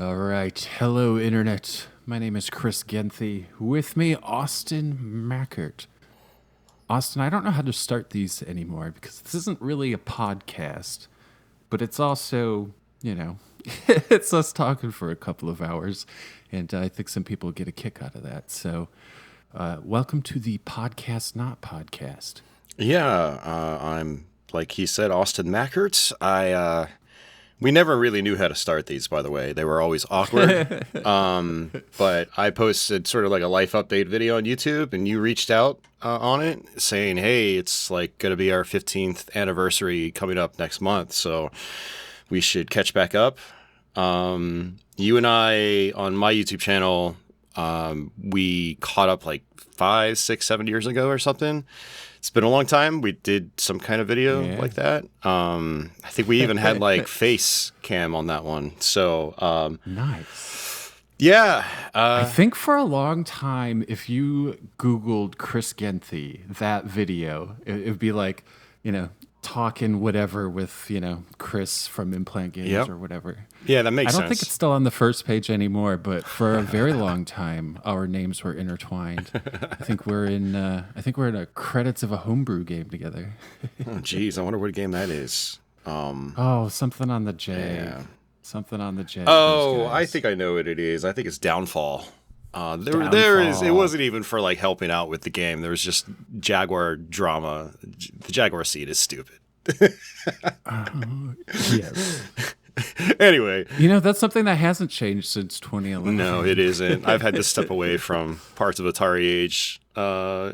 All right. Hello, Internet. My name is Kris Genthy. With me, Austin Mackert. Austin, I don't know how to start these anymore because this isn't really a podcast, but it's also, it's us talking for a couple of hours, and I think some people get a kick out of that. So, welcome to the Podcast Not Podcast. Yeah, I'm, like he said, Austin Mackert. We never really knew how to start these, by the way. They were always awkward. But I posted sort of like a life update video on YouTube, and you reached out on it saying, hey, it's like going to be our 15th anniversary coming up next month, so we should catch back up. You and I, on my YouTube channel, we caught up like 5, 6, 7 years ago or something. It's been a long time. We did some kind of video like that. I think we even had like face cam on that one. So Nice. Yeah. I think for a long time, if you Googled Kris Genthy, that video, it'd be like, talking whatever with, Kris from Implantgames or whatever. Yeah, that makes sense. I don't think it's still on the first page anymore, but for a very long time, our names were intertwined. I think we're in a credits of a homebrew game together. Oh, geez. I wonder what game that is. Something on the J. Yeah. Something on the J. Oh, I think I know what it is. I think it's Downfall. It wasn't even for like helping out with the game. There was just Jaguar drama. The Jaguar seed is stupid. Yes. Anyway. That's something that hasn't changed since 2011. No, it isn't. I've had to step away from parts of Atari Age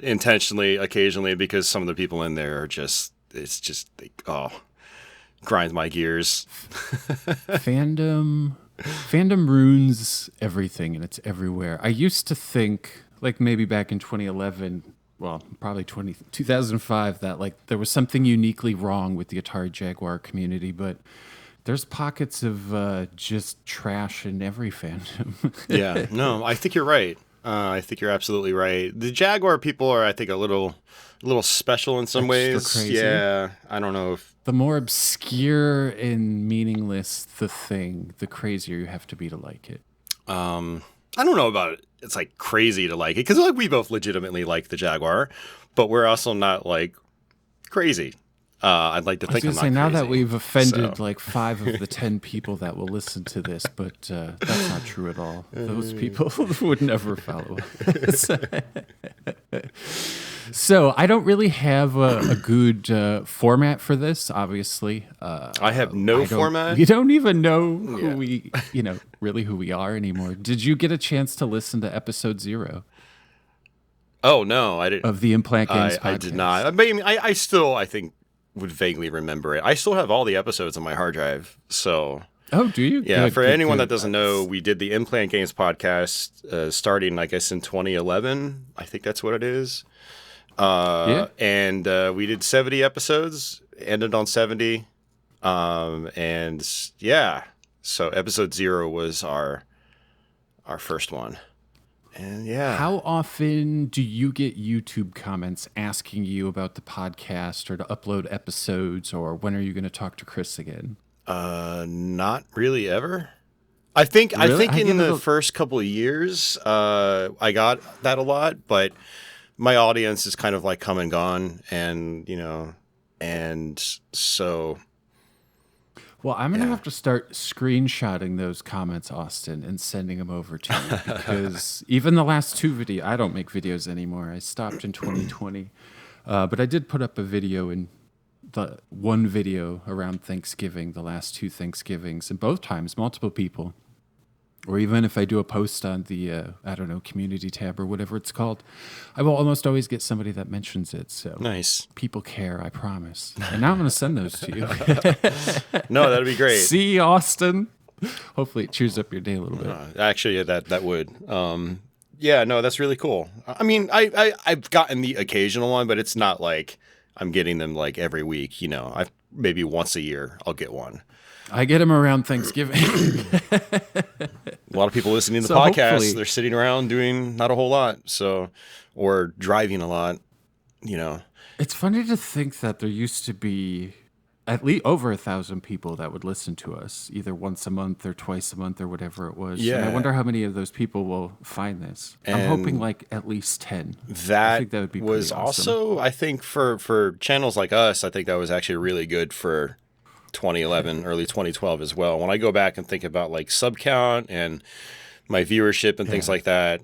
intentionally, occasionally, because some of the people in there are just, grinds my gears. Fandom ruins everything, and it's everywhere. I used to think, like maybe back in 2011, well, probably 2005, that like there was something uniquely wrong with the Atari Jaguar community, but there's pockets of just trash in every fandom. Yeah, no, I think you're right. I think you're absolutely right. The Jaguar people are, I think, a little special in some ways. Crazy. Yeah, I don't know if the more obscure and meaningless the thing, the crazier you have to be to like it. I don't know about it. It's like crazy to like it because like we both legitimately like the Jaguar, but we're also not like crazy. I'd like to think I'm not crazy. Now that we've offended like 5 of the 10 people that will listen to this, but that's not true at all. Those people would never follow us. So I don't really have a good format for this, obviously. I have no format. You don't even know who who we are anymore. Did you get a chance to listen to episode 0? Oh, no, I didn't. Of the Implant Games podcast? I did not. I still, I think, would vaguely remember it. I still have all the episodes on my hard drive, so... Oh, do you? Yeah, for anyone that doesn't know, we did the Implant Games podcast starting, I guess, in 2011. I think that's what it is. And we did 70 episodes, ended on 70. And yeah, so episode 0 was our first one. And yeah. How often do you get YouTube comments asking you about the podcast or to upload episodes, or when are you going to talk to Kris again? Not really ever. I think in the first couple of years, I got that a lot, but my audience is kind of like come and gone, and so. Well, I'm going to have to start screenshotting those comments, Austin, and sending them over to you, because even the last 2 videos, I don't make videos anymore. I stopped in 2020, but I did put up a video the one video around Thanksgiving, the last 2 Thanksgivings, and both times, multiple people. Or even if I do a post on the, community tab or whatever it's called, I will almost always get somebody that mentions it. So nice. People care, I promise. And now I'm going to send those to you. No, that'd be great. See, Austin? Hopefully it cheers up your day a little bit. Actually, yeah, that would. Yeah, no, that's really cool. I mean, I've gotten the occasional one, but it's not like I'm getting them like every week. Maybe once a year I'll get one. I get them around Thanksgiving. A lot of people listening to the podcast, they're sitting around doing not a whole lot, or driving a lot, It's funny to think that there used to be at least over 1,000 people that would listen to us either once a month or twice a month or whatever it was. Yeah. And I wonder how many of those people will find this. I'm hoping like at least 10. That, I think that would be was pretty awesome. also, I think for channels like us, I think that was actually really good for 2011, early 2012 as well. When I go back and think about like sub count and my viewership and things like that,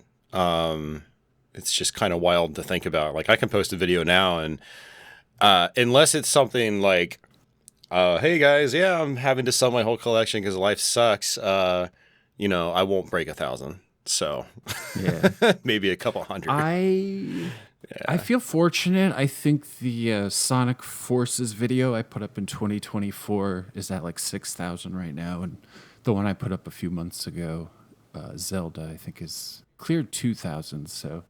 it's just kind of wild to think about. Like I can post a video now and unless it's something like, hey guys, yeah, I'm having to sell my whole collection because life sucks, I won't break 1,000. So maybe a couple hundred. I feel fortunate. I think the Sonic Forces video I put up in 2024 is at like 6,000 right now. And the one I put up a few months ago, Zelda, I think is cleared 2,000. So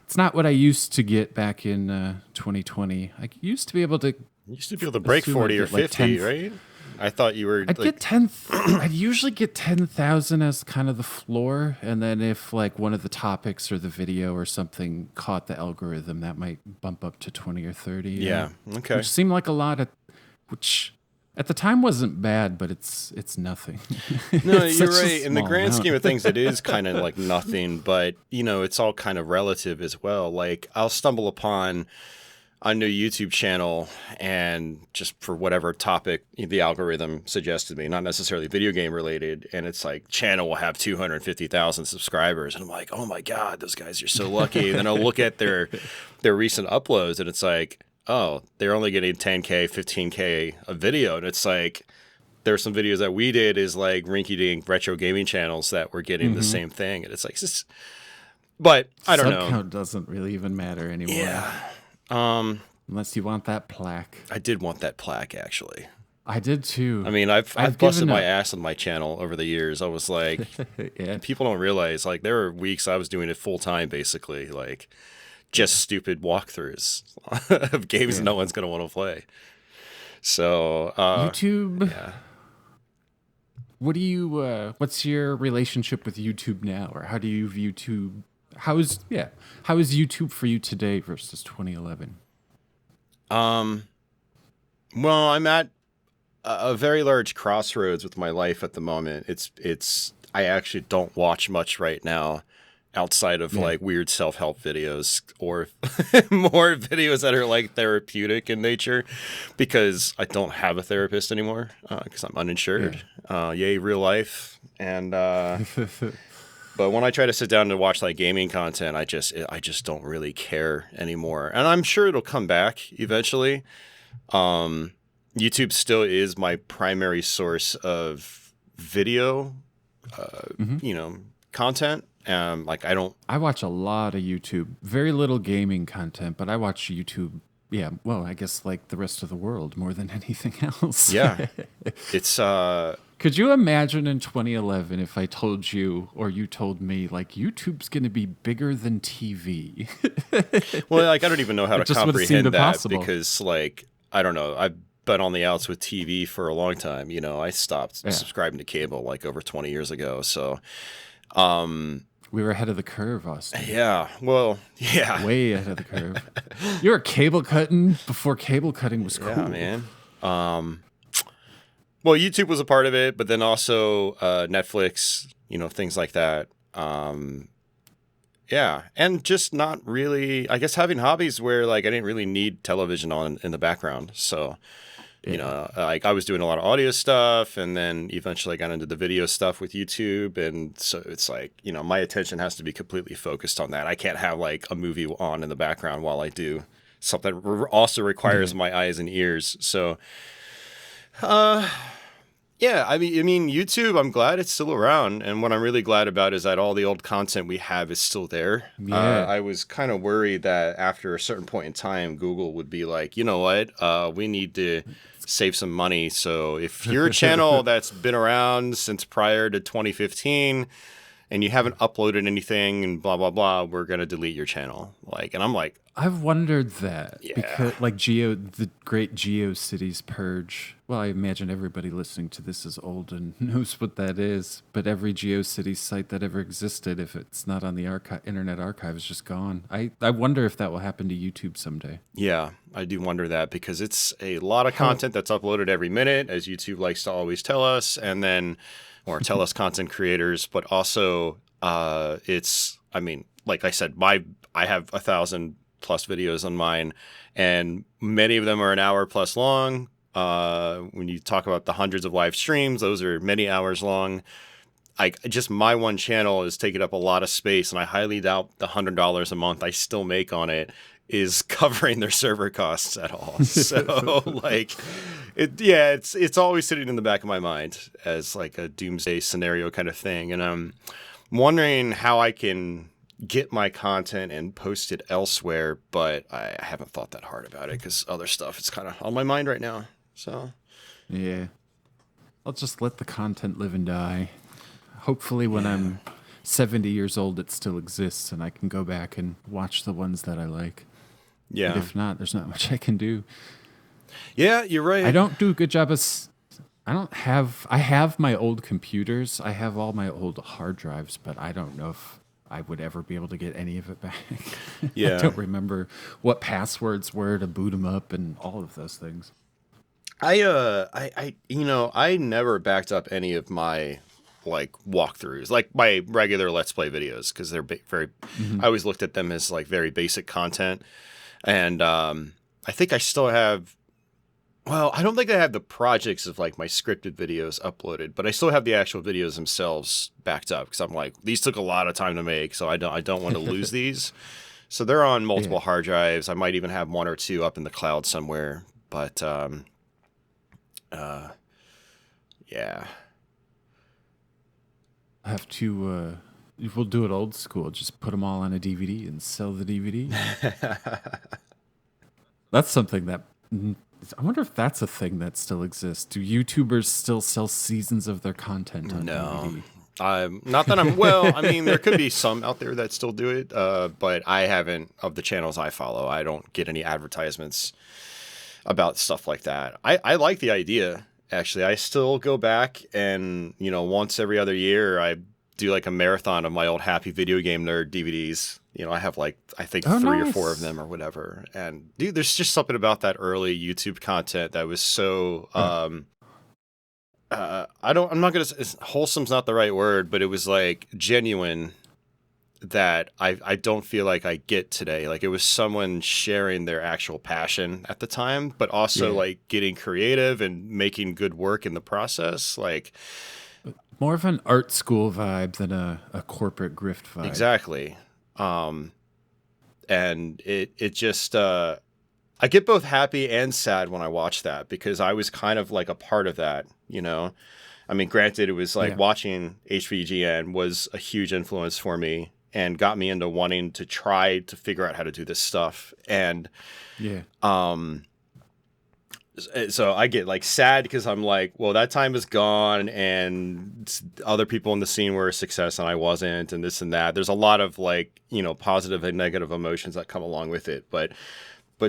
it's not what I used to get back in 2020. I used to be able to break 40 or 50, right? I thought you were. I'd usually get 10,000 as kind of the floor, and then if like one of the topics or the video or something caught the algorithm, that might bump up to 20 or 30. Yeah. Okay. Which seemed like a lot which at the time wasn't bad, but it's nothing. No, you're right. In the grand scheme of things, it is kind of like nothing, but it's all kind of relative as well. Like I'll stumble upon a new YouTube channel and just for whatever topic the algorithm suggested me, not necessarily video game related. And it's like channel will have 250,000 subscribers. And I'm like, oh my God, those guys are so lucky. And then I'll look at their recent uploads and it's like, oh, they're only getting 10K, 15K a video. And it's like, there are some videos that we did is like rinky dink retro gaming channels that were getting the same thing. And it's like, but I don't know. Sub count doesn't really even matter anymore. Yeah. Unless you want that plaque. I did want that plaque, actually. I did too. I mean, I've busted my ass on my channel over the years. I was like, people don't realize, like, there were weeks I was doing it full time, basically, like, just stupid walkthroughs of games no one's going to want to play. So, YouTube. Yeah. What do you, what's your relationship with YouTube now? Or how do you view YouTube? How is YouTube for you today versus 2011? Well, I'm at a very large crossroads with my life at the moment. I actually don't watch much right now outside of like weird self-help videos or more videos that are like therapeutic in nature because I don't have a therapist anymore because I'm uninsured. Yay, real life. And but when I try to sit down to watch like gaming content, I just don't really care anymore. And I'm sure it'll come back eventually. YouTube still is my primary source of video, content. I watch a lot of YouTube, very little gaming content, but I watch YouTube. Yeah, well, I guess like the rest of the world more than anything else. Yeah, it's. Could you imagine in 2011 if I told you or you told me like YouTube's going to be bigger than TV? Well, like I don't even know how to comprehend that impossible. Because like I don't know. I've been on the outs with TV for a long time. I stopped subscribing to cable like over 20 years ago. So, we were ahead of the curve, Austin. Yeah. Well, yeah. Way ahead of the curve. You were cable cutting before cable cutting was cool. Yeah, man. Well, YouTube was a part of it, but then also Netflix, things like that. Yeah, and just not really, I guess, having hobbies where like I didn't really need television on in the background. So, like I was doing a lot of audio stuff, and then eventually I got into the video stuff with YouTube, and so it's like my attention has to be completely focused on that. I can't have like a movie on in the background while I do something that also requires my eyes and ears. So. Yeah, I mean, YouTube, I'm glad it's still around. And what I'm really glad about is that all the old content we have is still there. Yeah. I was kind of worried that after a certain point in time, Google would be like, you know what, we need to save some money. So if you're a channel that's been around since prior to 2015 and you haven't uploaded anything and blah blah blah, we're gonna delete your channel. Like, and I'm like, I've wondered that yeah, because, like, the great GeoCities purge. Well, I imagine everybody listening to this is old and knows what that is. But every GeoCities site that ever existed, if it's not on the Internet Archive, is just gone. I wonder if that will happen to YouTube someday. yeah, I do wonder that, because it's a lot of content that's uploaded every minute, as YouTube likes to always tell us, and then, or tell us content creators, but also it's, I mean, like I said, I have 1,000 plus videos on mine, and many of them are an hour plus long. When you talk about the hundreds of live streams, those are many hours long. Just my one channel is taking up a lot of space, and I highly doubt the $100 a month I still make on it is covering their server costs at all. So like, it's always sitting in the back of my mind as like a doomsday scenario kind of thing, and I'm wondering how I can get my content and post it elsewhere, but I haven't thought that hard about it because other stuff is kind of on my mind right now. So yeah, I'll just let the content live and die. Hopefully when I'm 70 years old, it still exists and I can go back and watch the ones that I like. Yeah. But if not, there's not much I can do. Yeah, you're right. I don't do a good job of... I have my old computers. I have all my old hard drives, but I don't know if I would ever be able to get any of it back. Yeah. I don't remember what passwords were to boot them up and all of those things. I never backed up any of my like walkthroughs, like my regular Let's Play videos, because they're very. I always looked at them as like very basic content, and I think I still have. Well, I don't think I have the projects of like my scripted videos uploaded, but I still have the actual videos themselves backed up, because I'm like, these took a lot of time to make, so I don't want to lose these. So they're on multiple hard drives. I might even have one or two up in the cloud somewhere, but yeah. I have to. We'll do it old school. Just put them all on a DVD and sell the DVD. That's something that. I wonder if that's a thing that still exists. Do YouTubers still sell seasons of their content on DVD? Not that I'm, well, I mean, there could be some out there that still do it, but I haven't, of the channels I follow, I don't get any advertisements about stuff like that. I like the idea, actually. I still go back and, once every other year, I do like a marathon of my old Happy Video Game Nerd DVDs. I have like, I think 3 or 4 of them or whatever. And dude, there's just something about that early YouTube content that was so, I'm not going to, wholesome's not the right word, but it was like genuine, that I don't feel like I get today. Like, it was someone sharing their actual passion at the time, but also like getting creative and making good work in the process. Like, more of an art school vibe than a corporate grift vibe. Exactly. And it just, I get both happy and sad when I watch that, because I was kind of like a part of that, I mean, granted, it was like watching HVGN was a huge influence for me and got me into wanting to try to figure out how to do this stuff. And, so I get like sad because I'm like, well, that time is gone and other people in the scene were a success and I wasn't, and this and that. There's a lot of like, positive and negative emotions that come along with it. But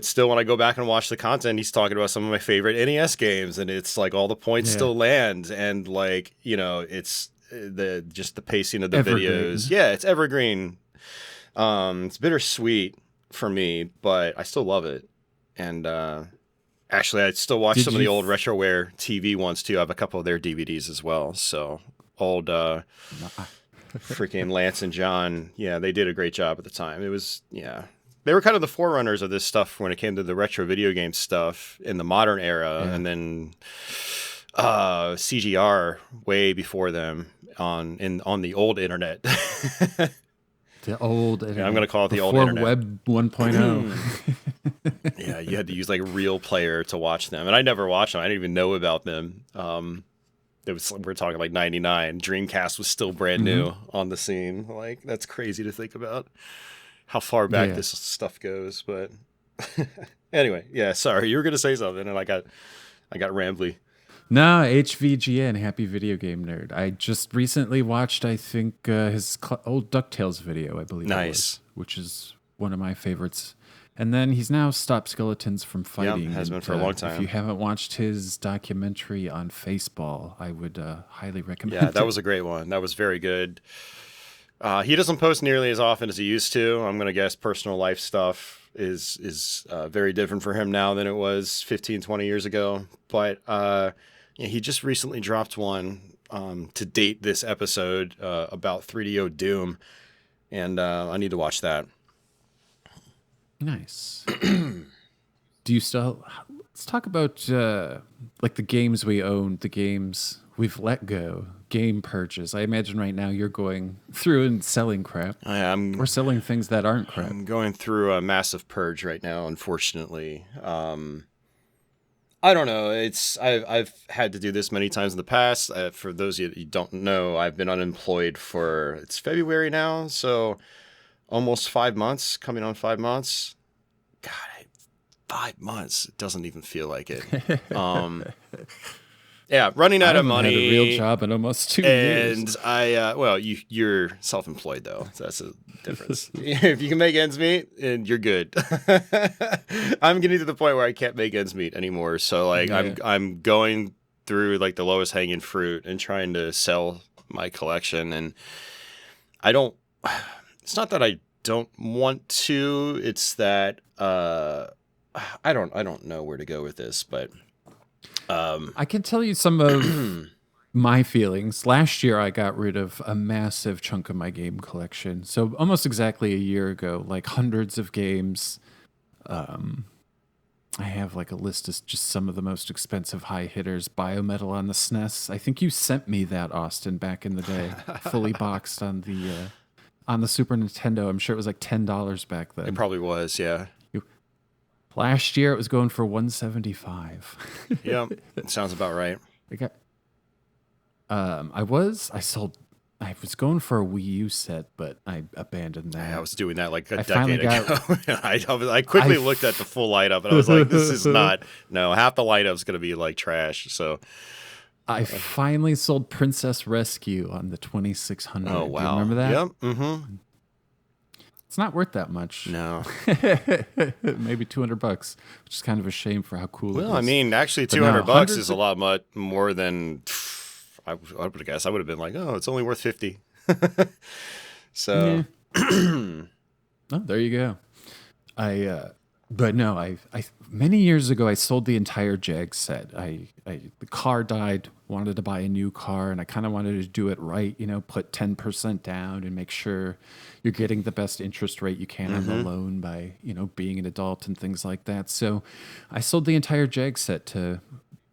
still, when I go back and watch the content, he's talking about some of my favorite NES games, and it's like all the points still land, and like, it's the pacing of the videos. Yeah, it's evergreen. It's bittersweet for me, but I still love it. And actually, I still watch some of the old Retroware TV ones too. I have a couple of their DVDs as well. So old freaking Lance and John, they did a great job at the time. It was, they were kind of the forerunners of this stuff when it came to the retro video game stuff in the modern era, and then CGR way before them on the old internet. The old internet. Yeah, I'm going to call it the old Before internet. Web 1.0. Yeah, you had to use like Real Player to watch them, and I never watched them. I didn't even know about them. We're talking like 99. Dreamcast was still brand new on the scene. Like, that's crazy to think about how far back this stuff goes. But anyway, sorry, you were going to say something, and I got rambly. No, HVGN, Happy Video Game Nerd. I just recently watched, I think, his old DuckTales video, I believe it was, Nice. which is one of my favorites. And then he's now stopped skeletons from fighting. Has been and, for a long If time. you haven't watched his documentary on Faceball, I would highly recommend Yeah, it. that was a great one. That was very good. He doesn't post nearly as often as he used to. I'm going to guess personal life stuff is very different for him now than it was 15, 20 years ago. But yeah, he just recently dropped one to date this episode about 3DO Doom. And I need to watch that. Nice. Do you still... Let's talk about like the games we own, the games we've let go, game purges. I imagine right now you're going through and selling crap. Or selling things that aren't crap. I'm going through a massive purge right now, unfortunately. I don't know. I've had to do this many times in the past. For those of you that don't know, I've been unemployed for, it's February now, so almost 5 months, coming on 5 months. God, 5 months. It doesn't even feel like it. Yeah, running out of money. I haven't had a real job in almost 2 years. And well, you're self-employed though, so that's a difference. If you can make ends meet, and you're good. I'm getting to the point where I can't make ends meet anymore. So like, yeah. I'm going through like the lowest hanging fruit and trying to sell my collection. And I don't. It's not that I don't want to. It's that I don't know where to go with this, but. I can tell you some of my feelings. Last year, I got rid of a massive chunk of my game collection. So almost exactly a year ago, like hundreds of games. I have like a list of just some of the most expensive high hitters. Biometal on the SNES. I think you sent me that, Austin, back in the day, fully boxed on the Super Nintendo. I'm sure it was like $10 back then. It probably was, yeah. Last year, it was going for $175. Yeah, it sounds about right. I was going for a Wii U set, but I abandoned that. I was doing that like a decade ago. I quickly looked at the full light up and I was like, this is not, no, half the light up's going to be like trash. So I finally sold Princess Rescue on the 2600. Oh, wow. Do you remember that? Yep. Mm-hmm. It's not worth that much. No. Maybe $200, which is kind of a shame for how cool it is. Well, I mean, actually, $200 is a lot more than I would have guessed. I would have been like, oh, it's only worth $50. So, oh, there you go. But no, I many years ago I sold the entire Jag set. The car died, wanted to buy a new car, and I kind of wanted to do it right, put 10% down and make sure you're getting the best interest rate you can on the loan by, being an adult and things like that. So I sold the entire Jag set to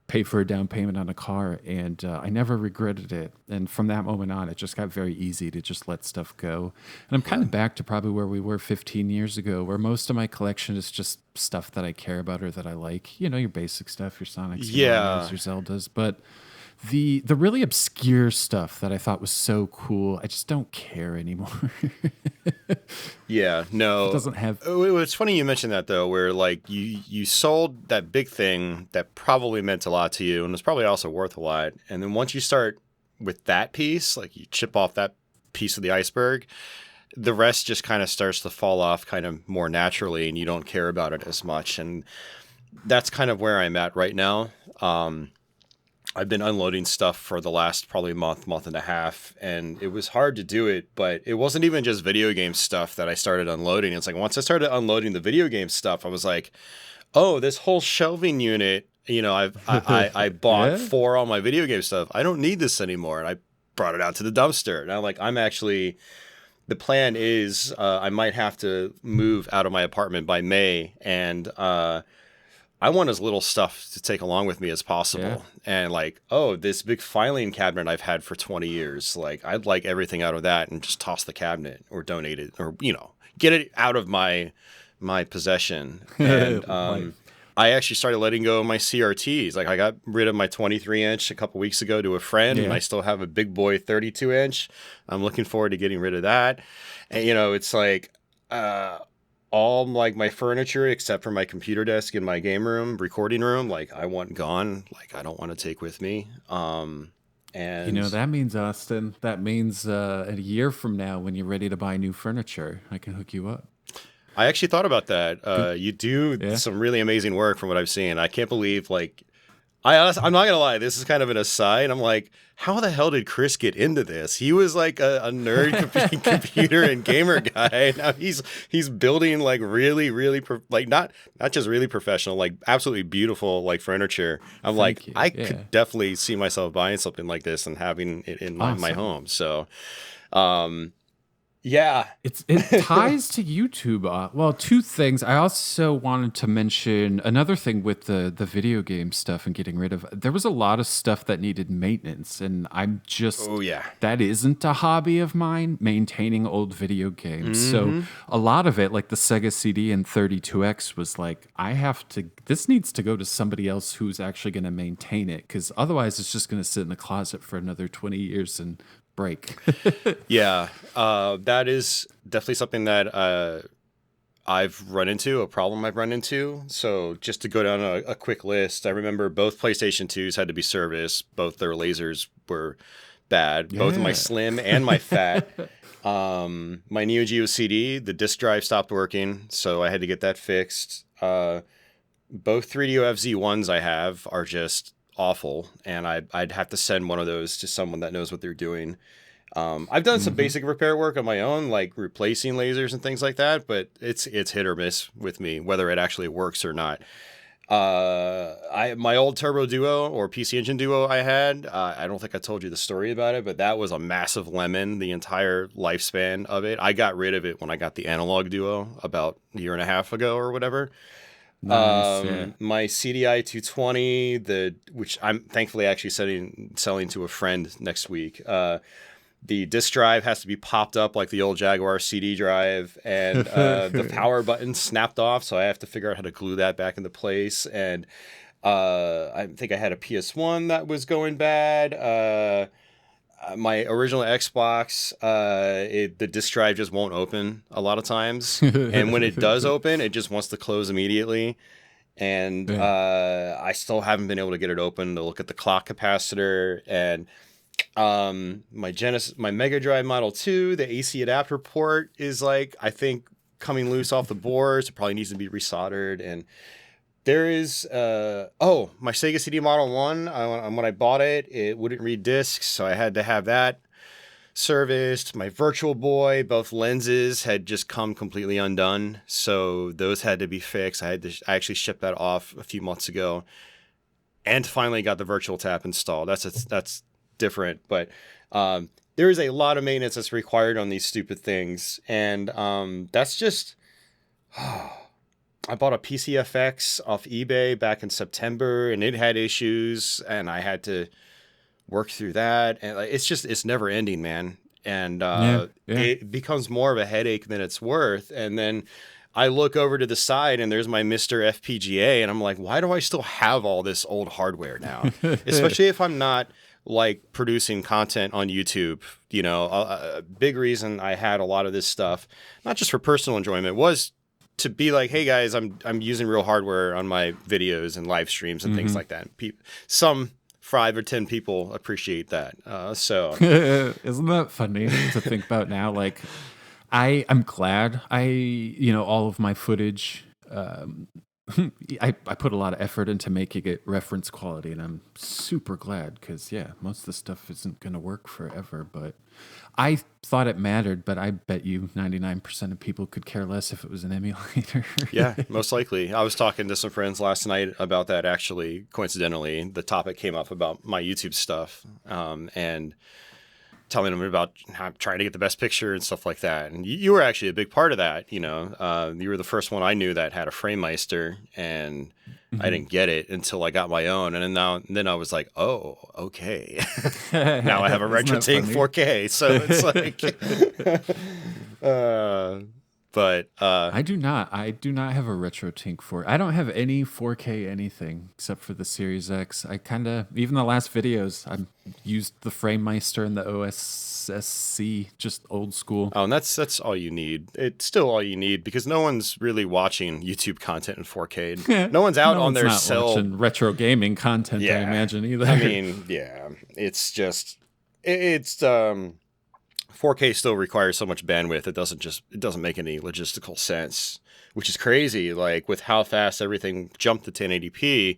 pay for a down payment on a car, and I never regretted it. And from that moment on, it just got very easy to just let stuff go. And I'm kind of back to probably where we were 15 years ago, where most of my collection is just stuff that I care about or that I like. Your basic stuff, your Sonics, your Marios, your Zeldas. But the really obscure stuff that I thought was so cool, I just don't care anymore. Yeah, no. It doesn't have... It's funny you mentioned that, though, where like you sold that big thing that probably meant a lot to you and was probably also worth a lot. And then once you start with that piece, like you chip off that piece of the iceberg, the rest just kind of starts to fall off kind of more naturally and you don't care about it as much. And that's kind of where I'm at right now. I've been unloading stuff for the last probably month and a half, and it was hard to do it, but it wasn't even just video game stuff that I started unloading. It's like once I started unloading the video game stuff, I was like, oh, this whole shelving unit, I bought for all my video game stuff. I don't need this anymore. And I brought it out to the dumpster. And the plan is I might have to move out of my apartment by May, and I want as little stuff to take along with me as possible. Yeah. And like, oh, this big filing cabinet I've had for 20 years, like I'd like everything out of that and just toss the cabinet or donate it or, get it out of my possession. And I actually started letting go of my CRTs. Like I got rid of my 23-inch a couple weeks ago to a friend, and I still have a big boy 32-inch. I'm looking forward to getting rid of that. And, it's like, all like my furniture except for my computer desk in my game room, recording room, like I want gone. Like I don't want to take with me. You know, And that means, Austin, that means a year from now when you're ready to buy new furniture, I can hook you up. I actually thought about that. Good. You do Yeah. some really amazing work from what I've seen. I can't believe like I'm not gonna lie. This is kind of an aside. I'm like, how the hell did Kris get into this? He was like a nerd computer and gamer guy. Now he's building like like not just really professional, like absolutely beautiful like furniture. I'm like, Thank you. I Yeah. could definitely see myself buying something like this and having it in my Awesome. home. So, yeah. It ties to YouTube. Well, two things. I also wanted to mention another thing with the video game stuff and getting rid of. There was a lot of stuff that needed maintenance, and I'm just Oh yeah. that isn't a hobby of mine, maintaining old video games. So a lot of it, like the Sega CD and 32X, was like, this needs to go to somebody else who's actually going to maintain it, because otherwise it's just going to sit in the closet for another 20 years and break. Yeah, that is definitely something that a problem I've run into. So just to go down a quick list, I remember both PlayStation 2s had to be serviced. Both their lasers were bad, both my Yeah. slim and my fat. My Neo Geo CD, the disk drive stopped working, so I had to get that fixed. Both 3DO FZ1s I have are just awful, and I'd have to send one of those to someone that knows what they're doing. I've done some basic repair work on my own, like replacing lasers and things like that, but it's hit or miss with me whether it actually works or not. My old Turbo Duo or PC Engine Duo I had, I don't think I told you the story about it, but that was a massive lemon the entire lifespan of it. I got rid of it when I got the Analog Duo about a year and a half ago or whatever. Nice. Yeah. My CDI 220, which I'm thankfully actually selling to a friend next week. The disk drive has to be popped up like the old Jaguar CD drive, and the power button snapped off, so I have to figure out how to glue that back into place. And I think I had a PS1 that was going bad. My original Xbox, the disk drive just won't open a lot of times, and when it does open, it just wants to close immediately. And I still haven't been able to get it open to look at the clock capacitor. And my Mega Drive Model 2, the AC adapter port is like, I think, coming loose off the boards. It probably needs to be resoldered. And there is my Sega CD Model 1, when I bought it, it wouldn't read discs, so I had to have that serviced. My Virtual Boy, both lenses had just come completely undone, so those had to be fixed. I actually shipped that off a few months ago, and finally got the Virtual Tap installed. That's different, but there is a lot of maintenance that's required on these stupid things, and that's just. I bought a PCFX off eBay back in September, and it had issues, and I had to work through that. And it's never ending, man. And it becomes more of a headache than it's worth. And then I look over to the side, and there's my Mr. FPGA, and I'm like, why do I still have all this old hardware now? Especially if I'm not like producing content on YouTube. You know, a big reason I had a lot of this stuff, not just for personal enjoyment, was to be like, hey guys, I'm using real hardware on my videos and live streams and things like that. Some 5 or 10 people appreciate that. So isn't that funny to think about now? Like, I'm glad all of my footage. I put a lot of effort into making it reference quality, and I'm super glad because most of the stuff isn't going to work forever. But I thought it mattered, but I bet you 99% of people could care less if it was an emulator. Yeah, most likely. I was talking to some friends last night about that. Actually, coincidentally, the topic came up about my YouTube stuff, and telling them about how I'm trying to get the best picture and stuff like that. And you were actually a big part of that. You know, you were the first one I knew that had a FrameMeister, and I didn't get it until I got my own. And then I was like, oh, okay. Now I have a Retro Ting 4K. So it's like, But I do not. I do not have a RetroTink for. I don't have any 4K anything except for the Series X. I kind of even the last videos I used the FrameMeister and the OSSC, just old school. oh, and that's all you need. It's still all you need because no one's really watching YouTube content in 4K. No one's out No on one's their not cell. watching retro gaming content. I imagine either. I mean, yeah, it's just it's 4K still requires so much bandwidth. It doesn't make any logistical sense, which is crazy. Like with how fast everything jumped to 1080p,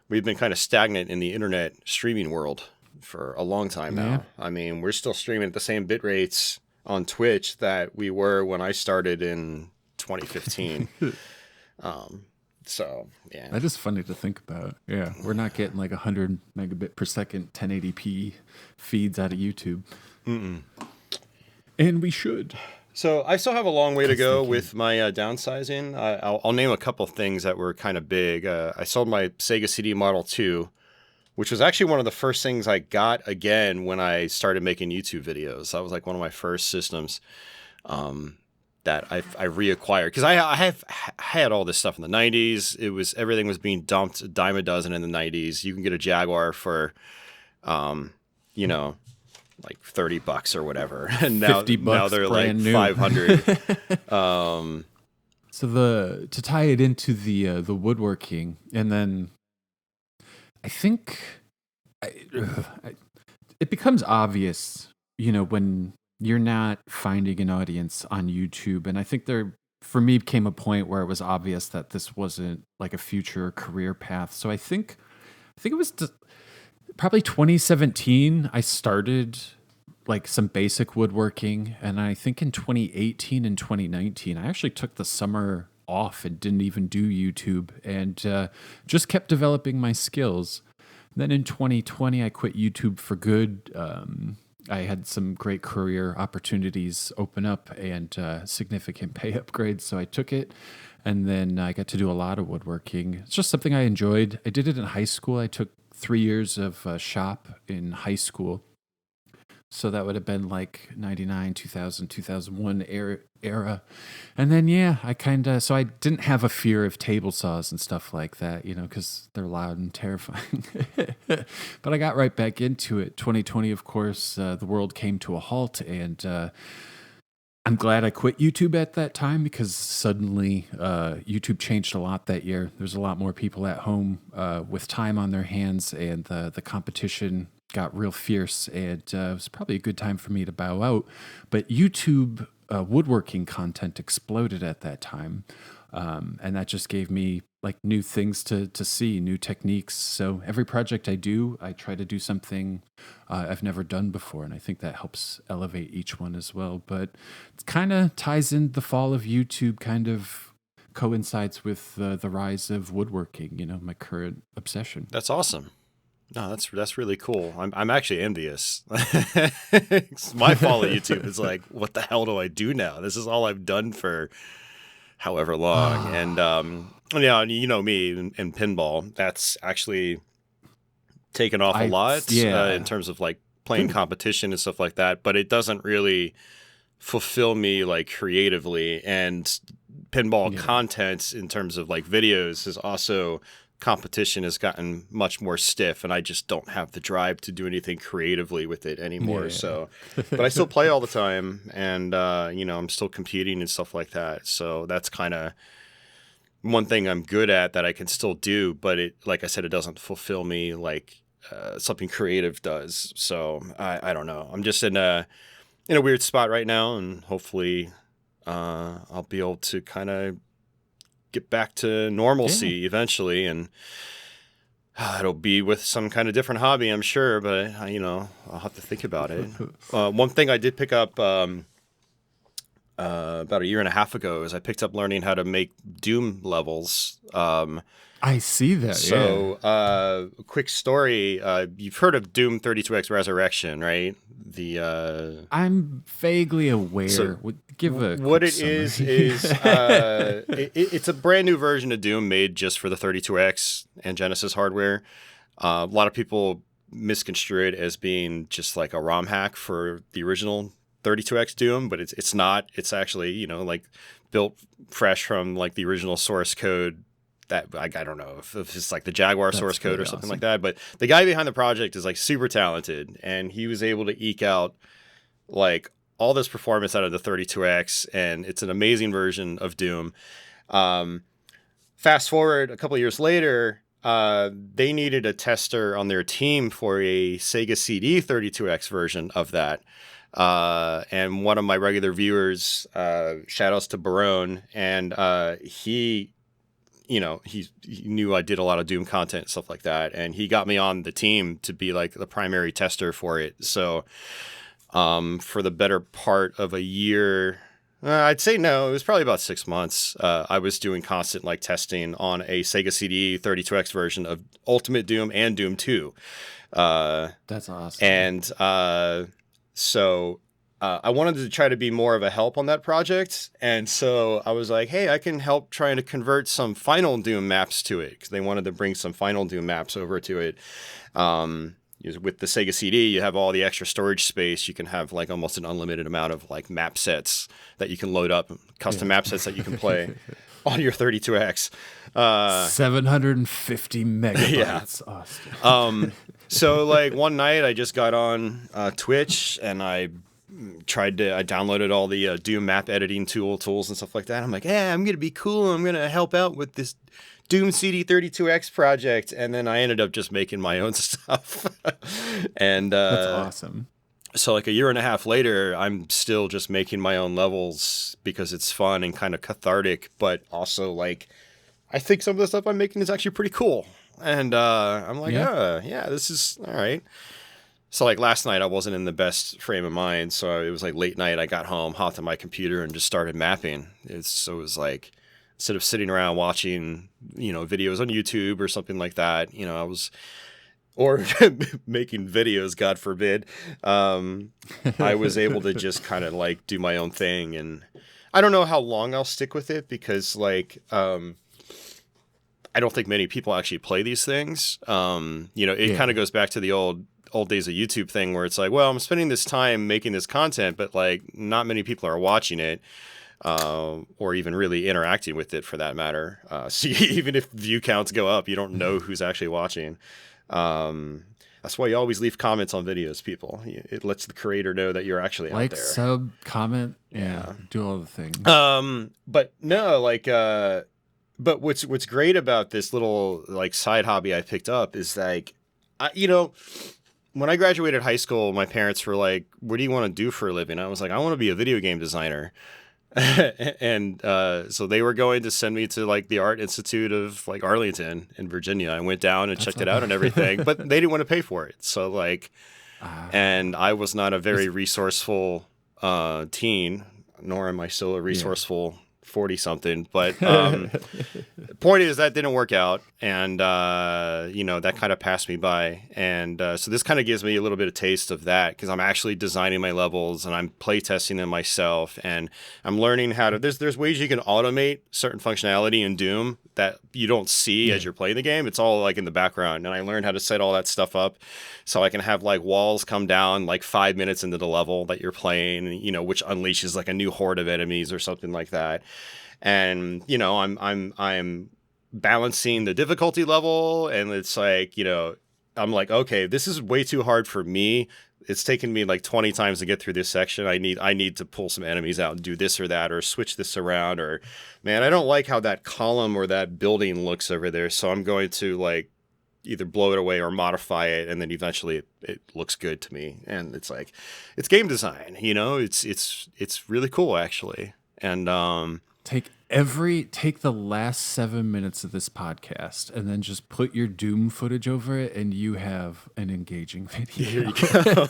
we've been kind of stagnant in the internet streaming world for a long time now. I mean, we're still streaming at the same bit rates on Twitch that we were when I started in 2015. So, yeah. That is funny to think about. Yeah, we're not getting like 100 megabit per second 1080p feeds out of YouTube. And we should. So I still have a long way to go with my downsizing. I'll name a couple things that were kind of big. I sold my Sega CD Model 2, which was actually one of the first things I got again when I started making YouTube videos. That was like one of my first systems that I reacquired. Because I had all this stuff in the 90s. Everything was being dumped a dime a dozen in the 90s. You can get a Jaguar for, you know, like $30 or whatever, and now they're like new. 500. So to tie it into the woodworking, and then I think it becomes obvious, you know, when you're not finding an audience on YouTube, and I think for me came a point where it was obvious that this wasn't like a future career path. So I think it was probably 2017, I started like some basic woodworking. And I think in 2018 and 2019, I actually took the summer off and didn't even do YouTube and just kept developing my skills. Then in 2020, I quit YouTube for good. I had some great career opportunities open up and significant pay upgrades. So I took it. And then I got to do a lot of woodworking. It's just something I enjoyed. I did it in high school. I took 3 years of shop in high school. So that would have been like 99, 2000, 2001 era. And then, yeah, so I didn't have a fear of table saws and stuff like that, you know, because they're loud and terrifying. But I got right back into it. 2020, of course, the world came to a halt, and I'm glad I quit YouTube at that time because suddenly YouTube changed a lot that year. There's a lot more people at home with time on their hands, and the competition got real fierce, and it was probably a good time for me to bow out. But YouTube woodworking content exploded at that time, and that just gave me like new things to see, new techniques. So every project I do, I try to do something I've never done before, and I think that helps elevate each one as well. But it kind of ties in the fall of YouTube, kind of coincides with the rise of woodworking, you know, my current obsession. That's awesome. No, that's really cool. I'm actually envious. My fall of YouTube is like, what the hell do I do now? This is all I've done for however long. And yeah, you know me in pinball, that's actually taken off a lot in terms of like playing competition and stuff like that. But it doesn't really fulfill me like creatively. And pinball content in terms of like videos is also, competition has gotten much more stiff, and I just don't have the drive to do anything creatively with it anymore. So, but I still play all the time, and you know, I'm still competing and stuff like that. So that's kind of one thing I'm good at that I can still do, but it, like I said, it doesn't fulfill me like something creative does. So I don't know. I'm just in a weird spot right now, and hopefully I'll be able to kind of get back to normalcy eventually, and it'll be with some kind of different hobby, I'm sure, but you know, I'll have to think about it. One thing I did pick up about a year and a half ago is I picked up learning how to make Doom levels. I see that. So, quick story. You've heard of Doom 32X Resurrection, right? I'm vaguely aware. So give a what it summary. is it's a brand new version of Doom made just for the 32X and Genesis hardware. A lot of people misconstrue it as being just like a ROM hack for the original 32x Doom, but it's not. It's actually, you know, like built fresh from like the original source code. That I don't know if it's like the Jaguar source code or something like that, but the guy behind the project is like super talented, and he was able to eke out like all this performance out of the 32x, and it's an amazing version of Doom. Fast forward a couple years later, they needed a tester on their team for a Sega CD 32x version of that. And one of my regular viewers, shout outs to Barone, and he knew I did a lot of Doom content and stuff like that, and he got me on the team to be like the primary tester for it. So for the better part of a year, I'd say no, it was probably about 6 months, I was doing constant like testing on a Sega CD 32x version of Ultimate Doom and Doom 2. That's awesome. And so I wanted to try to be more of a help on that project. And so I was like, hey, I can help trying to convert some Final Doom maps to it, because they wanted to bring some Final Doom maps over to it. With the Sega CD, you have all the extra storage space. You can have like almost an unlimited amount of like map sets that you can load up, custom map sets that you can play on your 32X. 750 megabytes. Yeah. Austin. So like one night I just got on Twitch, and I downloaded all the Doom map editing tools and stuff like that. I'm like, yeah, I'm going to be cool. I'm going to help out with this Doom CD 32X project. And then I ended up just making my own stuff. And that's awesome. So like a year and a half later, I'm still just making my own levels because it's fun and kind of cathartic, but also like, I think some of the stuff I'm making is actually pretty cool. And I'm like, yeah, this is all right. So like last night I wasn't in the best frame of mind. So it was like late night. I got home, hopped on my computer, and just started mapping. It was like, instead of sitting around watching, videos on YouTube or something like that, or making videos, God forbid, I was able to just kind of like do my own thing. And I don't know how long I'll stick with it, because like, I don't think many people actually play these things. It kind of goes back to the old days of YouTube thing, where it's like, well, I'm spending this time making this content, but like not many people are watching it, or even really interacting with it for that matter. So even if view counts go up, you don't know who's actually watching. That's why you always leave comments on videos, people. It lets the creator know that you're actually out there. Sub, comment, do all the things. But no, but what's great about this little like side hobby I picked up is like, when I graduated high school, my parents were like, what do you want to do for a living? I was like, I want to be a video game designer. And so they were going to send me to like the Art Institute of like Arlington in Virginia. I went down and checked it out and everything, but they didn't want to pay for it. So like, and I was not a very resourceful teen, nor am I still a resourceful 40 something, but the point is that didn't work out, and that kind of passed me by, and so this kind of gives me a little bit of taste of that, because I'm actually designing my levels and I'm play testing them myself, and I'm learning how to there's ways you can automate certain functionality in Doom that you don't see as you're playing the game. It's all like in the background, and I learned how to set all that stuff up so I can have like walls come down like 5 minutes into the level that you're playing, which unleashes like a new horde of enemies or something like that. And I'm balancing the difficulty level, and it's like, I'm like, okay, this is way too hard for me. It's taken me like 20 times to get through this section. I need to pull some enemies out and do this or that, or switch this around, or man, I don't like how that column or that building looks over there. So I'm going to like either blow it away or modify it, and then eventually it looks good to me. And it's like, it's game design, it's really cool actually. And Take the last 7 minutes of this podcast and then just put your Doom footage over it, and you have an engaging video. Here you go.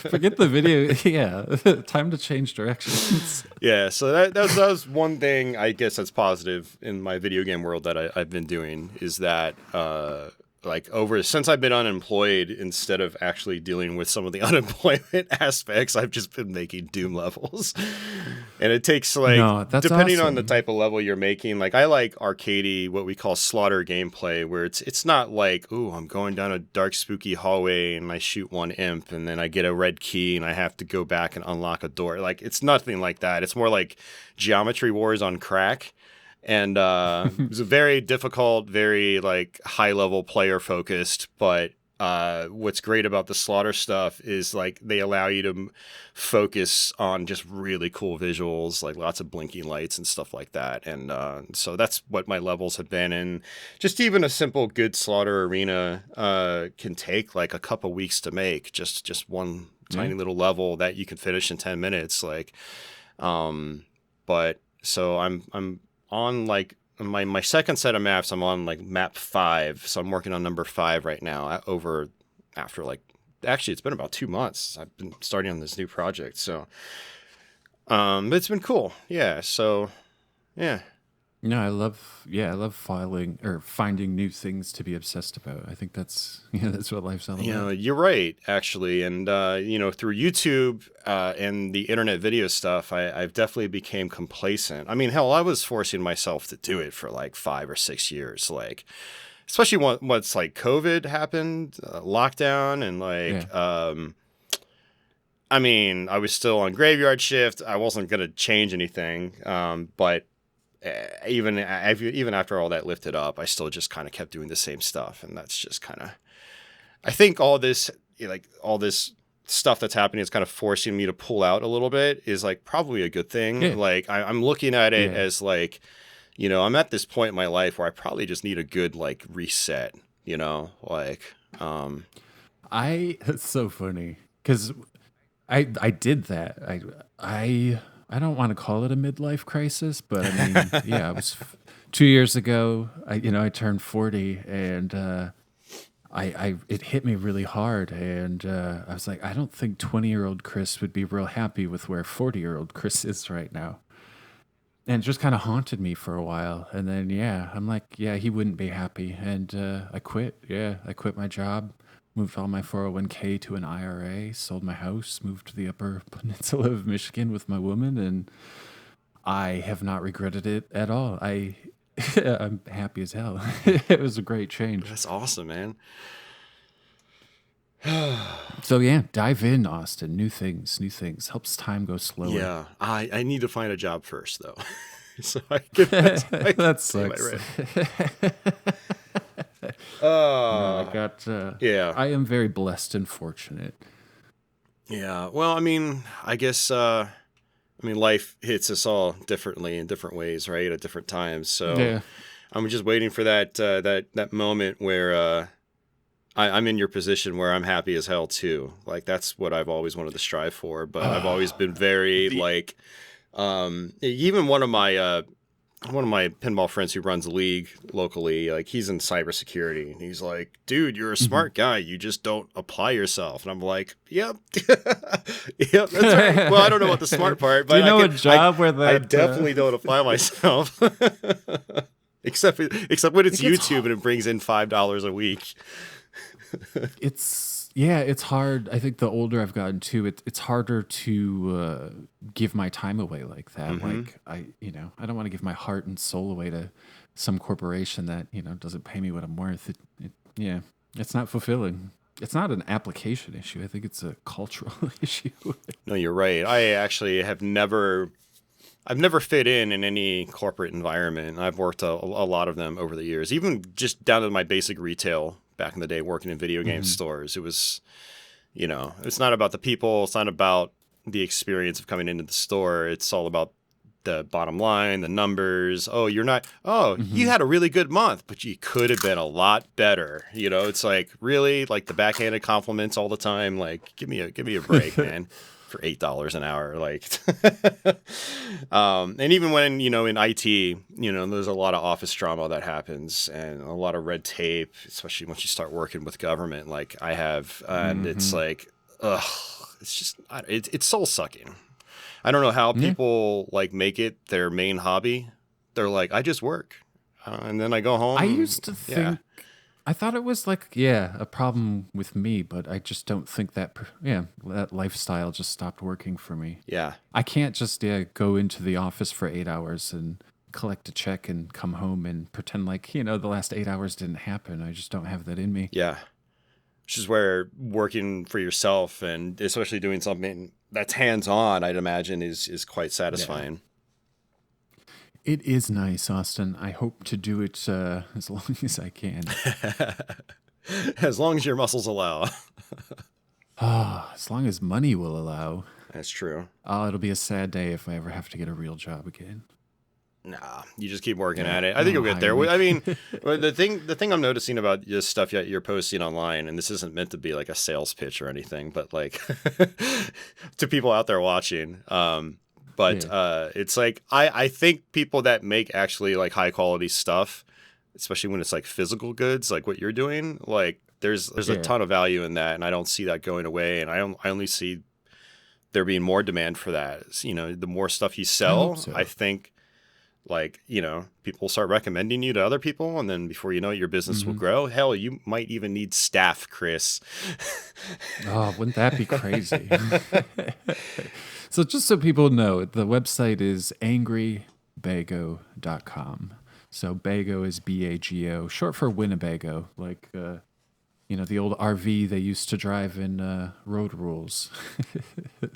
Forget the video. Yeah. Time to change directions. Yeah. So that was one thing I guess that's positive in my video game world that I've been doing, is that like over since I've been unemployed, instead of actually dealing with some of the unemployment aspects, I've just been making Doom levels. And it takes like, No, that's depending on the awesome. type of level you're making, like I like arcadey, what we call slaughter gameplay, where it's not like, ooh, I'm going down a dark spooky hallway and I shoot one imp and then I get a red key and I have to go back and unlock a door. Like it's nothing like that. It's more like Geometry Wars on crack. And it was a very difficult, very like high level player focused. But what's great about the slaughter stuff is like they allow you to focus on just really cool visuals, like lots of blinking lights and stuff like that. And so that's what my levels have been. And just even a simple good slaughter arena can take like a couple weeks to make. Just one tiny little level that you can finish in 10 minutes. Like, but so I'm on like my second set of maps. I'm on like map 5, so I'm working on number 5 right now. After like, actually it's been about 2 months. I've been starting on this new project, so but it's been cool. Yeah, so yeah. No, I love filing or finding new things to be obsessed about. I think that's that's what life's all You know, about. you're right, actually. And, through YouTube and the internet video stuff, I've definitely became complacent. I mean, hell, I was forcing myself to do it for like 5 or 6 years. Like, especially once like COVID happened, lockdown, and Yeah. like, I mean, I was still on graveyard shift. I wasn't going to change anything. But even after all that lifted up, I still just kind of kept doing the same stuff. And that's just kind of, I think all this stuff that's happening is kind of forcing me to pull out a little bit, is like probably a good thing. Yeah. Like I'm looking at it Yeah. as like, I'm at this point in my life where I probably just need a good like reset, like, That's so funny because I did that. I don't want to call it a midlife crisis, but I mean, yeah, it was 2 years ago. I turned 40, and I it hit me really hard, and I was like, I don't think 20-year-old Kris would be real happy with where 40-year-old Kris is right now. And it just kind of haunted me for a while. And then, yeah, I'm like, yeah, he wouldn't be happy. And I quit. Yeah, I quit my job, moved all my 401k to an IRA, sold my house, moved to the Upper Peninsula of Michigan with my woman, and I have not regretted it at all. I'm happy as hell. It was a great change. that's awesome, man. So yeah, dive in, Austin. New things, new things. Helps time go slower. Yeah, I need to find a job first though, so I can, I can That pay my sucks. rent. No, Yeah, I am very blessed and fortunate. yeah. Well, I mean, I guess life hits us all differently in different ways, right? At different times. So Yeah. I'm just waiting for that moment where I'm in your position where I'm happy as hell too. Like that's what I've always wanted to strive for. But I've always been very like, even one of my pinball friends who runs a league locally, like he's in cybersecurity, and he's like, "Dude, you're a Mhm. smart guy. You just don't apply yourself." And I'm like, "Yep, yep, that's right." Well, I don't know what the smart part, Do you but know a job where I that definitely don't apply myself. except when it's it gets YouTube and it brings in $5 a week. it's hard. I think the older I've gotten too, it's harder to give my time away like that. Mm-hmm. Like I don't want to give my heart and soul away to some corporation that doesn't pay me what I'm worth. Yeah, it's not fulfilling. It's not an application issue. I think it's a cultural issue. No, you're right. I've never fit in any corporate environment. I've worked a lot of them over the years, even just down to my basic retail back in the day, working in video game stores. It was, it's not about the people. It's not about the experience of coming into the store. It's all about the bottom line, the numbers. Oh, you had a really good month, but you could have been a lot better. It's like really like the backhanded compliments all the time. Like, give me a break, man. For $8 an hour, like, and even when in IT, there's a lot of office drama that happens and a lot of red tape, especially once you start working with government, like I have, and it's like, ugh, it's just it's soul sucking. I don't know how Yeah. people like make it their main hobby. They're like, I just work, and then I go home. I used to Yeah. think I thought it was like, yeah, a problem with me, but I just don't think that, that lifestyle just stopped working for me. Yeah. I can't just go into the office for 8 hours and collect a check and come home and pretend like, the last 8 hours didn't happen. I just don't have that in me. Yeah. Which is where working for yourself and especially doing something that's hands-on, I'd imagine is quite satisfying. Yeah. It is nice, Austin. I hope to do it as long as I can. As long as your muscles allow. As long as money will allow. That's true. Oh, it'll be a sad day if I ever have to get a real job again. Nah, you just keep working at it. I think you'll get there. I mean, the thing I'm noticing about this stuff you're posting online, and this isn't meant to be like a sales pitch or anything, but like to people out there watching. It's like I think people that make actually like high quality stuff, especially when it's like physical goods, like what you're doing, like there's a ton of value in that, and I don't see that going away, and I only see there being more demand for that. The more stuff you sell, I think. Like, people will start recommending you to other people, and then before you know it, your business will grow. Hell, you might even need staff, Kris. Oh, wouldn't that be crazy? So just so people know, the website is angrybago.com. So Bago is B-A-G-O, short for Winnebago, like, the old RV they used to drive in Road Rules,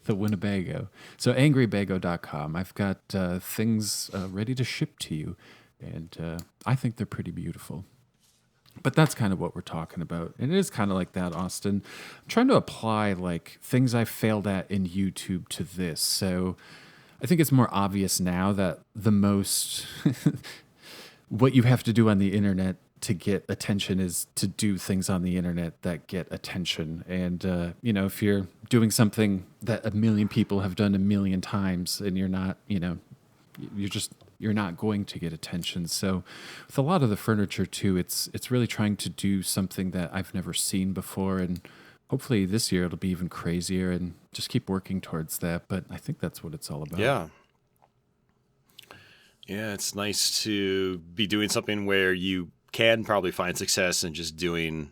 the Winnebago. So angrybago.com. I've got things ready to ship to you, and I think they're pretty beautiful. But that's kind of what we're talking about. And it is kind of like that, Austin. I'm trying to apply like things I failed at in YouTube to this. So I think it's more obvious now that the most what you have to do on the internet to get attention is to do things on the internet that get attention. And, if you're doing something that a million people have done a million times and you're not, you're not going to get attention. So with a lot of the furniture too, it's really trying to do something that I've never seen before. And hopefully this year it'll be even crazier and just keep working towards that. But I think that's what it's all about. Yeah. Yeah, it's nice to be doing something where you can probably find success in just doing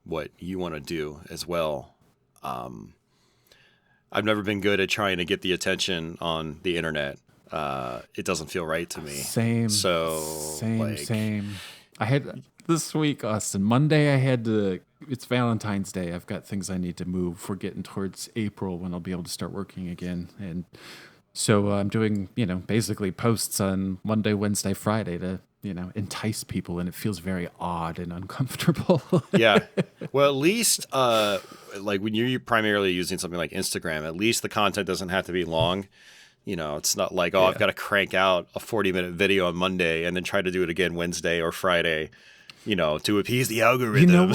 what you want to do as well. I've never been good at trying to get the attention on the internet. It doesn't feel right to me. Same. Same. I had this week, Austin, Monday it's Valentine's Day. I've got things I need to move. We're getting towards April when I'll be able to start working again. And so I'm doing, basically posts on Monday, Wednesday, Friday to, entice people, and it feels very odd and uncomfortable. Yeah. Well, at least like when you're primarily using something like Instagram, at least the content doesn't have to be long. It's not like, I've got to crank out a 40-minute video on Monday and then try to do it again Wednesday or Friday, to appease the algorithm.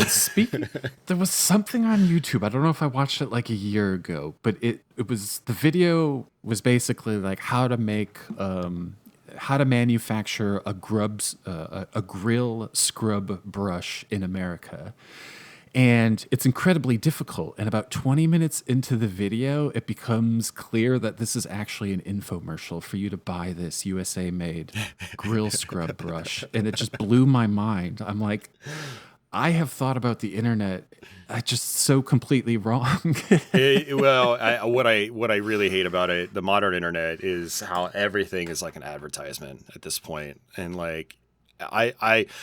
There was something on YouTube. I don't know if I watched it like a year ago, but the video was basically like how to manufacture a grill scrub brush in America. And it's incredibly difficult. And about 20 minutes into the video, it becomes clear that this is actually an infomercial for you to buy this USA-made grill scrub brush. And it just blew my mind. I'm like, I have thought about the internet just so completely wrong. What I really hate about it, the modern internet, is how everything is like an advertisement at this point. And like,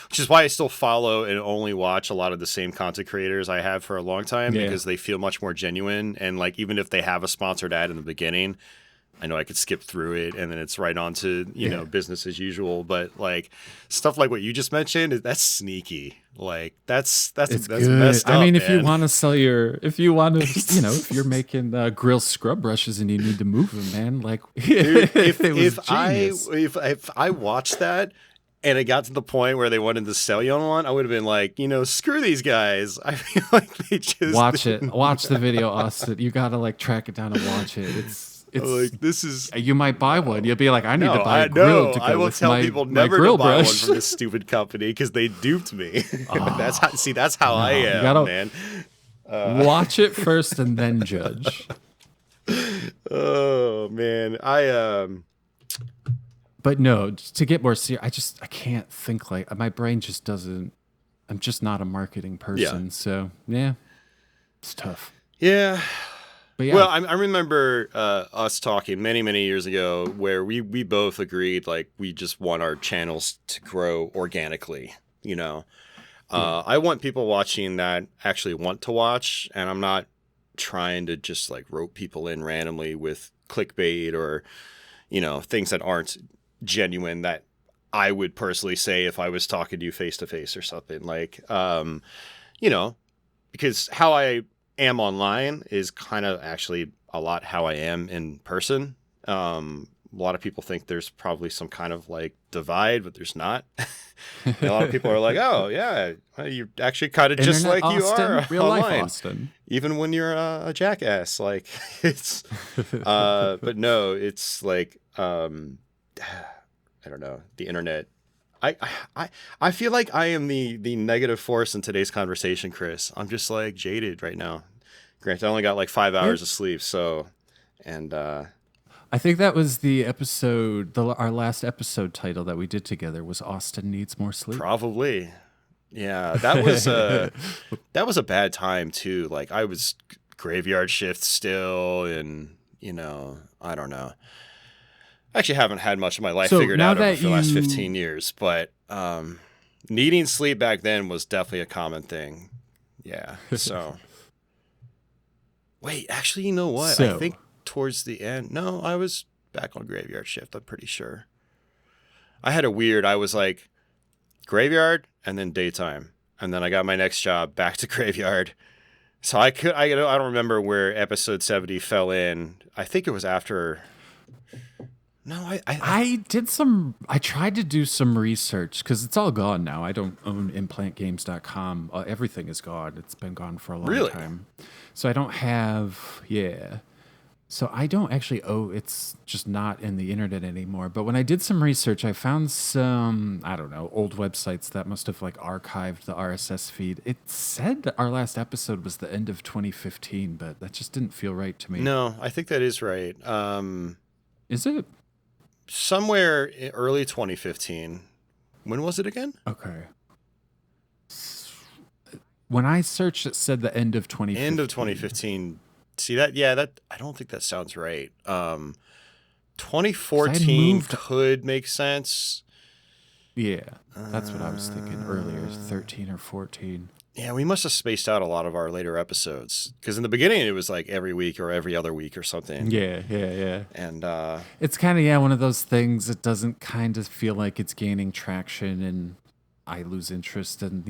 which is why I still follow and only watch a lot of the same content creators I have for a long time, because they feel much more genuine. And like, even if they have a sponsored ad in the beginning, I know I could skip through it and then it's right on to, business as usual. But like stuff like what you just mentioned, that's sneaky. Like that's good. Messed up, I mean, man. if you want if you're making grill scrub brushes and you need to move them, man, like dude, if I watched that and it got to the point where they wanted to sell you on one, I would have been like, screw these guys. I feel like they just watch the video, Austin. You gotta like track it down and watch it. It's like, this is. You might buy one. You'll be like, I need to buy a grill to go I will with tell my, people my never grill to buy brush. one from this stupid company because they duped me. That's how I am, man. Watch it first and then judge. Oh man, But no, to get more serious, I can't think like my brain just doesn't I'm just not a marketing Yeah. person. So yeah, it's tough. Yeah. But yeah, Well, I remember us talking many, many years ago where we both agreed like we just want our channels to grow organically, you know. I want people watching that actually want to watch, and I'm not trying to just like rope people in randomly with clickbait or, you know, things that aren't genuine that I would personally say if I was talking to you face to face or something like, you know, because how I am online is kind of actually a lot how I am in person. A lot of people think there's probably some kind of like divide, but there's not. And a lot of people are like, "Oh, yeah, well, you're actually kind of just Internet like you Austin, are real online, life Austin. even when you're a jackass." Like it's, but no, it's like, I don't know, the internet. I feel like I am the negative force in today's conversation, Kris. I'm just like jaded right now. Granted, I only got like 5 hours of sleep, so and I think that was the episode, our last episode title that we did together was Austin Needs More Sleep. probably, yeah, that was a bad time too. Like I was graveyard shift still, and you know, I don't know. I actually haven't had much of my life figured out over the last 15 years, but needing sleep back then was definitely a common thing. Yeah. So, wait, actually, you know what? I think towards the end, no, I was back on graveyard shift. I'm pretty sure. I was like graveyard and then daytime, and then I got my next job back to graveyard. So I don't remember where episode 70 fell in. I think it was after. No, I tried to do some research because it's all gone now. I don't own implantgames.com. Everything is gone. It's been gone for a long time. So I don't have, So I don't actually it's just not in the internet anymore. But when I did some research, I found some, I don't know, old websites that must have like archived the RSS feed. It said that our last episode was the end of 2015, but that just didn't feel right to me. No, I think that is right. Is it? Somewhere in early 2015. When was it again? Okay. When I searched, it said the end of 2015. End of 2015. See that? Yeah, that I don't think that sounds right. 2014 could make sense. Yeah, that's what I was thinking earlier, 13 or 14. Yeah, we must have spaced out a lot of our later episodes because in the beginning it was like every week or every other week or something. Yeah. And it's kind of one of those things that doesn't kind of feel like it's gaining traction, and I lose interest. And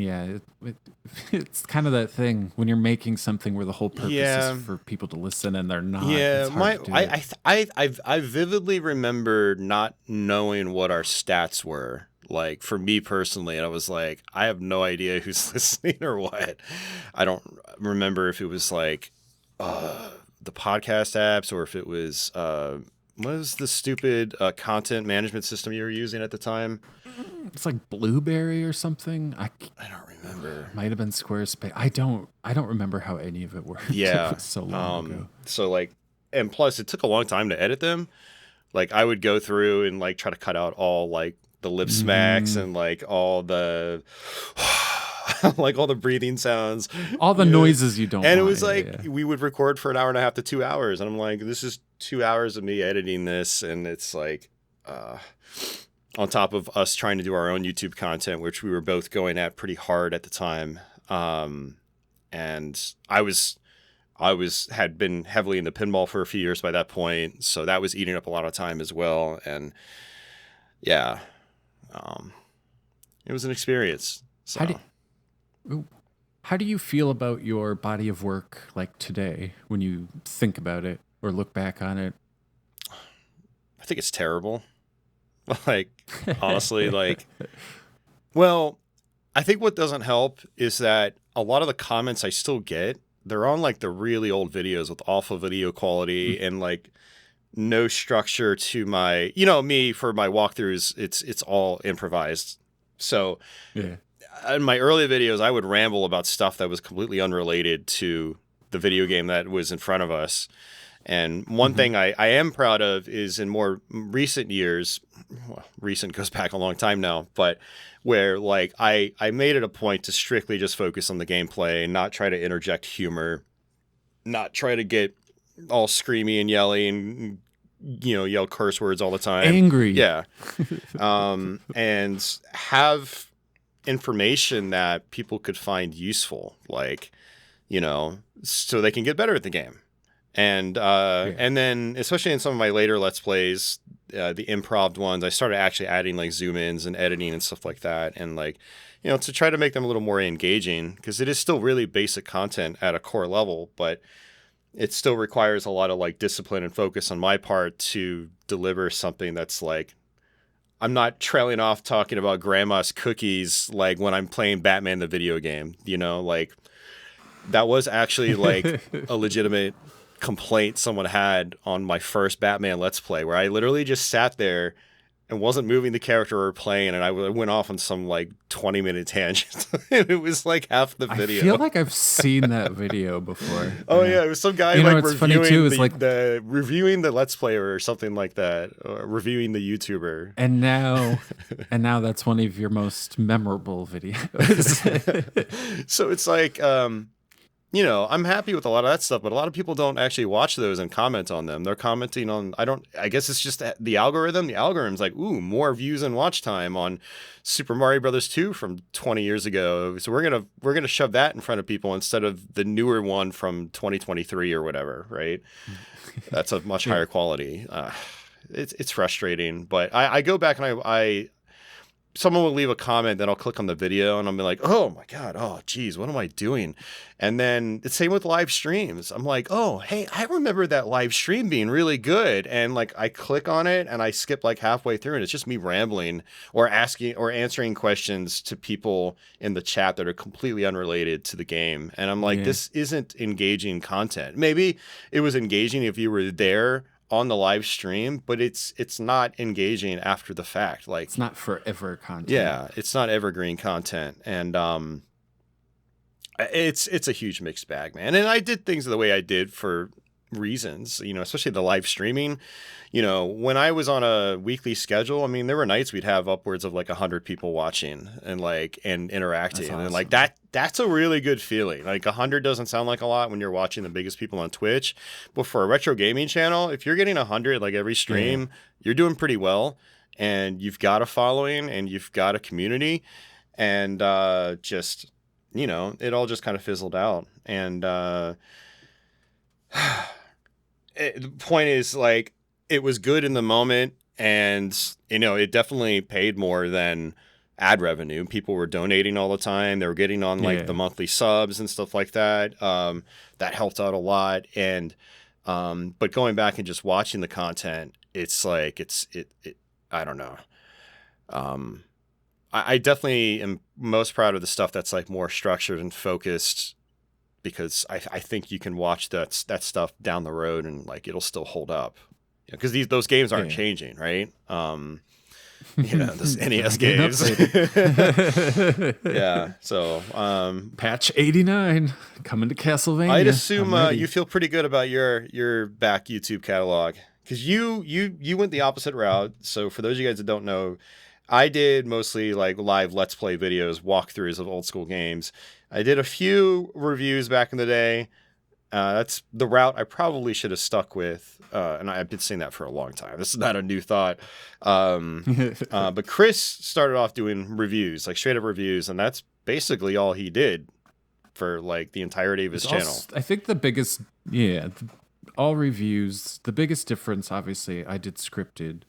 it's kind of that thing when you're making something where the whole purpose is for people to listen and they're not. Yeah, I vividly remember not knowing what our stats were. Like for me personally, and I was like, I have no idea who's listening or what. I don't remember if it was like the podcast apps or if it was what was the stupid content management system you were using at the time? It's like Blueberry or something. I don't remember. Might have been Squarespace. I don't remember how any of it worked. Yeah, it was so long ago. So like, and plus it took a long time to edit them. Like I would go through and like try to cut out all like the lip smacks and like all the like all the breathing sounds, all the noises you don't and want. It was like we would record for an hour and a half to 2 hours, and I'm like, this is 2 hours of me editing this, and it's like on top of us trying to do our own YouTube content, which we were both going at pretty hard at the time. And I had been heavily into pinball for a few years by that point, so that was eating up a lot of time as well. And yeah, it was an experience. So. How do you feel about your body of work like today when you think about it or look back on it? I think it's terrible. Like, honestly, like, well, I think what doesn't help is that a lot of the comments I still get, they're on like the really old videos with awful video quality and like no structure to my, me for my walkthroughs, it's all improvised. So in my early videos, I would ramble about stuff that was completely unrelated to the video game that was in front of us. And one thing I am proud of is in more recent years, well, recent goes back a long time now, but where like I made it a point to strictly just focus on the gameplay, not try to interject humor, not try to get all screamy and yelly and yell curse words all the time. Angry. Yeah. And have information that people could find useful, like, so they can get better at the game. And and then especially in some of my later Let's Plays, the improv ones, I started actually adding like zoom ins and editing and stuff like that. And like, to try to make them a little more engaging, because it is still really basic content at a core level, but it still requires a lot of like discipline and focus on my part to deliver something that's like, I'm not trailing off talking about grandma's cookies like when I'm playing Batman the video game, like that was actually like a legitimate complaint someone had on my first Batman Let's Play, where I literally just sat there and wasn't moving the character or playing, and I went off on some like 20-minute tangent. It was like half the video. I feel like I've seen that video before. Oh yeah, it was some guy like reviewing the Let's Player or something like that, or reviewing the YouTuber. And now that's one of your most memorable videos. So it's like I'm happy with a lot of that stuff, but a lot of people don't actually watch those and comment on them. They're commenting on, I guess it's just the algorithm. The algorithm's like, ooh, more views and watch time on Super Mario Brothers 2 from 20 years ago. So we're going to shove that in front of people instead of the newer one from 2023 or whatever, right? That's a much higher quality. It's frustrating, but I go back and I someone will leave a comment, then I'll click on the video and I'll be like, oh my God, oh geez, what am I doing? And then it's same with live streams. I'm like, oh, hey, I remember that live stream being really good. And like I click on it and I skip like halfway through and it's just me rambling or asking or answering questions to people in the chat that are completely unrelated to the game. And I'm like, this isn't engaging content. Maybe it was engaging if you were there on the live stream, but it's not engaging after the fact. Like, it's not forever content. Yeah, it's not evergreen content, and it's a huge mixed bag, man. And I did things the way I did for reasons, especially the live streaming. When I was on a weekly schedule, I mean, there were nights we'd have upwards of like 100 people watching and interacting. Awesome. And like that's a really good feeling. Like 100 doesn't sound like a lot when you're watching the biggest people on Twitch, but for a retro gaming channel, if you're getting 100 like every stream, you're doing pretty well, and you've got a following and you've got a community, and just it all just kind of fizzled out. And the point is, like, it was good in the moment, and it definitely paid more than ad revenue. People were donating all the time. They were getting on the monthly subs and stuff like that. That helped out a lot. And but going back and just watching the content, it's like it I don't know. I definitely am most proud of the stuff that's like more structured and focused, because I think you can watch that stuff down the road and like it'll still hold up, because those games aren't changing, right? Those NES games. Yeah. So patch 89 coming to Castlevania. I'd assume you feel pretty good about your back YouTube catalog, because you went the opposite route. So for those of you guys that don't know, I did mostly like live Let's Play videos, walkthroughs of old school games. I did a few reviews back in the day. That's the route I probably should have stuck with. And I've been saying that for a long time. This is not a new thought. But Kris started off doing reviews, like straight up reviews. And that's basically all he did for like the entirety of his channel. I think the biggest, all reviews, the biggest difference, obviously, I did scripted.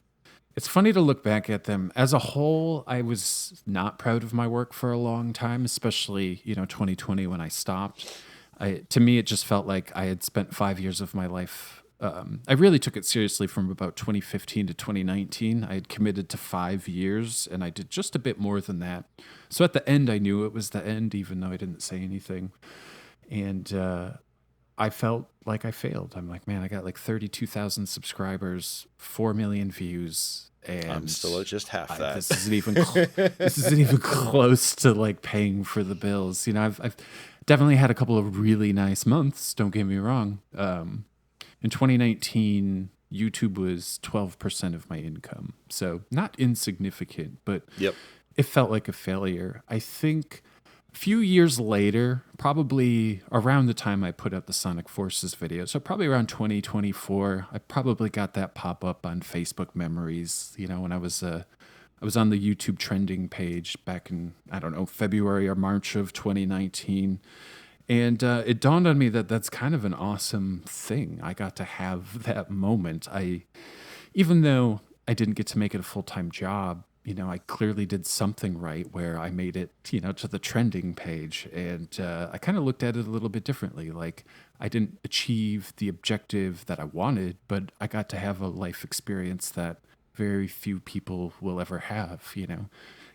It's funny to look back at them. As a whole, I was not proud of my work for a long time, especially, 2020 when I stopped. To me, it just felt like I had spent 5 years of my life. I really took it seriously from about 2015 to 2019. I had committed to 5 years, and I did just a bit more than that. So at the end, I knew it was the end, even though I didn't say anything. And I felt like I failed. I'm like, man, I got like 32,000 subscribers, 4 million views. And I'm still at just half that. This isn't even close to like paying for the bills. I've definitely had a couple of really nice months. Don't get me wrong. in 2019, YouTube was 12% of my income. So not insignificant, but Yep. it felt like a failure. I think a few years later, probably around the time I put out the Sonic Forces video, so probably around 2024, I probably got that pop up on Facebook Memories, when I was on the YouTube trending page back in, I don't know, February or March of 2019. And it dawned on me that that's kind of an awesome thing. I got to have that moment. Even though I didn't get to make it a full-time job, I clearly did something right where I made it, to the trending page. And I kind of looked at it a little bit differently. Like, I didn't achieve the objective that I wanted, but I got to have a life experience that very few people will ever have,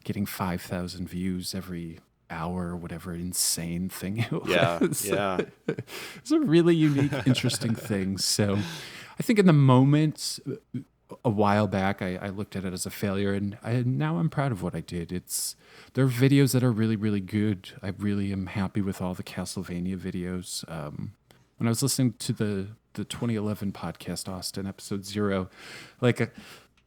getting 5,000 views every hour, whatever insane thing it was. Yeah. It's a really unique, interesting thing. So I think in the moment, a while back, I looked at it as a failure, and now I'm proud of what I did. There are videos that are really, really good. I really am happy with all the Castlevania videos. When I was listening to the 2011 podcast, Austin, episode 0,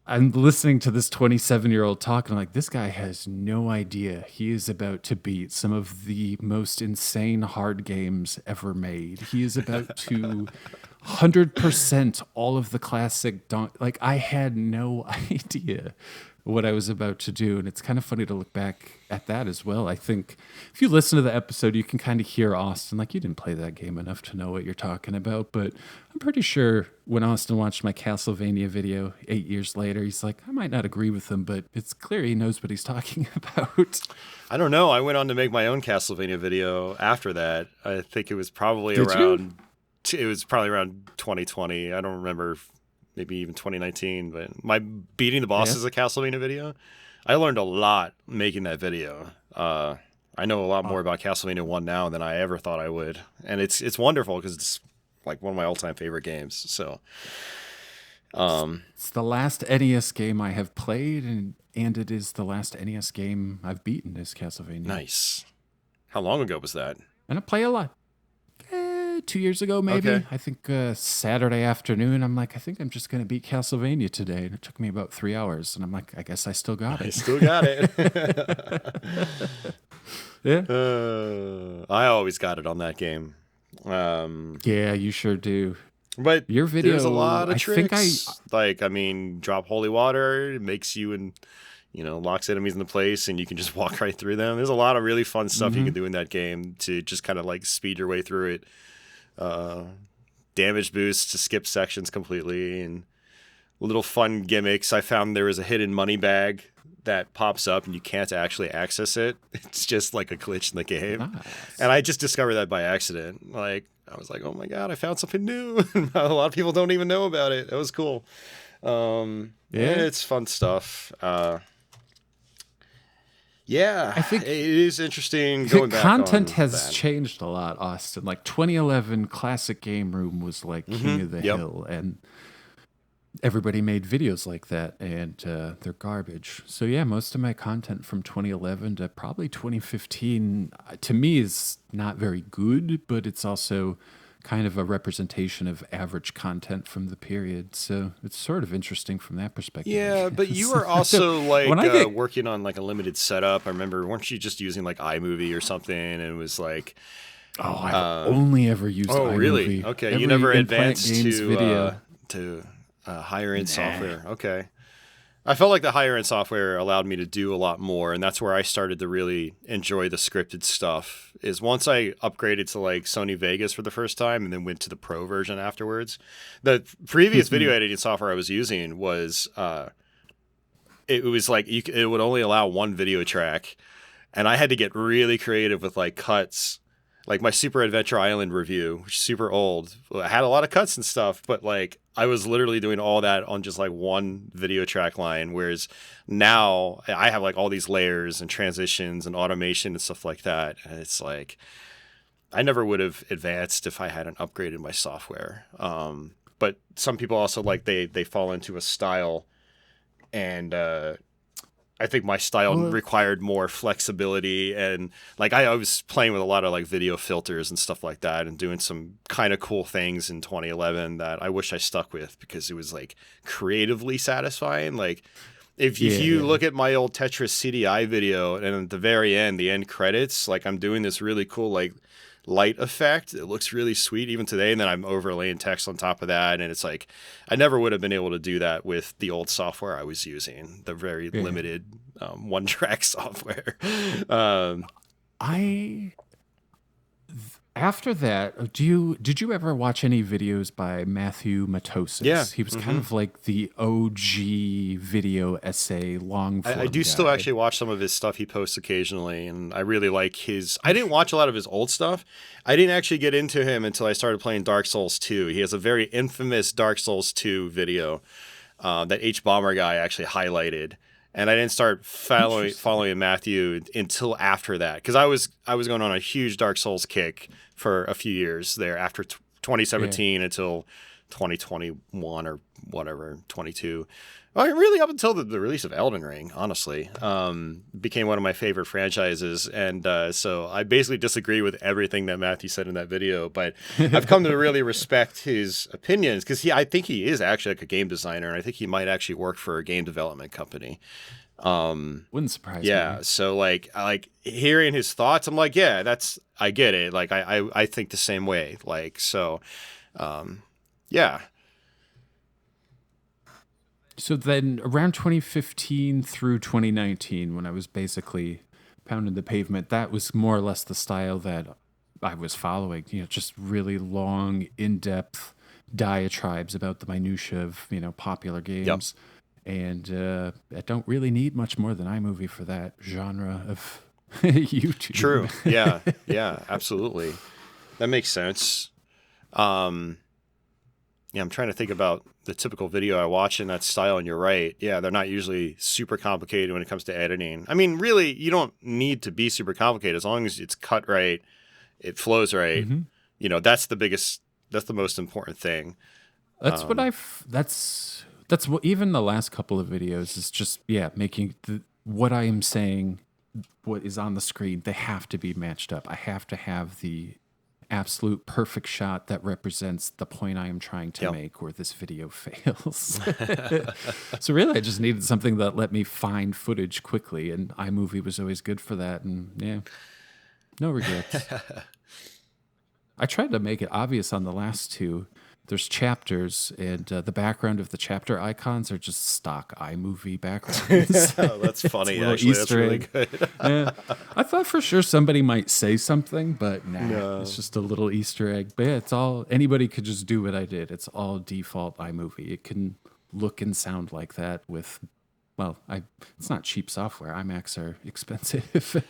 I'm listening to this 27-year-old talk, and I'm like, this guy has no idea he is about to beat some of the most insane hard games ever made. He is about to 100% all of the classic I had no idea what I was about to do, and it's kind of funny to look back at that as well. I think if you listen to the episode, you can kind of hear Austin, you didn't play that game enough to know what you're talking about, but I'm pretty sure when Austin watched my Castlevania video 8 years later, he's like, I might not agree with him, but it's clear he knows what he's talking about. I don't know. I went on to make my own Castlevania video after that. I think it was probably around 2020. I don't remember, maybe even 2019, but my beating the boss is a Castlevania video. I learned a lot making that video. I know a lot more about Castlevania 1 now than I ever thought I would. And it's wonderful because it's like one of my all-time favorite games. So it's the last NES game I have played, and it is the last NES game I've beaten is Castlevania. Nice. How long ago was that? And I play a lot. 2 years ago, maybe. Okay. I think Saturday afternoon, I'm like, I think I'm just going to beat Castlevania today. And it took me about 3 hours. And I'm like, I guess I still got it. I still got it. Yeah. I always got it on that game. Yeah, you sure do. But your video, there's a lot of tricks. Think drop holy water. It makes you and locks enemies into place, and you can just walk right through them. There's a lot of really fun stuff you can do in that game to just kind of speed your way through it. Damage boosts to skip sections completely, and little fun gimmicks. I found there was a hidden money bag that pops up and you can't actually access it. It's just like a glitch in the game. Nice. And I just discovered that by accident. I was like, oh my God, I found something new. A lot of people don't even know about it. It was cool. It's fun stuff. Yeah, I think it is interesting going back. Content has changed a lot, Austin. 2011 Classic Game Room was king of the hill, and everybody made videos like that, and they're garbage. So yeah, most of my content from 2011 to probably 2015, to me, is not very good, but it's also kind of a representation of average content from the period. So it's sort of interesting from that perspective. Yeah, but you were also working on a limited setup. I remember, weren't you just using iMovie or something? And it was I've only ever used iMovie. Oh, really? Okay, you never advanced to higher end software. Okay. I felt like the higher end software allowed me to do a lot more, and that's where I started to really enjoy the scripted stuff. Is once I upgraded to Sony Vegas for the first time, and then went to the Pro version afterwards. The previous video editing software I was using was it would only allow one video track, and I had to get really creative with cuts. My Super Adventure Island review, which is super old, I had a lot of cuts and stuff, but I was literally doing all that on just one video track line. Whereas now I have all these layers and transitions and automation and stuff like that. And it's I never would have advanced if I hadn't upgraded my software. But some people also they fall into a style and I think my style Well, required more flexibility, and like I was playing with a lot of like video filters and stuff like that and doing some kind of cool things in 2011 that I wish I stuck with because it was like creatively satisfying. Like if you yeah. look at my old Tetris CDI video and at the very end, the end credits, like I'm doing this really cool like light effect. It looks really sweet even today, and then I'm overlaying text on top of that, and it's like I never would have been able to do that with the old software I was using, the very Yeah. limited one track software. um, I After that, did you ever watch any videos by Matthew yeah. Matosis? He was kind hmm of like the OG video essay long I form do still guy. actually watch some of his stuff he posts occasionally, and I really like his. I didn't watch a lot of his old stuff. I didn't actually get into him until I started playing Dark Souls 2. He has a very infamous Dark Souls 2 video that H Bomber guy actually highlighted, and I didn't start Interesting. following Matthew until after that because I was going on a huge Dark Souls kick for a few years there after Yeah. 2017 until 2021 or whatever 22. Well, really up until the release of Elden Ring, honestly, became one of my favorite franchises, and so I basically disagree with everything that Matthew said in that video. But I've come to really respect his opinions because I think he is actually like a game designer, and I think he might actually work for a game development company. Wouldn't surprise Yeah, me. so like I like hearing his thoughts. I'm like, yeah, that's I get it. Like I think the same way. Like so, um, yeah, So then around 2015 through 2019, when I was basically pounding the pavement, that was more or less the style that I was following. Just really long, in-depth diatribes about the minutia of, popular yep, games. And I don't really need much more than iMovie for that genre of YouTube. true. Yeah, yeah, absolutely. That makes sense. Um, yeah, I'm trying to think about the typical video I watch in that style, and you're right. Yeah, they're not usually super complicated when it comes to editing. I mean, really, you don't need to be super complicated as long as it's cut right, it flows right. hmm That's the biggest, that's the most important thing. That's what Um, that's what even the last couple of videos is just, yeah, making what I am saying, what is on the screen, they have to be matched up. I have to have the absolute perfect shot that represents the point I am trying to yep. make, or this video fails. So really, I just needed something that let me find footage quickly, and iMovie was always good for that. And yeah, no regrets. I tried to make it obvious on the last two. There's chapters, and the background of the chapter icons are just stock iMovie backgrounds. That's It's a funny, little actually. That's Easter really egg. good. Yeah. I thought for sure somebody might say something, but nah, it's No. just a little Easter egg. But yeah, it's all anybody could just do what I did. It's all default iMovie. It can look and sound like that with, well, it's not cheap software. iMacs are expensive,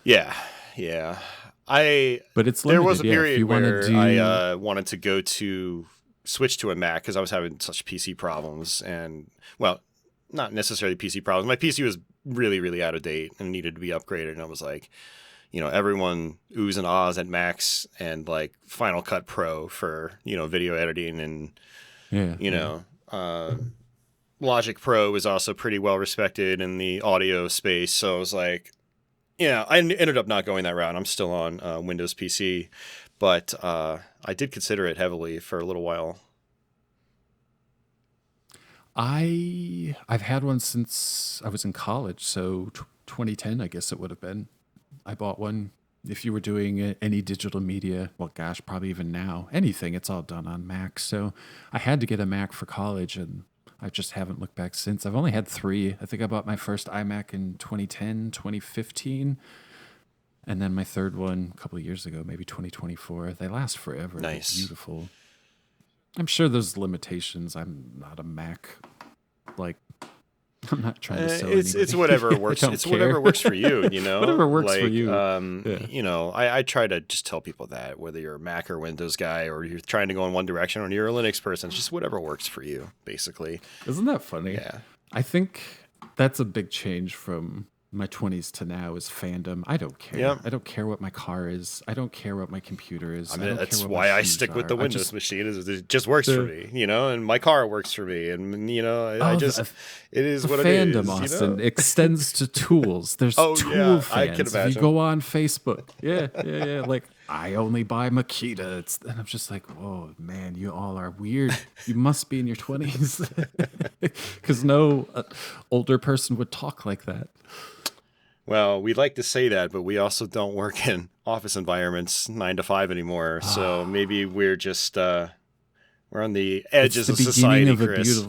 Yeah, yeah. I but it's There was limited. a Yeah, if period you want to where I do, wanted to go to switch to a Mac because I was having such PC problems, and well, not necessarily PC problems. My PC was really, really out of date and needed to be upgraded. And I was like, everyone oohs and ahs at Macs and like Final Cut Pro for video editing, and yeah, you yeah. know. Logic Pro was also pretty well respected in the audio space, so I was like, yeah, I ended up not going that route. I'm still on Windows PC, but I did consider it heavily for a little while. I've had one since I was in college, so 2010, I guess it would have been. I bought one. If you were doing any digital media, well, gosh, probably even now, anything, it's all done on Mac. So I had to get a Mac for college, and I just haven't looked back since. I've only had three. I think I bought my first iMac in 2010, 2015, and then my third one a couple of years ago, maybe 2024. They last forever. They're Nice. beautiful. I'm sure there's limitations. I'm not a Mac, like, I'm not trying to sell It's anybody. whatever I works. don't It's whatever care. works for you. Whatever works for Like you. Yeah. I try to just tell people that whether you're a Mac or Windows guy or you're trying to go in one direction or you're a Linux person, it's just whatever works for you, basically. Isn't that funny? Yeah. I think that's a big change from my 20s to now is fandom. I don't care. Yeah. I don't care what my car is. I don't care what my computer is. I mean, don't that's care what why my I shoes stick with are. the Windows machine. Is it just works for me, you know, and my car works for me, and you know, I just it is the what fandom, it is. Austin, You know? extends to tools. There's Oh tool yeah, fans. I can If imagine. you go on Facebook, yeah. Like I only buy Makita. And I'm just like, whoa, man, you all are weird. You must be in your 20s, because no older person would talk like that. Well, we like to say that, but we also don't work in office environments 9 to 5 anymore. So maybe we're just we're on the edges of society, Kris.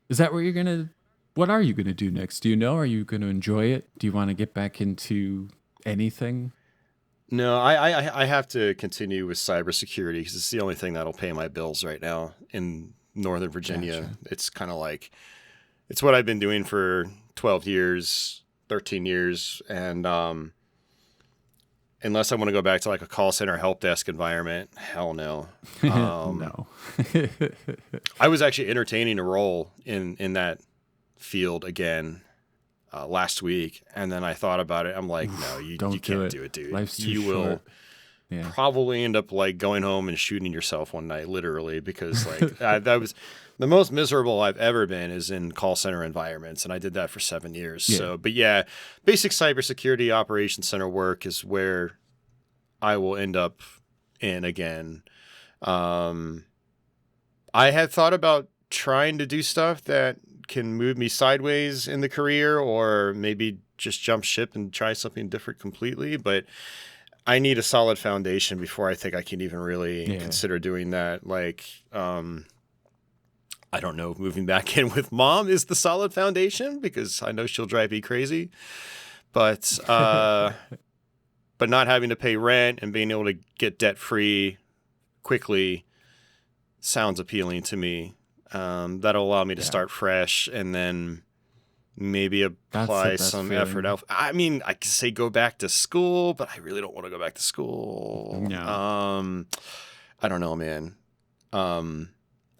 Is that what you're gonna? What are you gonna do next? Do you know? Are you gonna enjoy it? Do you want to get back into anything? No, I have to continue with cybersecurity because it's the only thing that'll pay my bills right now in Northern Virginia. Gotcha. It's kind of like it's what I've been doing for 12 years, 13 years, and unless I want to go back to like a call center help desk environment, hell no. No. I was actually entertaining a role in that field again last week, and then I thought about it. I'm like, no, you can't do it, dude. Life's too you will short. probably end up like going home and shooting yourself one night, literally, because like that was the most miserable I've ever been is in call center environments, and I did that for 7 years. Yeah. So, but yeah, basic cybersecurity operations center work is where I will end up in again. I had thought about trying to do stuff that can move me sideways in the career, or maybe just jump ship and try something different completely, but I need a solid foundation before I think I can even really consider doing that. Like, I don't know if moving back in with mom is the solid foundation because I know she'll drive me crazy, but not having to pay rent and being able to get debt free quickly sounds appealing to me. That'll allow me to start fresh and then maybe apply some effort. I mean, I could say go back to school, but I really don't want to go back to school. No. I don't know, man.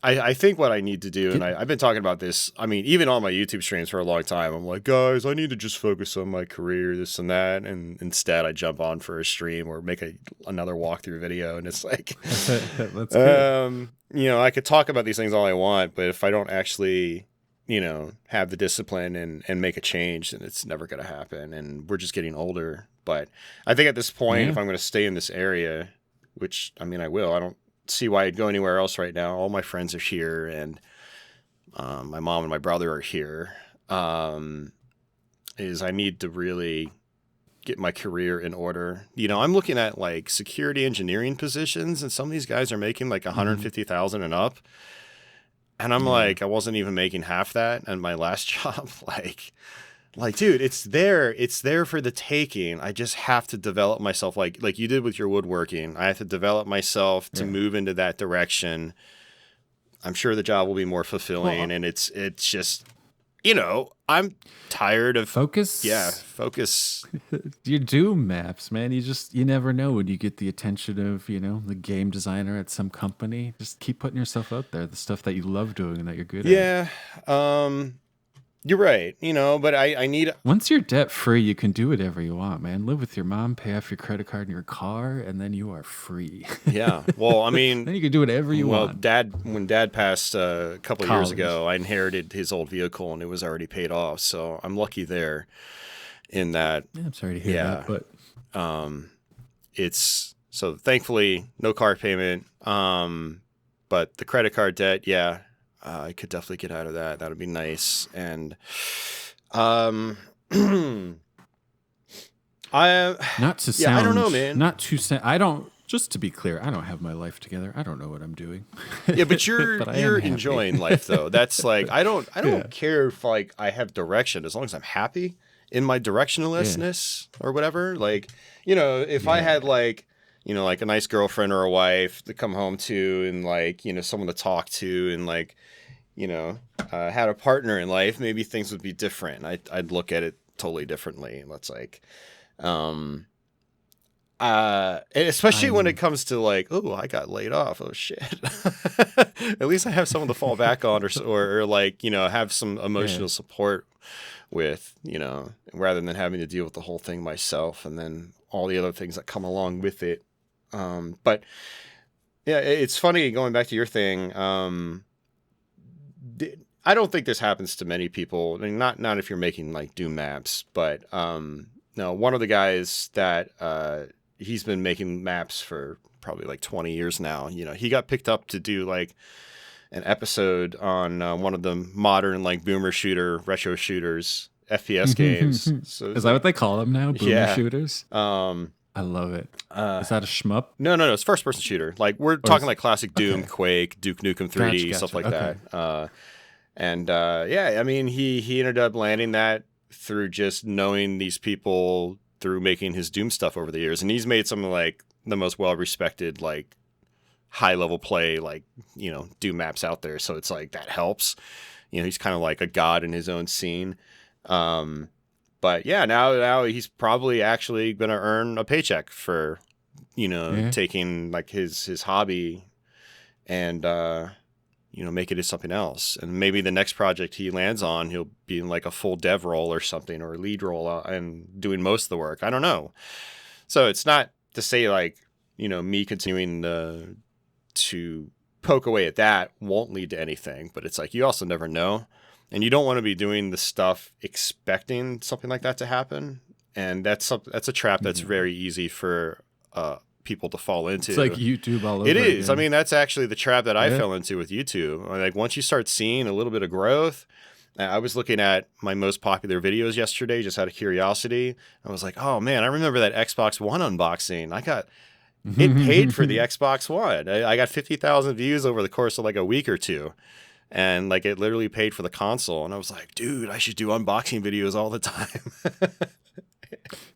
I think what I need to do, and I've been talking about this, I mean, even on my YouTube streams for a long time, I'm like, guys, I need to just focus on my career, this and that. And instead I jump on for a stream or make another walkthrough video. And it's like, that's good. you know, I could talk about these things all I want, but if I don't actually, you know, have the discipline and make a change, then it's never going to happen. And we're just getting older. But I think at this point, if I'm going to stay in this area, which, I mean, I will, I don't see why I'd go anywhere else right now. All my friends are here, and my mom and my brother are here. Is I need to really get my career in order. You know, I'm looking at like security engineering positions, and some of these guys are making like $150,000 and up. And I'm like, I wasn't even making half that in my last job. Like, dude, it's there for the taking. I just have to develop myself like you did with your woodworking. I have to develop myself to move into that direction. I'm sure the job will be more fulfilling, and it's just, you know, I'm tired of focus. Yeah, focus. You do maps, man. You never know when you get the attention of, you know, the game designer at some company. Just keep putting yourself out there, the stuff that you love doing and that you're good at. Yeah. You're right, you know, but I need... Once you're debt-free, you can do whatever you want, man. Live with your mom, pay off your credit card and your car, and then you are free. Yeah, well, I mean... then you can do whatever you want. When Dad passed a couple of years ago, I inherited his old vehicle, and it was already paid off, so I'm lucky there in that... Yeah, I'm sorry to hear that, but... it's... So, thankfully, no car payment, but the credit card debt, I could definitely get out of that. That would be nice. And I not to sound, I don't know, man. Not to say I don't. Just to be clear, I don't have my life together. I don't know what I'm doing. Yeah, but you're enjoying life though. That's like I don't care if like I have direction as long as I'm happy in my directionlessness or whatever. Like, you know, if I had like, you know, like a nice girlfriend or a wife to come home to and like, you know, someone to talk to and like, you know, had a partner in life, maybe things would be different. I'd look at it totally differently. Let's like, And especially when it comes to like, oh, I got laid off. Oh shit. At least I have someone to fall back on, or like, you know, have some emotional support with, you know, rather than having to deal with the whole thing myself and then all the other things that come along with it. But yeah, it's funny going back to your thing. I don't think this happens to many people. I mean, not if you're making like Doom maps, but no, one of the guys that he's been making maps for probably like 20 years now. You know, he got picked up to do like an episode on one of the modern like boomer shooter retro shooters FPS games. So is that what they call them now? Boomer shooters? I love it. Is that a shmup? No, it's first person shooter. Like we're talking like classic Doom, Quake, Duke Nukem 3D, stuff like that. And yeah, I mean, he ended up landing that through just knowing these people through making his Doom stuff over the years. And he's made some of like the most well-respected, like high level play, like, you know, Doom maps out there. So it's like, that helps, you know, he's kind of like a god in his own scene. But yeah, now he's probably actually going to earn a paycheck for, you know, taking like his hobby and, you know, make it as something else. And maybe the next project he lands on, he'll be in like a full dev role or something, or a lead role and doing most of the work. I don't know. So it's not to say like, you know, me continuing to poke away at that won't lead to anything, but it's like, you also never know. And you don't want to be doing the stuff expecting something like that to happen. And that's a trap that's very easy for people to fall into. It's like YouTube all over. It is. Again. I mean, that's actually the trap that I fell into with YouTube. Like once you start seeing a little bit of growth, I was looking at my most popular videos yesterday just out of curiosity. I was like, oh man, I remember that Xbox One unboxing. It paid for the Xbox One. I got 50,000 views over the course of like a week or two. And like it literally paid for the console. And I was like, dude, I should do unboxing videos all the time.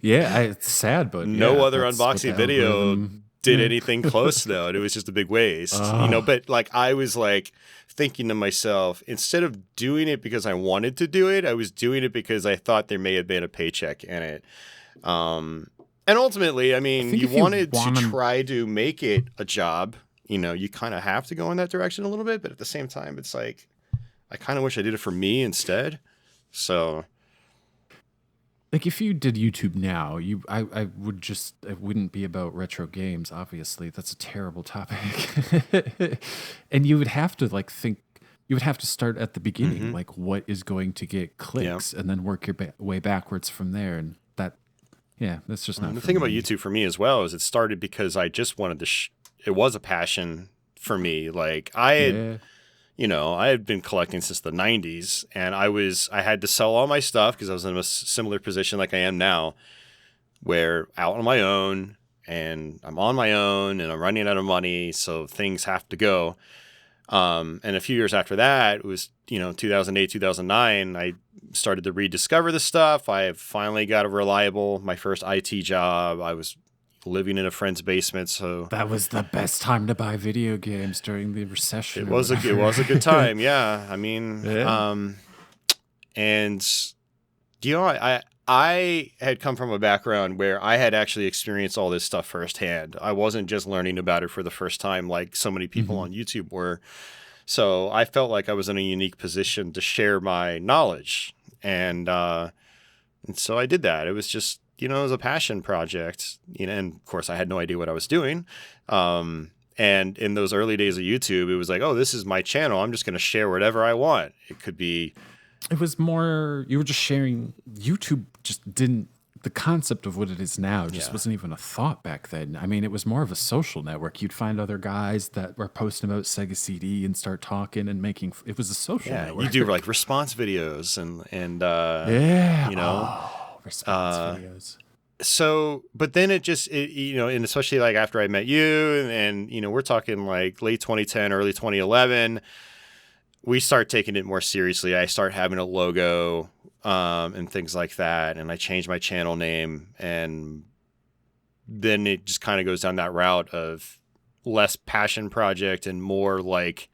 Yeah, it's sad, but no other unboxing video did anything close though. And it was just a big waste, you know. But like I was like thinking to myself, instead of doing it because I wanted to do it, I was doing it because I thought there may have been a paycheck in it. And ultimately, I mean, you wanted to try to make it a job. You know, you kind of have to go in that direction a little bit, but at the same time, it's like I kind of wish I did it for me instead. So. Like if you did YouTube now, I wouldn't be about retro games, obviously. That's a terrible topic. And you would have to like you would have to start at the beginning, like what is going to get clicks and then work your way backwards from there. And that's just not. The thing about YouTube for me as well is it started because I just wanted to, it was a passion for me. Like I had, you know, I had been collecting since the 90s, and I had to sell all my stuff because I was in a similar position like I am now, where out on my own, and I'm on my own, and I'm running out of money, so things have to go. And a few years after that, it was, you know, 2008, 2009, I started to rediscover the stuff. I finally got my first IT job. I was living in a friend's basement, so that was the best time to buy video games during the recession. It was a good time. Yeah, I mean, and you know, I had come from a background where I had actually experienced all this stuff firsthand. I wasn't just learning about it for the first time like so many people on YouTube were. So I felt like I was in a unique position to share my knowledge, and so I did that. It was just, you know, it was a passion project, you know, and of course I had no idea what I was doing. And in those early days of YouTube, it was like, oh, this is my channel. I'm just going to share whatever I want. It was more, you were just sharing. YouTube just didn't, the concept of what it is now just wasn't even a thought back then. I mean, it was more of a social network. You'd find other guys that were posting about Sega CD and start talking and making, it was a social network. You do like response videos and you know. Response videos. So, but then it you know, and especially like after I met you and, you know, we're talking like late 2010, early 2011, we start taking it more seriously. I start having a logo and things like that. And I changed my channel name, and then it just kind of goes down that route of less passion project and more like,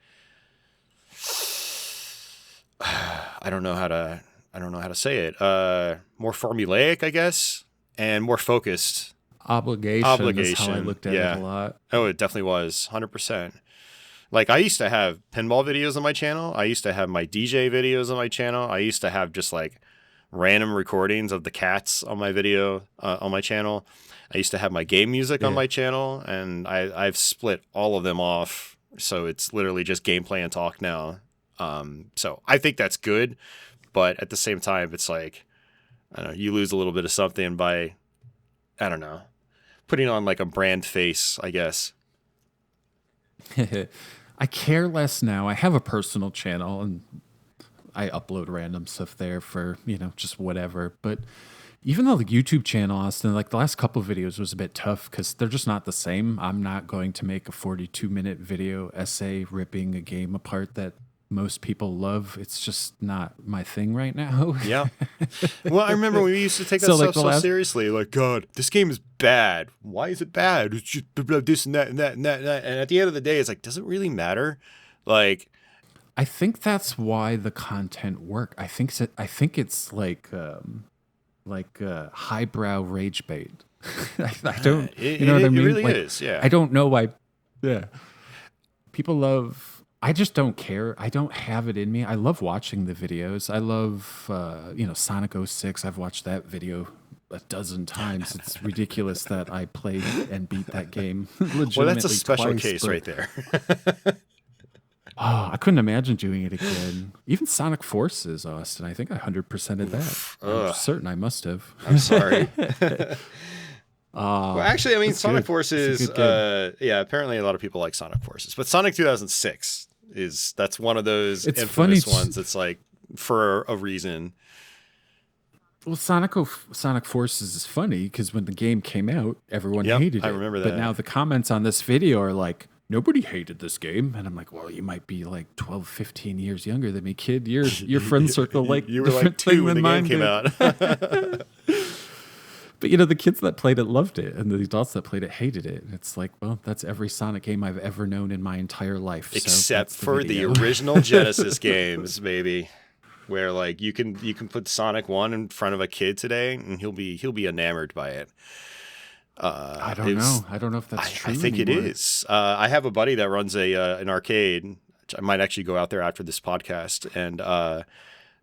I don't know how to say it. More formulaic, I guess, and more focused. Obligation is how I looked at it a lot. Oh, it definitely was 100%. Like, I used to have pinball videos on my channel. I used to have my DJ videos on my channel. I used to have just like random recordings of the cats on my on my channel. I used to have my game music on my channel, and I've split all of them off. So it's literally just gameplay and talk now. So I think that's good, but at the same time, it's like, I don't know, you lose a little bit of something by, I don't know, putting on like a brand face, I guess. I care less now. I have a personal channel and I upload random stuff there for, just whatever. But even though the YouTube channel, Austin, like the last couple of videos was a bit tough because they're just not the same. I'm not going to make a 42-minute video essay ripping a game apart that most people love. It's just not my thing right now. Yeah. Well, I remember we used to take that stuff so seriously. Like, God, this game is bad. Why is it bad? It's just this and that and that and that and that. And at the end of the day, it's like, does it really matter? Like, I think that's why the content work. I think it's like highbrow rage bait. I don't. You know what I mean? It really like, is. Yeah. I don't know why. Yeah. People love. I just don't care. I don't have it in me. I love watching the videos. I love, Sonic 06. I've watched that video a dozen times. It's ridiculous that I played and beat that game. Well, that's a special case right there. I couldn't imagine doing it again. Even Sonic Forces, Austin. I think I 100%ed that. I'm certain I must have. I'm sorry. Well, actually, I mean, Sonic Forces, apparently a lot of people like Sonic Forces. But Sonic 2006 that's one of those infamous ones that's like for a reason. Well, Sonic Forces is funny because when the game came out, everyone hated it. I remember that. But now the comments on this video are like, nobody hated this game. And I'm like, well, you might be like 12, 15 years younger than me, kid. Your friend circle like you were like 2 when the game came out. But the kids that played it loved it, and the adults that played it hated it. And it's like, well, that's every Sonic game I've ever known in my entire life, except for the original Genesis games, baby, where like you can put Sonic 1 in front of a kid today, and he'll be enamored by it. I don't know if that's true. I think anymore. It is. I have a buddy that runs an arcade. Which I might actually go out there after this podcast, and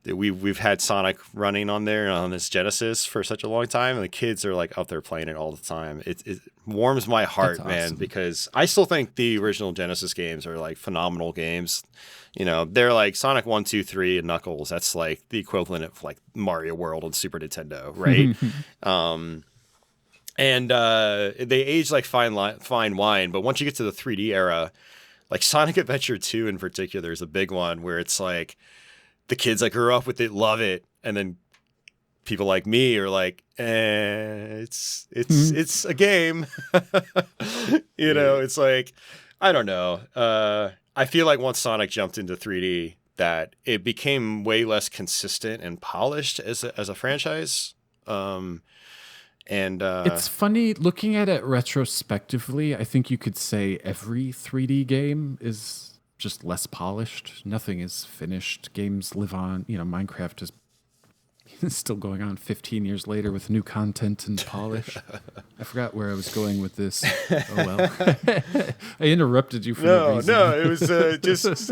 we've had Sonic running on there on this Genesis for such a long time, and the kids are like out there playing it all the time. It warms my heart, awesome, man, because I still think the original Genesis games are like phenomenal games. They're like Sonic 1, 2, 3, and Knuckles. That's like the equivalent of like Mario World on Super Nintendo, right? And they age like fine wine, but once you get to the 3D era, like Sonic Adventure 2 in particular is a big one where it's like, the kids that grew up with it love it, and then people like me are like, it's a game. It's like, I don't know. I feel like once Sonic jumped into 3D, that it became way less consistent and polished as a franchise. It's funny looking at it retrospectively. I think you could say every 3D game is just less polished. Nothing is finished. Games live on. Minecraft is still going on 15 years later with new content and polish. I forgot where I was going with this. Oh well. I interrupted you for no reason. No, it was just.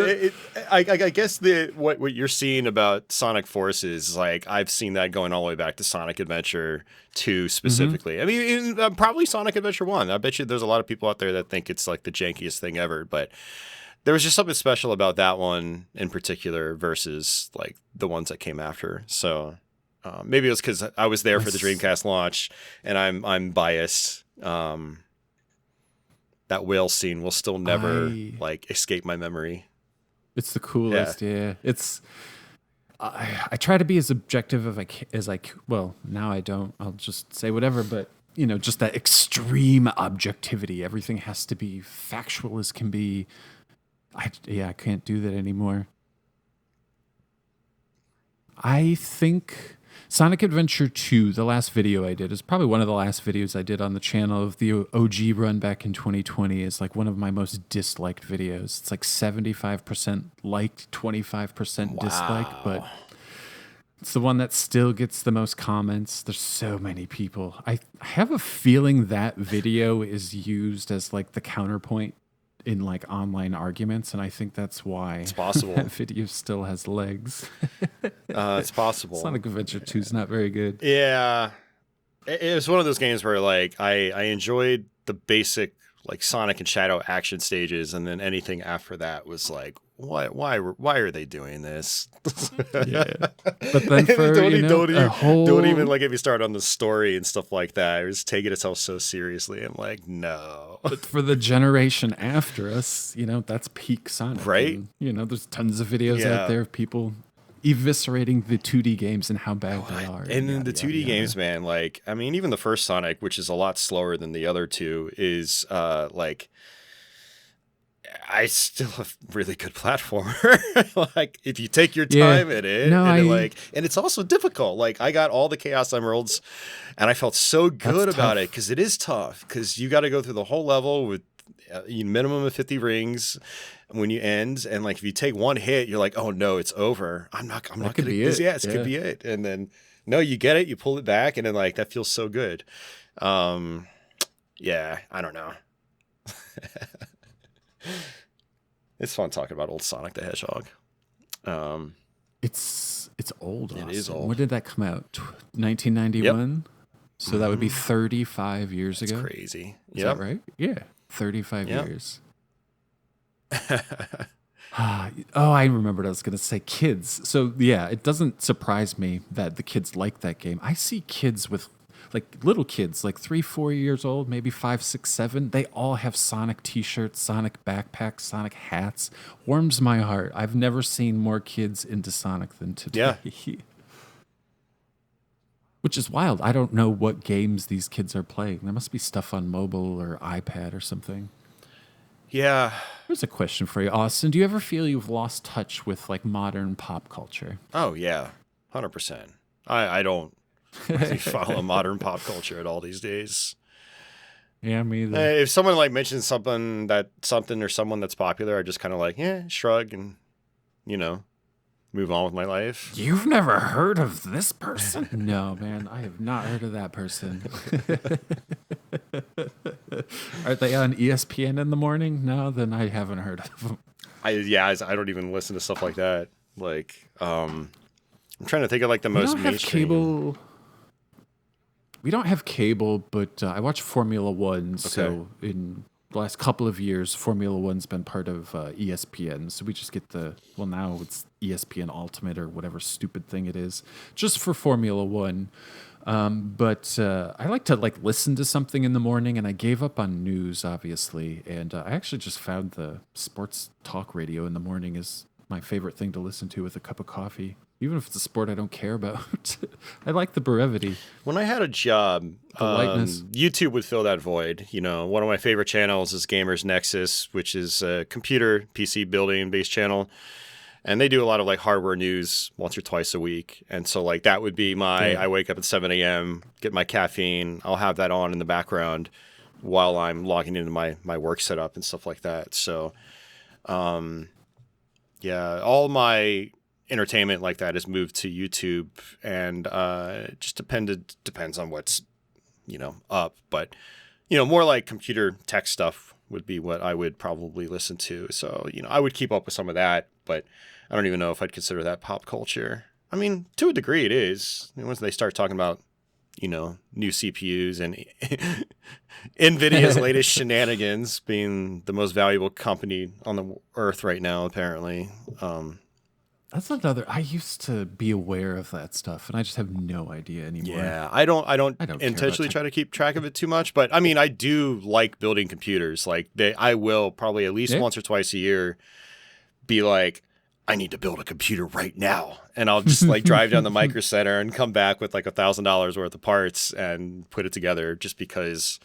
I guess what you're seeing about Sonic Forces, like I've seen that going all the way back to Sonic Adventure 2 specifically. I mean, probably Sonic Adventure 1. I bet you there's a lot of people out there that think it's like the jankiest thing ever, but there was just something special about that one in particular versus like the ones that came after. So maybe it was because I was there for the Dreamcast launch, and I'm biased. That whale scene will still never like escape my memory. It's the coolest. Yeah. It's. I try to be as objective as I well, now I don't. I'll just say whatever, but just that extreme objectivity. Everything has to be factual as can be. I can't do that anymore. I think Sonic Adventure 2, the last video I did, is probably one of the last videos I did on the channel of the OG run back in 2020. Is like one of my most disliked videos. It's like 75% liked, 25% disliked, but It's the one that still gets the most comments. There's so many people. I have a feeling that video is used as like the counterpoint in like online arguments, and I think that's why It's possible. that video still has legs. It's possible. Sonic Adventure 2 is not very good. Yeah. It was one of those games where like I enjoyed the basic like Sonic and Shadow action stages, and then anything after that was like, why are they doing this? Yeah. But then for don't even like if you start on the story and stuff like that, it was taking itself so seriously. I'm like, no. But for the generation after us, that's peak Sonic. Right? And, there's tons of videos out there of people eviscerating the 2D games and how bad they are. And then the 2D games, man, like, I mean, even the first Sonic, which is a lot slower than the other two, is like, I still have really good platformer. Like, if you take your time at it, and it's also difficult. Like, I got all the Chaos Emeralds, and I felt so good about it because it is tough. Because you got to go through the whole level with a minimum of 50 rings when you end, and like if you take one hit, you're like, oh no, it's over. I'm not gonna. Could be it. And then no, you get it, you pull it back, and then like that feels so good. Yeah, I don't know. It's fun talking about old Sonic the Hedgehog. It's old. It is old. When did that come out? 1991. Yep. So that would be 35 years ago. That's crazy. Is that right? Yeah, 35 years. I remembered I was going to say kids. So yeah, it doesn't surprise me that the kids like that game. I see kids with like little kids, like 3-4 years old, maybe 5, 6, 7. They all have Sonic t-shirts, Sonic backpacks, Sonic hats. Warms my heart. I've never seen more kids into Sonic than today. Yeah. Which is wild. I don't know what games these kids are playing. There must be stuff on mobile or iPad or something. Yeah. Here's a question for you, Austin. Do you ever feel you've lost touch with like modern pop culture? Oh yeah, 100%. I don't really follow modern pop culture at all these days. Yeah, me either. If someone like mentions something or someone that's popular, I just kind of like shrug and move on with my life. You've never heard of this person? No, man, I have not heard of that person. Are they on ESPN in the morning? No, then I haven't heard of them. I don't even listen to stuff like that. Like, I'm trying to think of like the most mainstream. We don't have cable, but I watch Formula One. Okay. So in the last couple of years, Formula One's been part of ESPN. So we just get now it's ESPN Ultimate or whatever stupid thing it is, just for Formula One. But I like to like listen to something in the morning, and I gave up on news, obviously. And I actually just found the sports talk radio in the morning is my favorite thing to listen to with a cup of coffee. Even if it's a sport I don't care about. I like the brevity. When I had a job, YouTube would fill that void. One of my favorite channels is Gamers Nexus, which is a computer PC building based channel. And they do a lot of like hardware news once or twice a week. And so like that would be I wake up at 7 a.m., get my caffeine. I'll have that on in the background while I'm logging into my work setup and stuff like that. So, all my entertainment like that has moved to YouTube, and it just depends on what's up, but more like computer tech stuff would be what I would probably listen to. So I would keep up with some of that, but I don't even know if I'd consider that pop culture. I mean, to a degree it is. Once they start talking about new CPUs and NVIDIA's latest shenanigans being the most valuable company on the earth right now, apparently. That's another. I used to be aware of that stuff, and I just have no idea anymore. Yeah, I don't intentionally try to keep track of it too much, but I mean, I do like building computers. Like I will probably at least once or twice a year be like, I need to build a computer right now, and I'll just like drive down the Micro Center and come back with like $1,000 worth of parts and put it together, just because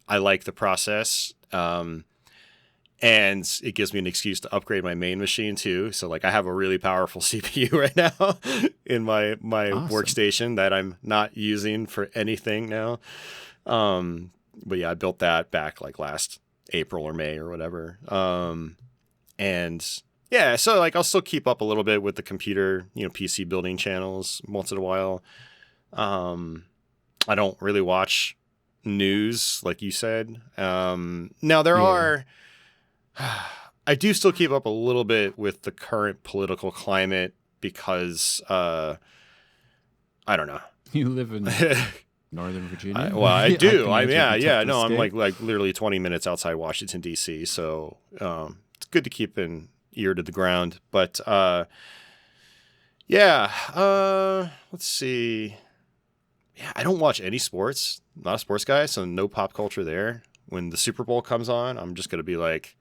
I like the process. And it gives me an excuse to upgrade my main machine too. So like I have a really powerful CPU right now in my awesome workstation that I'm not using for anything now. But yeah, I built that back like last April or May or whatever. And Yeah, so like I'll still keep up a little bit with the computer, PC building channels once in a while. I don't really watch news like you said. Now there Yeah. are I do still keep up a little bit with the current political climate because I don't know. You live in Northern Virginia? I I do. can imagine it'd be tough to No, I'm escape. like literally 20 minutes outside Washington D.C. So it's good to keep an ear to the ground. But yeah, let's see. Yeah, I don't watch any sports. Not a sports guy, so no pop culture there. When the Super Bowl comes on, I'm just gonna be like,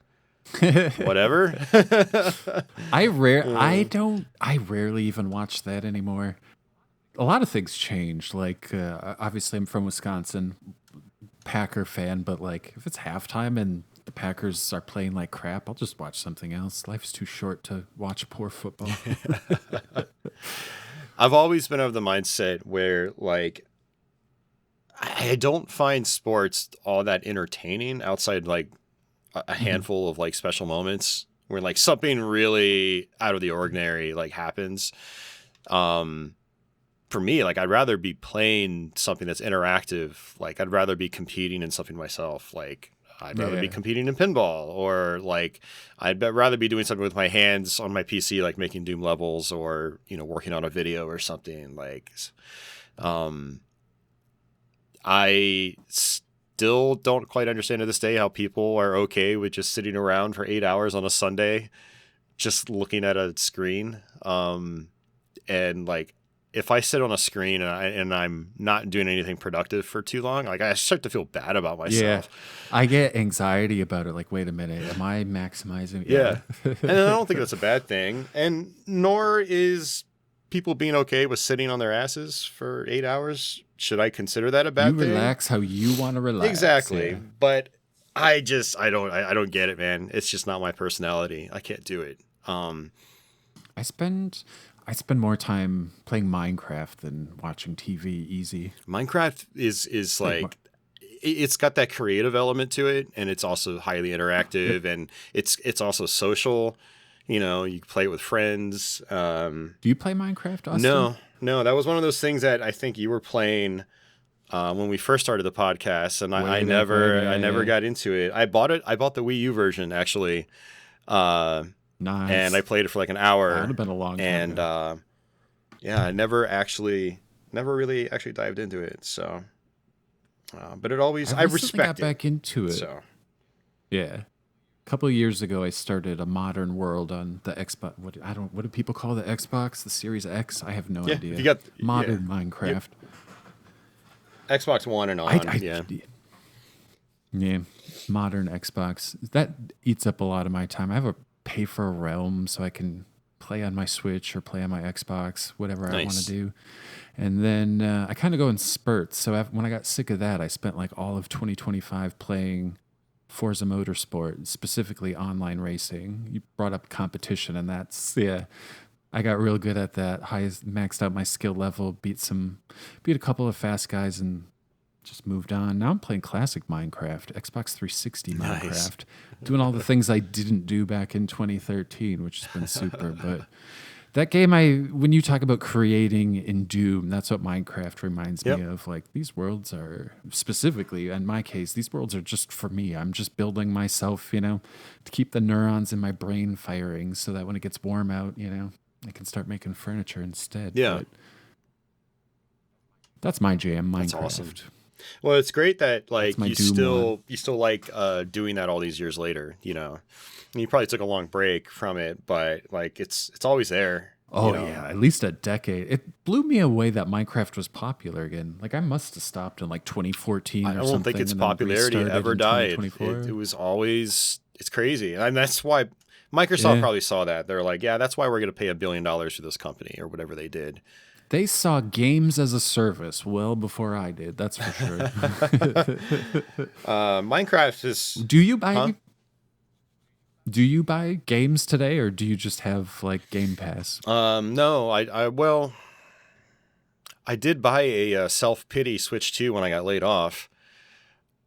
whatever. I rarely even watch that anymore. A lot of things change. Like obviously I'm from Wisconsin, Packer fan, but like if it's halftime and the Packers are playing like crap, I'll just watch something else. Life's too short to watch poor football. I've always been of the mindset where like I don't find sports all that entertaining outside like a handful of like special moments where like something really out of the ordinary like happens. For me, like I'd rather be playing something that's interactive. Like I'd rather be competing in something myself. Like I'd rather be Yeah. competing in pinball, or like rather be doing something with my hands on my PC, like making Doom levels, or working on a video or something. Like, I still don't quite understand to this day how people are okay with just sitting around for 8 hours on a Sunday, just looking at a screen. And like, if I sit on a screen and I'm not doing anything productive for too long, like I start to feel bad about Yeah. myself. I get anxiety about it. Like, wait a minute, am I maximizing? Yeah. And I don't think that's a bad thing. And nor is people being okay with sitting on their asses for 8 hours. Should I consider that a You bad thing? relax how you want to relax. Exactly. Yeah. But I don't get it, man. It's just not my personality. I can't do it. I spend more time playing Minecraft than watching TV. Easy. Minecraft is like it's got that creative element to it, and it's also highly interactive, and it's also social. You can play it with friends. Do you play Minecraft, Austin? No, that was one of those things that I think you were playing when we first started the podcast, and I never got into it. I bought the Wii U version actually, Nice. and I played it for like an hour. That would have been a long time and ago. yeah, I never really actually dived into it. So, but it always I recently respect got it. back into it. So Yeah. A couple of years ago, I started a modern world on the Xbox. What do people call the Xbox? The Series X? I have no idea. you got modern Minecraft. Xbox One and on. Yeah, modern Xbox. That eats up a lot of my time. I have a pay for a realm so I can play on my Switch or play on my Xbox, whatever I want Nice. to do. And then I kind of go in spurts. So when I got sick of that, I spent like all of 2025 playing Forza Motorsport, specifically online racing. You brought up competition, and I got real good at that. Maxed out my skill level, beat a couple of fast guys, and just moved on. Now I'm playing classic Minecraft, Xbox 360 Nice. Minecraft, doing all the things I didn't do back in 2013, which has been super. But that game, when you talk about creating in Doom, that's what Minecraft reminds me of. Like, these worlds are, specifically in my case, these worlds are just for me. I'm just building myself, to keep the neurons in my brain firing so that when it gets warm out, I can start making furniture instead. Yeah. But that's my jam, Minecraft. That's awesome. Well, it's great that like my you Doom still like doing that all these years later. And you probably took a long break from it, but like it's always there. Oh yeah, at least a decade. It blew me away that Minecraft was popular again. Like I must have stopped in like 2014 or something. I don't think its popularity ever died. It was always, it's crazy. And that's why Microsoft probably saw that. They're like, yeah, that's why we're going to pay $1 billion for this company or whatever they did. They saw games as a service well before I did. That's for sure. Minecraft is. Do you buy games today, or do you just have like Game Pass? No, I did buy a self-pity Switch 2 when I got laid off.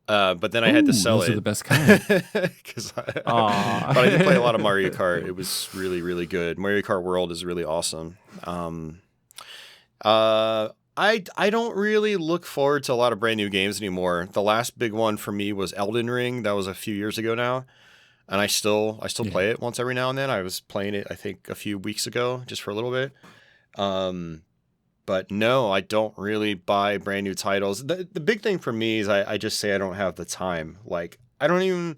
But then I had to sell those it. are the best kind. But I did play a lot of Mario Kart. It was really, really good. Mario Kart World is really awesome. I don't really look forward to a lot of brand new games anymore. The last big one for me was Elden Ring. That was a few years ago now, and I still play it once every now and then. I was playing it, I think, a few weeks ago, just for a little bit. But no, I don't really buy brand new titles. The big thing for me is I just say I don't have the time. Like, I don't even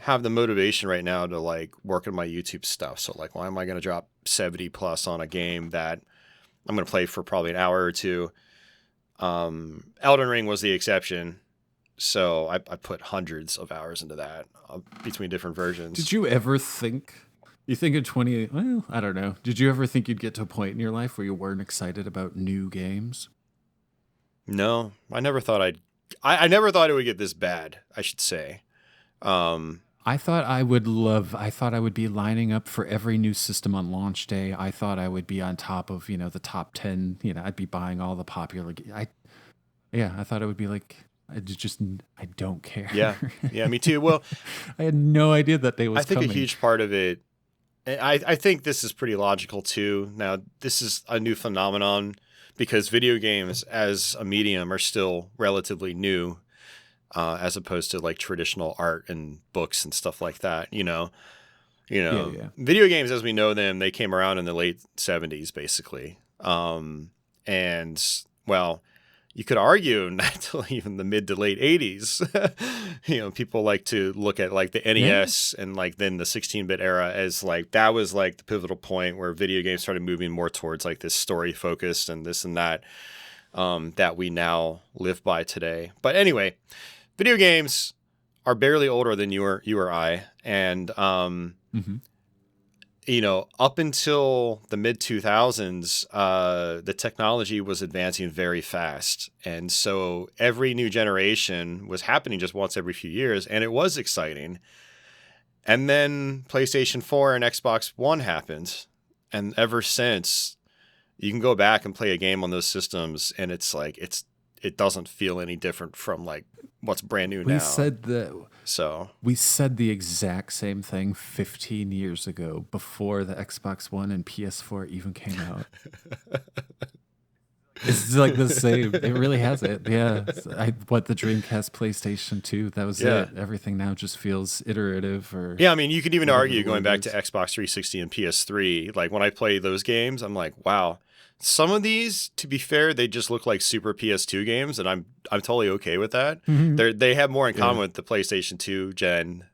have the motivation right now to like work on my YouTube stuff. So like, why am I going to drop 70 plus on a game that I'm going to play for probably an hour or two? Elden Ring was the exception. So I put hundreds of hours into that between different versions. Did you ever think, well, I don't know. Did you ever think you'd get to a point in your life where you weren't excited about new games? No, I never thought I never thought it would get this bad, I should say. I thought I would be lining up for every new system on launch day. I thought I would be on top of, the top 10, I'd be buying all the popular. I thought it would be like, I don't care. Yeah, me too. Well, I had no idea that day was I think coming. a huge part of it, I think this is pretty logical too. Now, this is a new phenomenon because video games as a medium are still relatively new, as opposed to like traditional art and books and stuff like that. Video games as we know them, they came around in the late 70s, basically. And well, you could argue not until even the mid to late 80s. People like to look at like the NES and like then the 16-bit era as like that was like the pivotal point where video games started moving more towards like this story focused and this and that that we now live by today. But anyway, video games are barely older than you or I, and up until the mid 2000s, the technology was advancing very fast. And so every new generation was happening just once every few years. And it was exciting. And then PlayStation 4 and Xbox One happened. And ever since, you can go back and play a game on those systems. And it's like, it doesn't feel any different from like what's brand new now. We said the exact same thing 15 years ago before the Xbox One and PS4 even came out. It's like the same. It really has it. Yeah. The Dreamcast, PlayStation 2, that was it. Everything now just feels iterative. I mean, you could even argue going back to Xbox 360 and PS3. Like when I play those games, I'm like, wow. Some of these, to be fair, they just look like super PS2 games, and I'm totally okay with that. Mm-hmm. They have more in common with the PlayStation 2 gen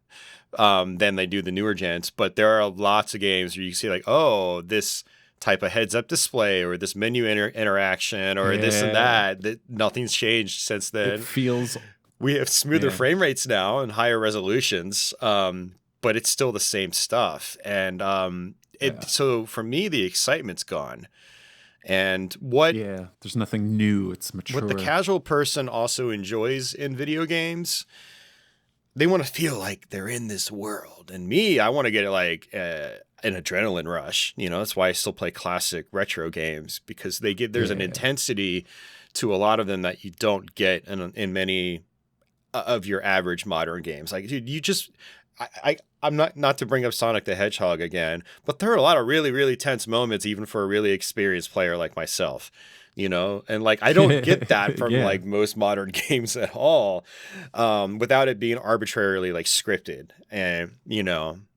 than they do the newer gens. But there are lots of games where you see like, oh, this type of heads-up display or this menu interaction or this and that nothing's changed since then. We have smoother frame rates now and higher resolutions, but it's still the same stuff. And so for me, the excitement's gone. And there's nothing new. It's mature. What the casual person also enjoys in video games, they want to feel like they're in this world. And me, I want to get like an adrenaline rush. That's why I still play classic retro games because there's an intensity to a lot of them that you don't get in many of your average modern games. Like, dude, I'm not to bring up Sonic the Hedgehog again, but there are a lot of really, really tense moments, even for a really experienced player like myself, and like, I don't get that from like most modern games at all, without it being arbitrarily like scripted and,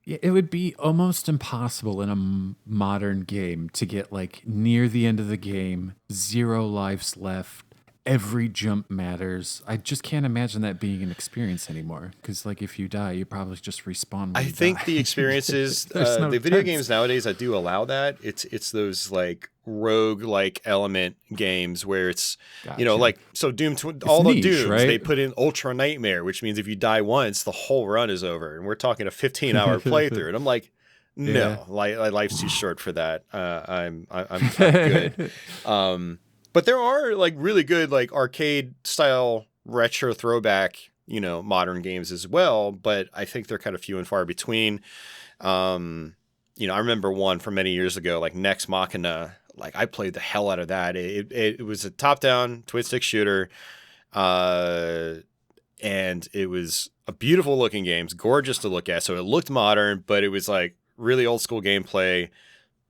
it would be almost impossible in a modern game to get like near the end of the game, 0 lives left. Every jump matters. I just can't imagine that being an experience anymore. Because, like, if you die, you probably just respawn. I think the experiences, the video games nowadays that do allow that, it's those like rogue like element games where it's like so Doom. All the Dooms, right? They put in Ultra Nightmare, which means if you die once, the whole run is over, and we're talking a 15-hour playthrough. And I'm like, no, life's too short for that. I'm good. But there are like really good like arcade style retro throwback, modern games as well. But I think they're kind of few and far between. I remember one from many years ago, like Nex Machina. Like I played the hell out of that. It was a top-down twin stick shooter. and it was a beautiful looking game. It's gorgeous to look at. So it looked modern, but it was like really old school gameplay,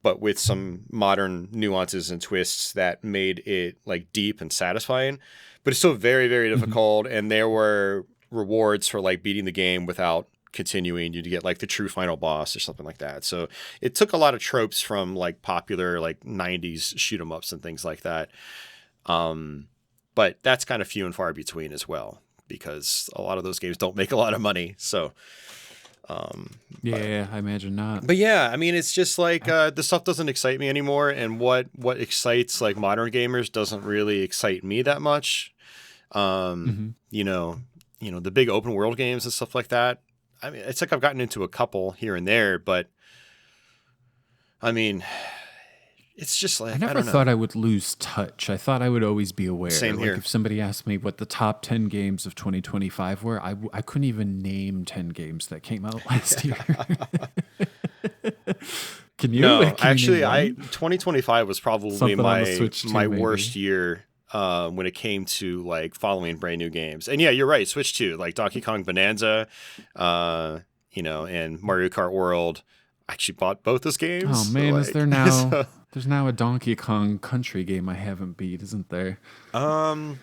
but with some modern nuances and twists that made it like deep and satisfying. But it's still very, very difficult. And there were rewards for like beating the game without continuing you to get like the true final boss or something like that. So it took a lot of tropes from like popular like 90s shoot 'em ups and things like that. But that's kind of few and far between as well, because a lot of those games don't make a lot of money. So I imagine not. But yeah, I mean, it's just like the stuff doesn't excite me anymore, and what excites like modern gamers doesn't really excite me that much. You know, the big open world games and stuff like that. I mean, it's like I've gotten into a couple here and there, but I mean, it's just like I never thought I would lose touch. I thought I would always be aware. Same like here. If somebody asked me what the top 10 games of 2025 were, I couldn't even name 10 games that came out last year. Can you? No, Can you actually, name one? 2025 was probably Something on the Switch too, my maybe. worst year when it came to like following brand new games. And yeah, you're right. Switch 2, like Donkey Kong Bonanza, and Mario Kart World. I actually bought both those games. Oh man, like, is there now? There's now a Donkey Kong Country game I haven't beat, isn't there? No,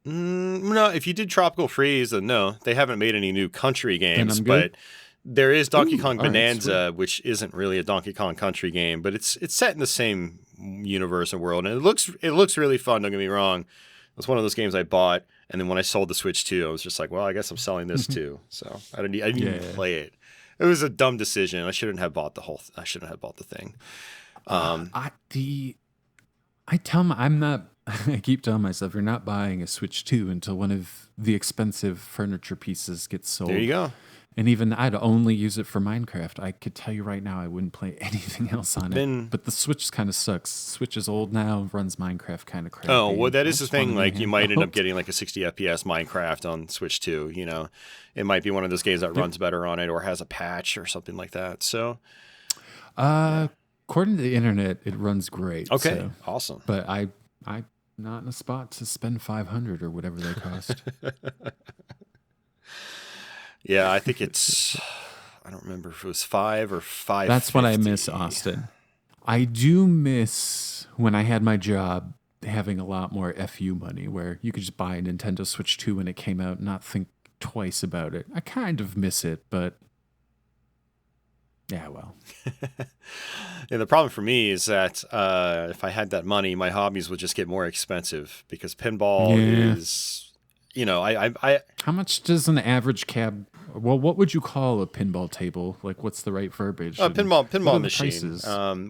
if you did Tropical Freeze, then no, they haven't made any new country games, I'm but good? there is Donkey Kong all right, Bonanza, which isn't really a Donkey Kong Country game, but it's set in the same universe and world, and it looks really fun. Don't get me wrong. It was one of those games I bought, and then when I sold the Switch 2, I was just like, well, I guess I'm selling this too. So I didn't even play it. It was a dumb decision. I shouldn't have bought the I shouldn't have bought the thing. I keep telling myself you're not buying a Switch 2 until one of the expensive furniture pieces gets sold. There you go. And even I'd only use it for Minecraft. I could tell you right now I wouldn't play anything else on it. But the Switch kind of sucks. Switch is old now, runs Minecraft kind of crappy. Oh, well, that is the thing. Like, you might end up handheld. getting like a 60 FPS Minecraft on Switch 2. You know, it might be one of those games that runs better on it or has a patch or something like that. So, according to the internet, it runs great. okay, so. awesome. But I'm not in a spot to spend $500 or whatever they cost. Yeah, I think it's, I don't remember if it was 5 or 5. That's what I miss, Austin. I do miss when I had my job having a lot more FU money where you could just buy a Nintendo Switch 2 when it came out and not think twice about it. I kind of miss it, but yeah, well. Yeah, the problem for me is that if I had that money, my hobbies would just get more expensive because pinball is, I How much does an average cab? Well, what would you call a pinball table? Like, what's the right verbiage? pinball machine.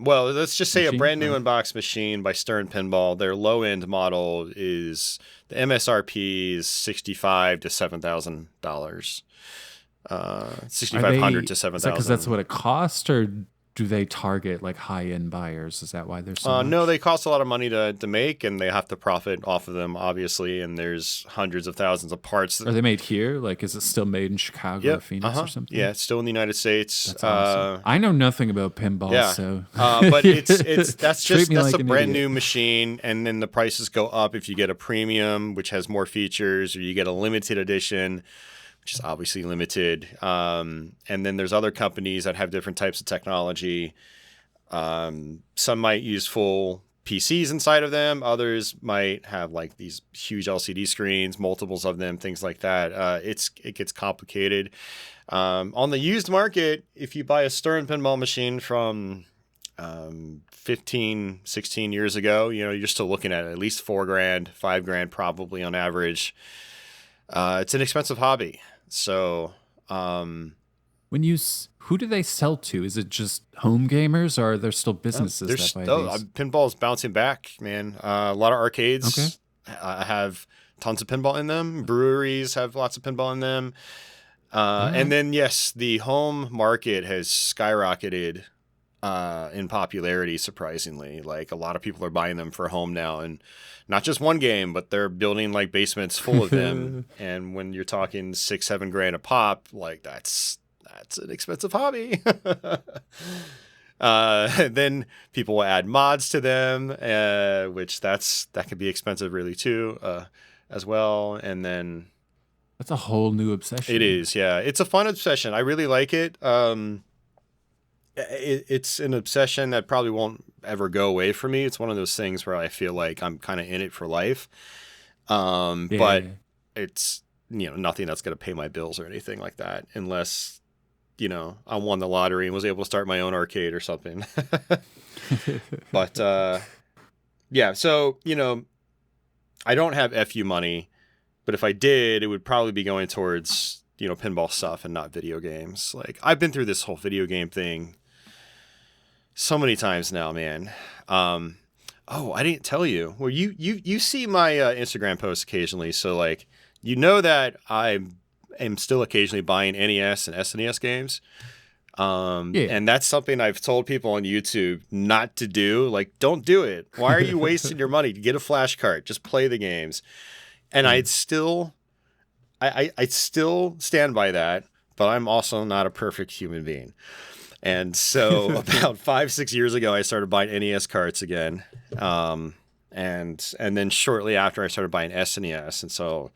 Well, let's just say a brand new unboxed machine by Stern Pinball. Their low end model is the MSRP is $6,500 to $7,000. $6,500 to $7,000. Because that's what it costs, or do they target like high end buyers? Is that why they're so much? No, they cost a lot of money to make, and they have to profit off of them, obviously. And there's hundreds of thousands of parts. Are they made here? Like, is it still made in Chicago or Phoenix or something? Yeah, it's still in the United States. That's awesome. I know nothing about pinball, so but that's like a brand idiot. new machine, and then the prices go up if you get a premium, which has more features, or you get a limited edition, which is obviously limited. And then there's other companies that have different types of technology. Some might use full PCs inside of them. Others might have like these huge LCD screens, multiples of them, things like that. It gets complicated. On the used market, if you buy a Stern pinball machine from 15, 16 years ago, you're still looking at least $4,000, $5,000 probably on average. It's an expensive hobby. So, who do they sell to? Is it just home gamers, or are there still businesses that buy these? Pinball's bouncing back, man. A lot of arcades have tons of pinball in them. Breweries have lots of pinball in them. And then, yes, the home market has skyrocketed in popularity, surprisingly. Like, a lot of people are buying them for home now, and not just one game, but they're building like basements full of them. And when you're talking $6,000-7,000 a pop, like that's an expensive hobby. Then people will add mods to them, which that could be expensive really too. as well. And then That's a whole new obsession. it is, yeah. It's a fun obsession. I really like it. It's an obsession that probably won't ever go away from me. It's one of those things where I feel like I'm kind of in it for life. But it's, nothing that's going to pay my bills or anything like that, unless, I won the lottery and was able to start my own arcade or something. But, yeah, so, I don't have FU money, but if I did, it would probably be going towards, pinball stuff and not video games. Like, I've been through this whole video game thing so many times now, man. Oh, I didn't tell you. Well, you see my Instagram posts occasionally, so like that I am still occasionally buying NES and SNES games. And that's something I've told people on YouTube not to do. Like, don't do it. Why are you wasting your money? Get a flash card. Just play the games. And I'd still stand by that, but I'm also not a perfect human being. And so about 5-6 years ago, I started buying NES carts again. And then shortly after, I started buying SNES. And so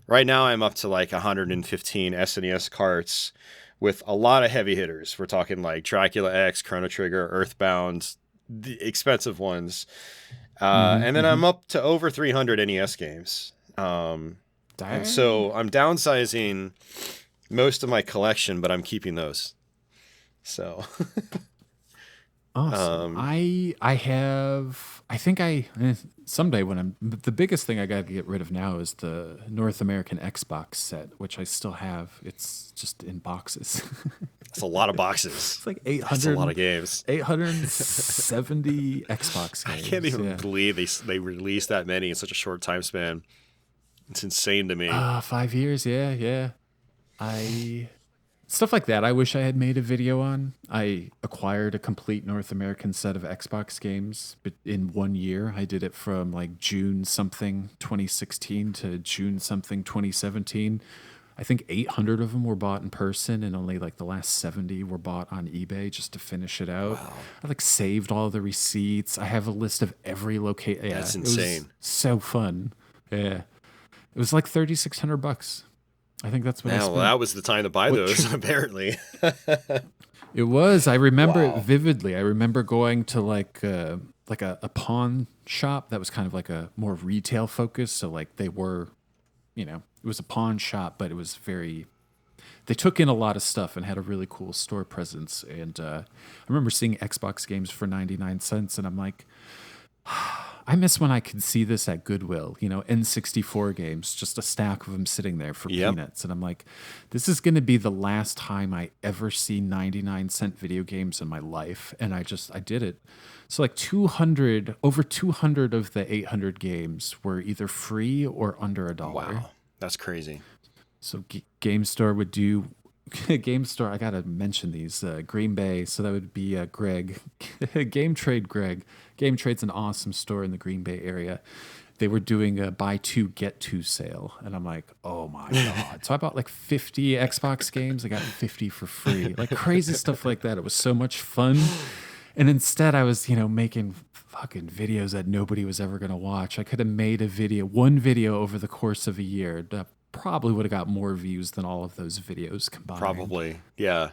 right now I'm up to like 115 SNES carts with a lot of heavy hitters. We're talking like Dracula X, Chrono Trigger, Earthbound, the expensive ones. And then I'm up to over 300 NES games. And so I'm downsizing most of my collection, but I'm keeping those. So awesome. Someday when the biggest thing I got to get rid of now is the North American Xbox set, which I still have. It's just in boxes. It's a lot of boxes. It's like 800. That's a lot of games. 870 Xbox games. I can't even believe they released that many in such a short time span. It's insane to me. 5 years. Yeah. Stuff like that I wish I had made a video on. I acquired a complete North American set of Xbox games, but in 1 year. I did it from like June something 2016 to June something 2017. I think 800 of them were bought in person, and only like the last 70 were bought on eBay just to finish it out. Wow. I like saved all the receipts. I have a list of every location. Yeah, that's insane. It was so fun. Yeah. It was like $3,600. I think that's what I spent. Well, that was the time to buy those, apparently. It was. I remember it vividly. I remember going to like a pawn shop that was kind of like a more retail focus. So like they were, it was a pawn shop, but it was they took in a lot of stuff and had a really cool store presence. And I remember seeing Xbox games for 99 cents, and I'm like, I miss when I could see this at Goodwill, N64 games, just a stack of them sitting there for peanuts. And I'm like, this is going to be the last time I ever see 99-cent video games in my life. And I did it. So like over 200 of the 800 games were either free or under $1. Wow. That's crazy. So GameStore would do... GameStore, I got to mention these. Green Bay, so that would be Greg. Game Trade Greg. Game Trade's an awesome store in the Green Bay area. They were doing a buy two, get two sale. And I'm like, oh my God. So I bought like 50 Xbox games. I got 50 for free. Like crazy stuff like that. It was so much fun. And instead I was, making fucking videos that nobody was ever going to watch. I could have made one video over the course of a year. Probably would have got more views than all of those videos combined. Probably, yeah.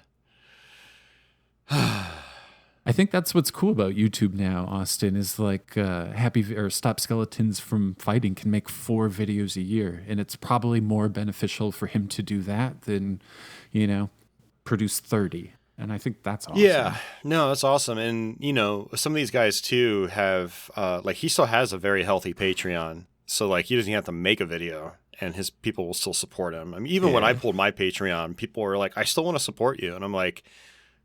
I think that's what's cool about YouTube now, Austin, is like Stop Skeletons from Fighting can make 4 videos a year, and it's probably more beneficial for him to do that than, produce 30. And I think that's awesome. Yeah, no, that's awesome. And, some of these guys too have, he still has a very healthy Patreon. So like he doesn't have to make a video and his people will still support him. I mean, even when I pulled my Patreon, people were like, I still want to support you. And I'm like,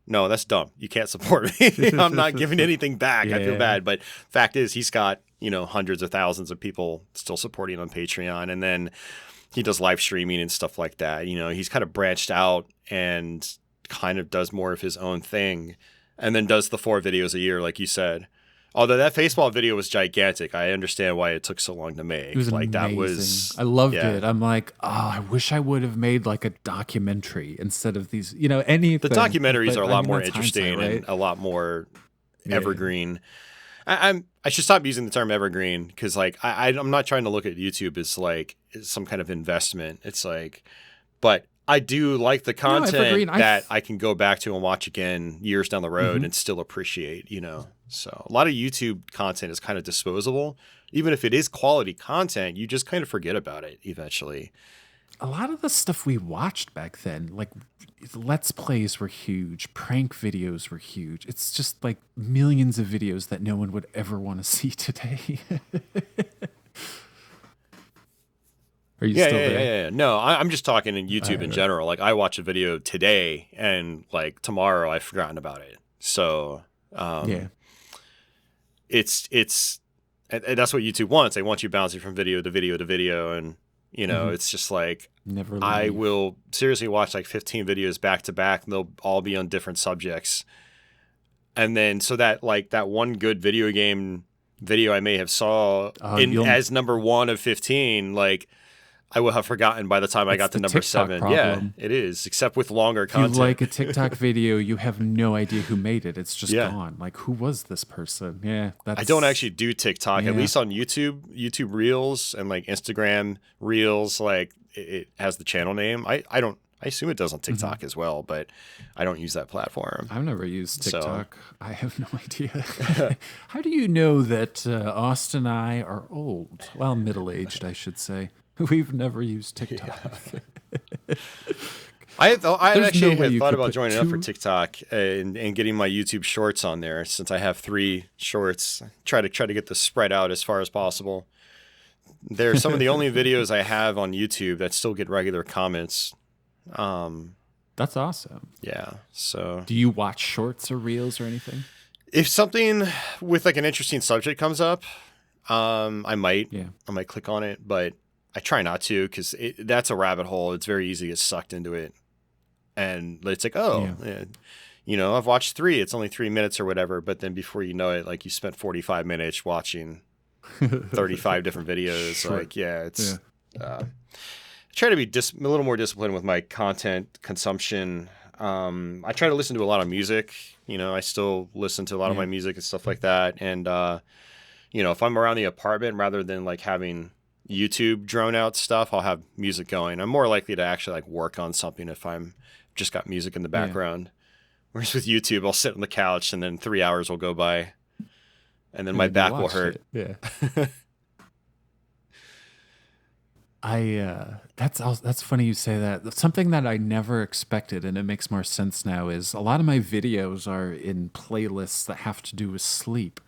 no, that's dumb. You can't support me. I'm not giving anything back. I feel bad. But fact is, he's got, hundreds of thousands of people still supporting on Patreon. And then he does live streaming and stuff like that. He's kind of branched out and kind of does more of his own thing and then does the 4 videos a year, like you said. Although that baseball video was gigantic, I understand why it took so long to make. It was amazing. That was, I loved it. I'm like, I wish I would have made like a documentary instead of these, anything. The documentaries are a lot more interesting and a lot more evergreen. I should stop using the term evergreen because like I'm not trying to look at YouTube as like some kind of investment. It's like, but I do like the content that I can go back to and watch again years down the road and still appreciate, you know. So a lot of YouTube content is kind of disposable. Even if it is quality content, you just kind of forget about it eventually. A lot of the stuff we watched back then, like Let's Plays were huge, prank videos were huge. It's just like millions of videos that no one would ever want to see today. Are you still there? Yeah. No, I'm just talking in YouTube in general. Like I watch a video today and like tomorrow I've forgotten about it. So it's and that's what YouTube wants. They want you bouncing from video to video to video, and you know, it's just like I will seriously watch like 15 videos back to back, and they'll all be on different subjects. And then so that like that one good video game video I may have saw as number 1 of 15, like I will have forgotten by the time I got to number TikTok 7. problem. Yeah, it is, except with longer content. If you like a TikTok video, you have no idea who made it. It's just gone. Like, who was this person? Yeah, I don't actually do TikTok, at least on YouTube Reels and like Instagram Reels. Like it has the channel name. I assume it does on TikTok as well, but I don't use that platform. I've never used TikTok. So. I have no idea. How do you know that Austin and I are old? Well, middle-aged, I should say. We've never used TikTok. Yeah. I actually had thought about joining up for TikTok and getting my YouTube shorts on there, since I have 3 shorts. Try to get this spread out as far as possible. They're some of the only videos I have on YouTube that still get regular comments. That's awesome. Yeah. So do you watch shorts or reels or anything? If something with like an interesting subject comes up, I might click on it, but I try not to, because that's a rabbit hole. It's very easy to get sucked into it. And it's like, you know, I've watched 3. It's only 3 minutes or whatever. But then before you know it, like you spent 45 minutes watching 35 different videos. Sure. Like, it's... I try to be a little more disciplined with my content consumption. I try to listen to a lot of music. You know, I still listen to a lot of my music and stuff like that. And, you know, if I'm around the apartment, rather than like having YouTube drone out stuff, I'll have music going. I'm more likely to actually like work on something if I'm just got music in the background. Whereas with YouTube, I'll sit on the couch and then 3 hours will go by and then my back will hurt. Yeah. That's funny you say that. Something that I never expected, and it makes more sense now, is a lot of my videos are in playlists that have to do with sleep.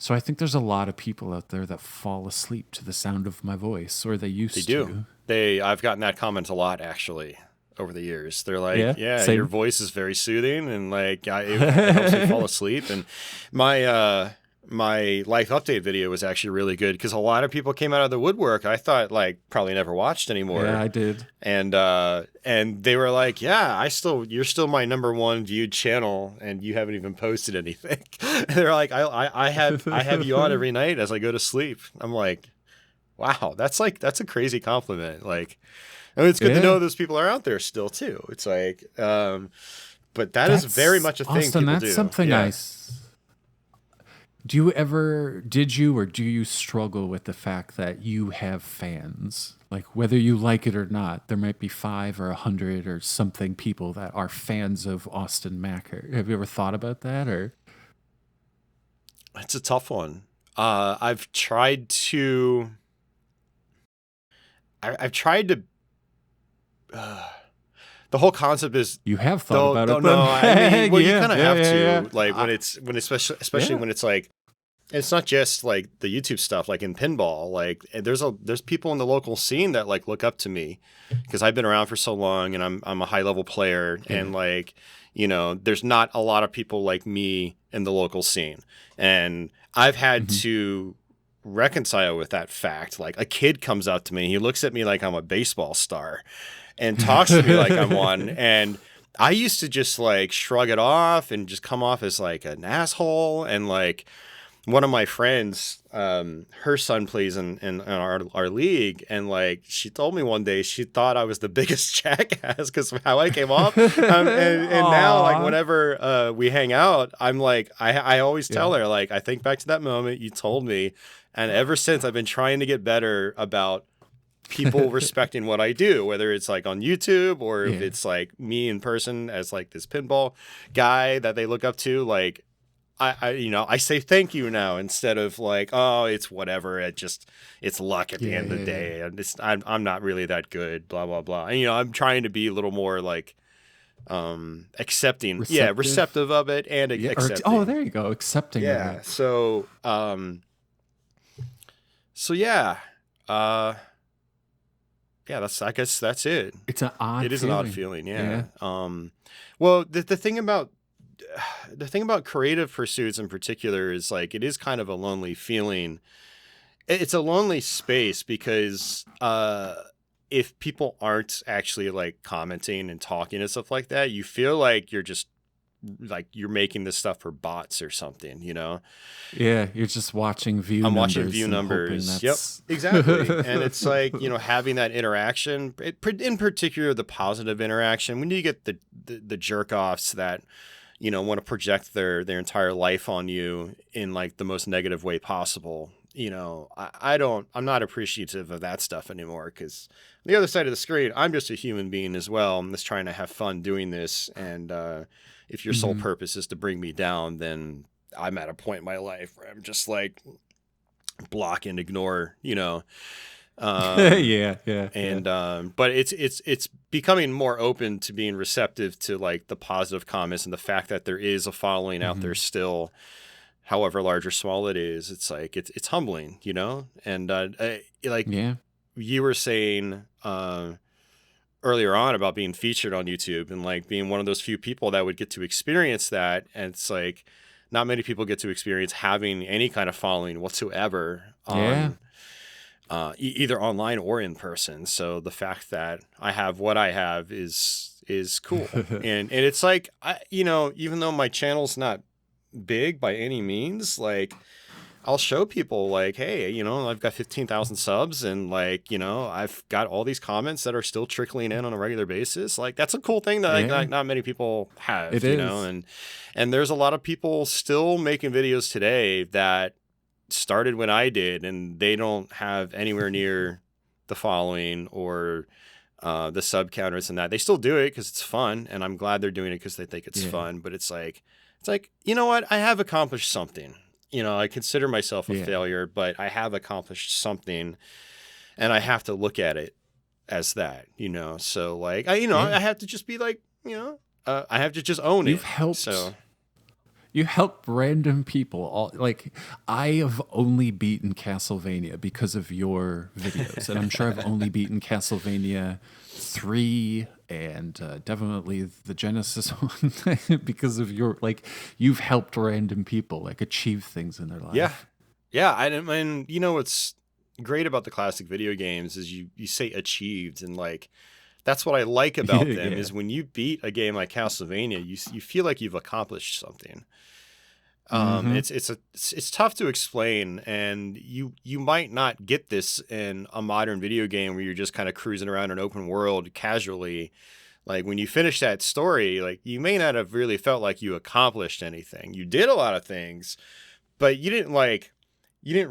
So I think there's a lot of people out there that fall asleep to the sound of my voice, or they used to. I've gotten that comment a lot, actually, over the years. They're like, your voice is very soothing, and like it helps me fall asleep. And my life update video was actually really good, because a lot of people came out of the woodwork. I thought like probably never watched anymore. Yeah, I did. And they were like, you're still my number 1 viewed channel, and you haven't even posted anything. They're like, I have you on every night as I go to sleep. I'm like, wow, that's a crazy compliment. Like, I mean, it's good to know those people are out there still too. It's like, but that's very much a thing. Austin, people that's do. Something did you or do you struggle with the fact that you have fans? Like, whether you like it or not, there might be 5 or 100 or something people that are fans of Austin Macker. Have you ever thought about that? Or it's a tough one. I've tried to. The whole concept is you have thought about it. No, I mean, well, you kind of have to. Like especially when it's like, it's not just like the YouTube stuff. Like in pinball, like there's people in the local scene that like look up to me, because I've been around for so long and I'm a high level player, and like, you know, there's not a lot of people like me in the local scene, and I've had to reconcile with that fact. Like a kid comes up to me, he looks at me like I'm a baseball star, and talks to me like I'm one. And I used to just like shrug it off and just come off as like an asshole. And like one of my friends, her son plays in our league, and like she told me one day she thought I was the biggest jackass because of how I came off. And now, like, whenever we hang out, I'm like, I always tell her, like, I think back to that moment you told me, and ever since I've been trying to get better about people respecting what I do, whether it's like on YouTube or if it's like me in person as like this pinball guy that they look up to, like. I say thank you now instead of like, oh, it's whatever. It's luck at the end of the day. And I'm not really that good, blah, blah, blah. And, I'm trying to be a little more like, accepting, receptive of it and accepting. There you go. Accepting. Yeah. Of it. So yeah. I guess that's it. It's an odd It is feeling. An odd feeling. Yeah. Well, the thing about creative pursuits in particular is like it is kind of a lonely feeling. It's a lonely space because if people aren't actually like commenting and talking and stuff like that, you feel like you're just like you're making this stuff for bots or something, Yeah, you're just watching view I'm numbers. watching view numbers. Yep, exactly. And it's like, having that interaction, in particular the positive interaction, when you get the jerk offs that want to project their entire life on you in like the most negative way possible. I'm not appreciative of that stuff anymore because on the other side of the screen, I'm just a human being as well. I'm just trying to have fun doing this. And if your sole purpose is to bring me down, then I'm at a point in my life where I'm just like block and ignore, but it's becoming more open to being receptive to like the positive comments and the fact that there is a following out there still, however large or small it is. It's like it's humbling, and you were saying earlier on about being featured on YouTube and like being one of those few people that would get to experience that, and it's like not many people get to experience having any kind of following whatsoever on either online or in person. So the fact that I have what I have is cool. and it's like, even though my channel's not big by any means, like I'll show people like, hey, I've got 15,000 subs and like, I've got all these comments that are still trickling in on a regular basis. Like that's a cool thing that like, not many people have, and there's a lot of people still making videos today that started when I did, and they don't have anywhere near the following or the sub counters and that. They still do it because it's fun, and I'm glad they're doing it because they think it's fun. But it's like, you know what? I have accomplished something. I consider myself a failure, but I have accomplished something, and I have to look at it as that. So like I have to just be like, I have to just own it. You've helped. So. You help random people. I have only beaten Castlevania because of your videos, and I'm sure I've only beaten Castlevania 3 and definitely the Genesis one because of your you've helped random people achieve things in their life. Yeah. And what's great about the classic video games is you say achieved, and like that's what I like about them is when you beat a game like Castlevania, you feel like you've accomplished something. It's tough to explain, and you might not get this in a modern video game where you're just kind of cruising around an open world casually. Like when you finish that story, like you may not have really felt like you accomplished anything. You did a lot of things, but you didn't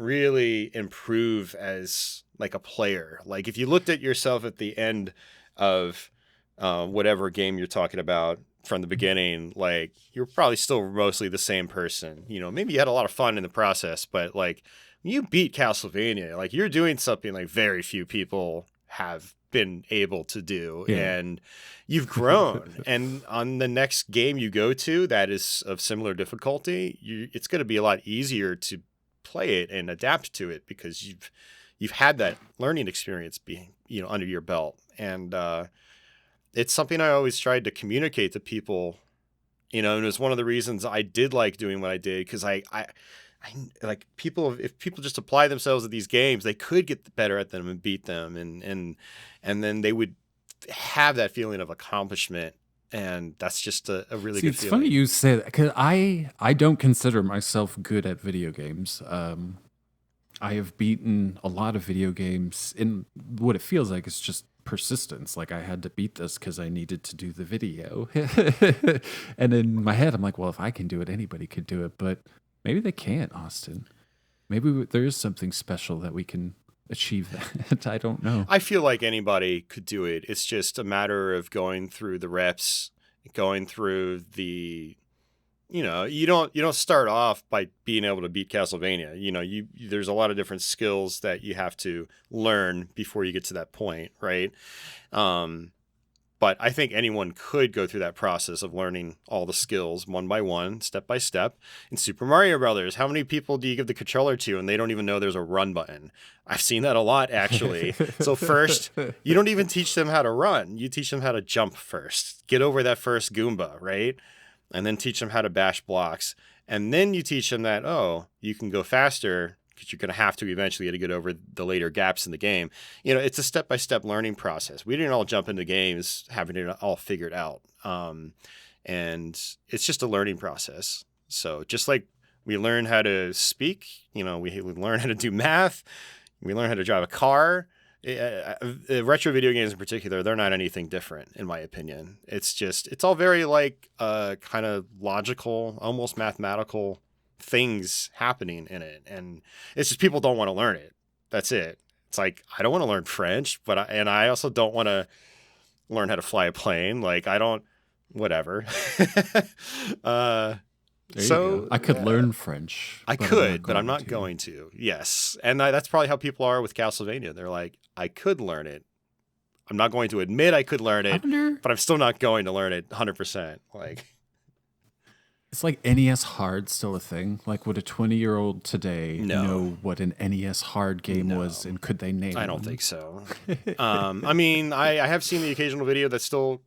really improve as like a player. Like if you looked at yourself at the end of whatever game you're talking about from the beginning, like you're probably still mostly the same person. Maybe you had a lot of fun in the process, but like when you beat Castlevania, like you're doing something like very few people have been able to do, and you've grown. And on the next game you go to that is of similar difficulty, it's going to be a lot easier to play it and adapt to it because you've had that learning experience being under your belt. And it's something I always tried to communicate to people, and it was one of the reasons I did like doing what I did, because I like people, if people just apply themselves to these games, they could get better at them and beat them, and then they would have that feeling of accomplishment And that's just a really See, good it's feeling. funny you say that because I don't consider myself good at video games. I have beaten a lot of video games in what it feels like is just persistence. Like I had to beat this because I needed to do the video. And in my head, I'm like, well, if I can do it, anybody could do it. But maybe they can't, Austin. Maybe there is something special that we can achieve that. I don't know. I feel like anybody could do it. It's just a matter of going through the reps, going through the, you don't start off by being able to beat Castlevania. There's a lot of different skills that you have to learn before you get to that point, right? But I think anyone could go through that process of learning all the skills one by one, step by step. In Super Mario Brothers, how many people do you give the controller to and they don't even know there's a run button? I've seen that a lot, actually. So first, you don't even teach them how to run. You teach them how to jump first. Get over that first Goomba, right? And then teach them how to bash blocks. And then you teach them that, you can go faster because you're going to have to eventually to get over the later gaps in the game. It's a step-by-step learning process. We didn't all jump into games having it all figured out. And it's just a learning process. So just like we learn how to speak, we learn how to do math, we learn how to drive a car. Retro video games in particular, they're not anything different, in my opinion. It's all very like kind of logical, almost mathematical things happening in it, and it's just people don't want to learn it. That's it. It's like I don't want to learn French, but I also don't want to learn how to fly a plane. Like I don't, whatever. So I could learn French. But I'm not going to. Yes, and that's probably how people are with Castlevania. They're like, I could learn it. I'm not going to admit I could learn it, but I'm still not going to learn it 100%. Like. It's like NES hard still a thing? Like, would a 20-year-old today know what an NES hard game was, and could they name it? I don't think so. I mean, I have seen the occasional video that still,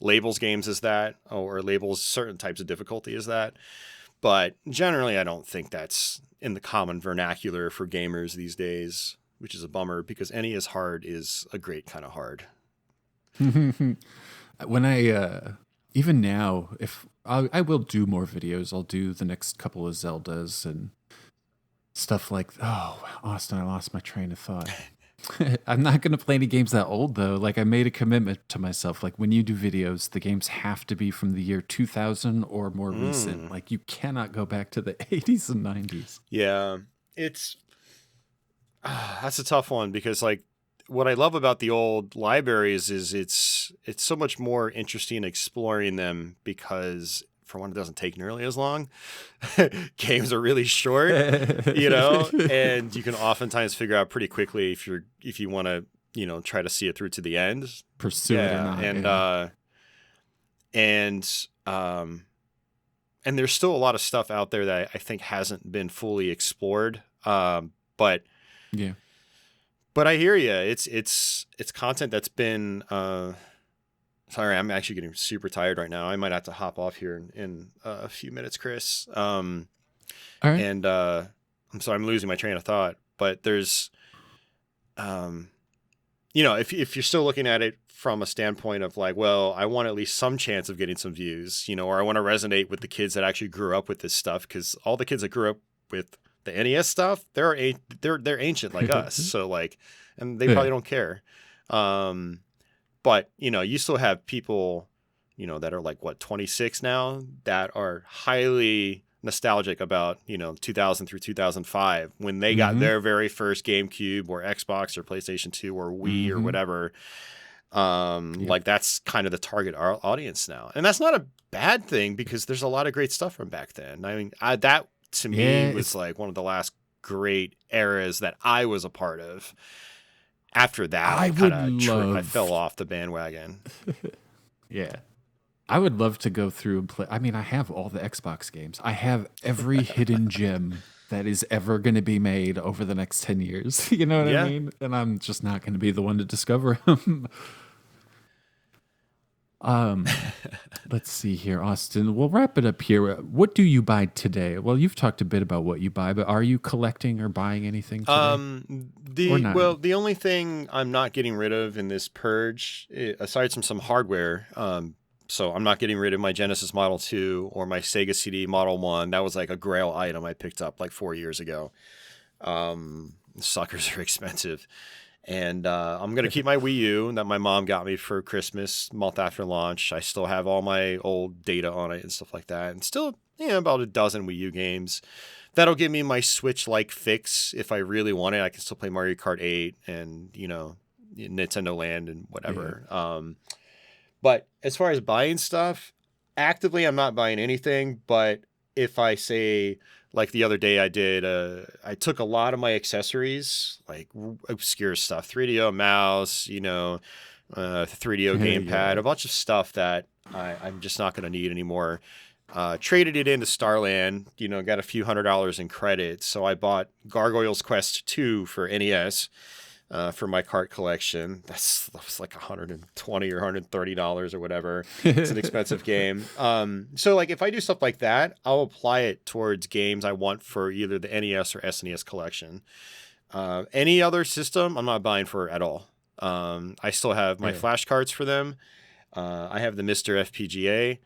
labels games as that, or labels certain types of difficulty as that. But generally, I don't think that's in the common vernacular for gamers these days, which is a bummer because NES hard is a great kind of hard. When even now, if I will do more videos, I'll do the next couple of Zeldas and stuff like. Oh, Austin, I lost my train of thought. I'm not going to play any games that old though. Like I made a commitment to myself. Like when you do videos, the games have to be from the year 2000 or more recent. Like you cannot go back to the 80s and 90s. Yeah, that's a tough one because like. What I love about the old libraries is it's so much more interesting exploring them because for one, it doesn't take nearly as long. Games are really short, and you can oftentimes figure out pretty quickly if you want to, try to see it through to the end, pursue it or not. And there's still a lot of stuff out there that I think hasn't been fully explored. But yeah. But I hear you. It's content that's been. Sorry, I'm actually getting super tired right now. I might have to hop off here in a few minutes, Kris. All right. And I'm sorry, I'm losing my train of thought. But there's, if you're still looking at it from a standpoint of like, well, I want at least some chance of getting some views, or I want to resonate with the kids that actually grew up with this stuff, because all the kids that grew up with the NES stuff, they're ancient like us, so like, and they probably don't care. But you still have people, that are like 26 now that are highly nostalgic about 2000 through 2005 when they got their very first GameCube or Xbox or PlayStation 2 or Wii or whatever. Like that's kind of the target audience now, and that's not a bad thing because there's a lot of great stuff from back then. I mean, that to me was like one of the last great eras that I was a part of. After that, I fell off the bandwagon. Yeah. I would love to go through and play. I mean, I have all the Xbox games. I have every hidden gem that is ever going to be made over the next 10 years. You know what I mean? And I'm just not going to be the one to discover them. Um, let's see here, Austin. We'll wrap it up here. What do you buy today? Well, you've talked a bit about what you buy, but are you collecting or buying anything today, or not? The only thing I'm not getting rid of in this purge, aside from some hardware, so I'm not getting rid of my Genesis Model 2 or my Sega CD Model 1. That was like a grail item I picked up like 4 years ago. Suckers are expensive. And I'm going to keep my Wii U that my mom got me for Christmas month after launch. I still have all my old data on it and stuff like that. And still, about a dozen Wii U games. That'll give me my Switch-like fix if I really want it. I can still play Mario Kart 8 and, Nintendo Land and whatever. Yeah. But as far as buying stuff, actively I'm not buying anything. But if I say, like the other day I took a lot of my accessories, like obscure stuff, 3DO mouse, 3DO gamepad, a bunch of stuff that I'm just not going to need anymore. Traded it into Starland, got a few $100s in credit. So I bought Gargoyle's Quest 2 for NES. For my cart collection. That was like $120 or $130 or whatever. It's an expensive game. So like if I do stuff like that, I'll apply it towards games I want for either the NES or SNES collection. Any other system, I'm not buying for at all. I still have my flashcards for them. I have the Mr. FPGA.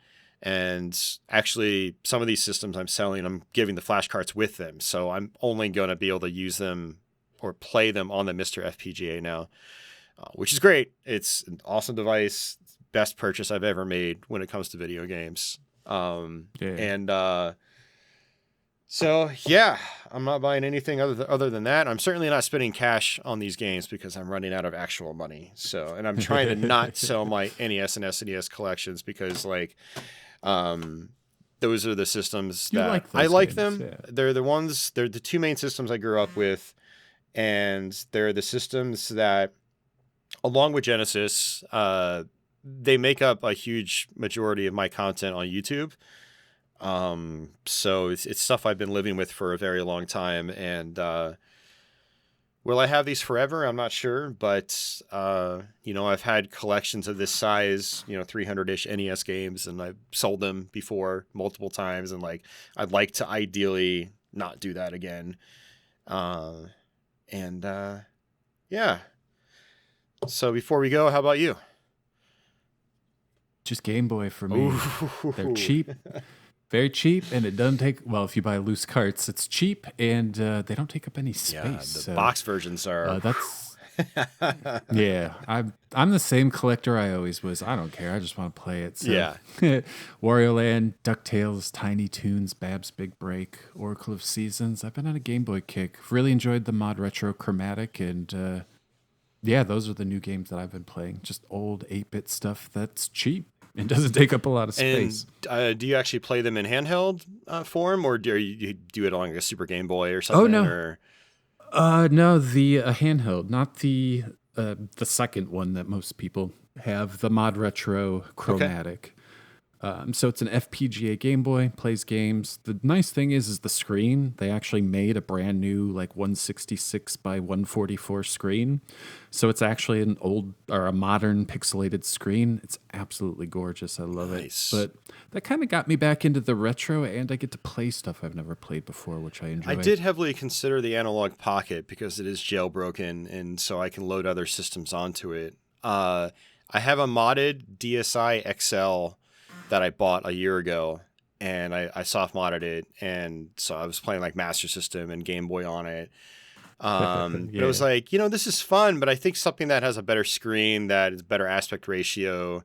And actually, some of these systems I'm selling, I'm giving the flashcards with them. So I'm only going to be able to use them or play them on the Mr. FPGA now, which is great. It's an awesome device. Best purchase I've ever made when it comes to video games. So yeah, I'm not buying anything other than that. I'm certainly not spending cash on these games because I'm running out of actual money. So, and I'm trying to not sell my NES and SNES collections because those are the systems that I like them. Yeah. They're the two main systems I grew up with. And they're the systems that, along with Genesis, they make up a huge majority of my content on YouTube. So it's stuff I've been living with for a very long time. And will I have these forever? I'm not sure. But, I've had collections of this size, 300-ish NES games, and I've sold them before multiple times. And, I'd like to ideally not do that again. Yeah. So before we go, how about you? Just Game Boy for me. Ooh. They're cheap, very cheap, and it doesn't take, well, if you buy loose carts, it's cheap, and they don't take up any space. Yeah, the box versions are... Yeah, I'm the same collector I always was. I don't care. I just want to play it. So. Yeah. Wario Land, DuckTales, Tiny Toons, Bab's Big Break, Oracle of Seasons. I've been on a Game Boy kick. Really enjoyed the mod Retro Chromatic, and those are the new games that I've been playing. Just old 8-bit stuff that's cheap and doesn't take up a lot of space. And do you actually play them in handheld form, or do you do it on like a Super Game Boy or something? Oh, no. Or... No, the handheld, not the second one that most people have, the mod Retro Chromatic. Okay. So it's an FPGA Game Boy, plays games. The nice thing is the screen. They actually made a brand new 166 by 144 screen. So it's actually a modern pixelated screen. It's absolutely gorgeous. I love it. But that kind of got me back into the retro, and I get to play stuff I've never played before, which I enjoy. I did heavily consider the Analog Pocket because it is jailbroken, and so I can load other systems onto it. I have a modded DSi XL that I bought a year ago, and I soft modded it, and so I was playing Master System and Game Boy on it. It was this is fun, but I think something that has a better screen, that is better aspect ratio,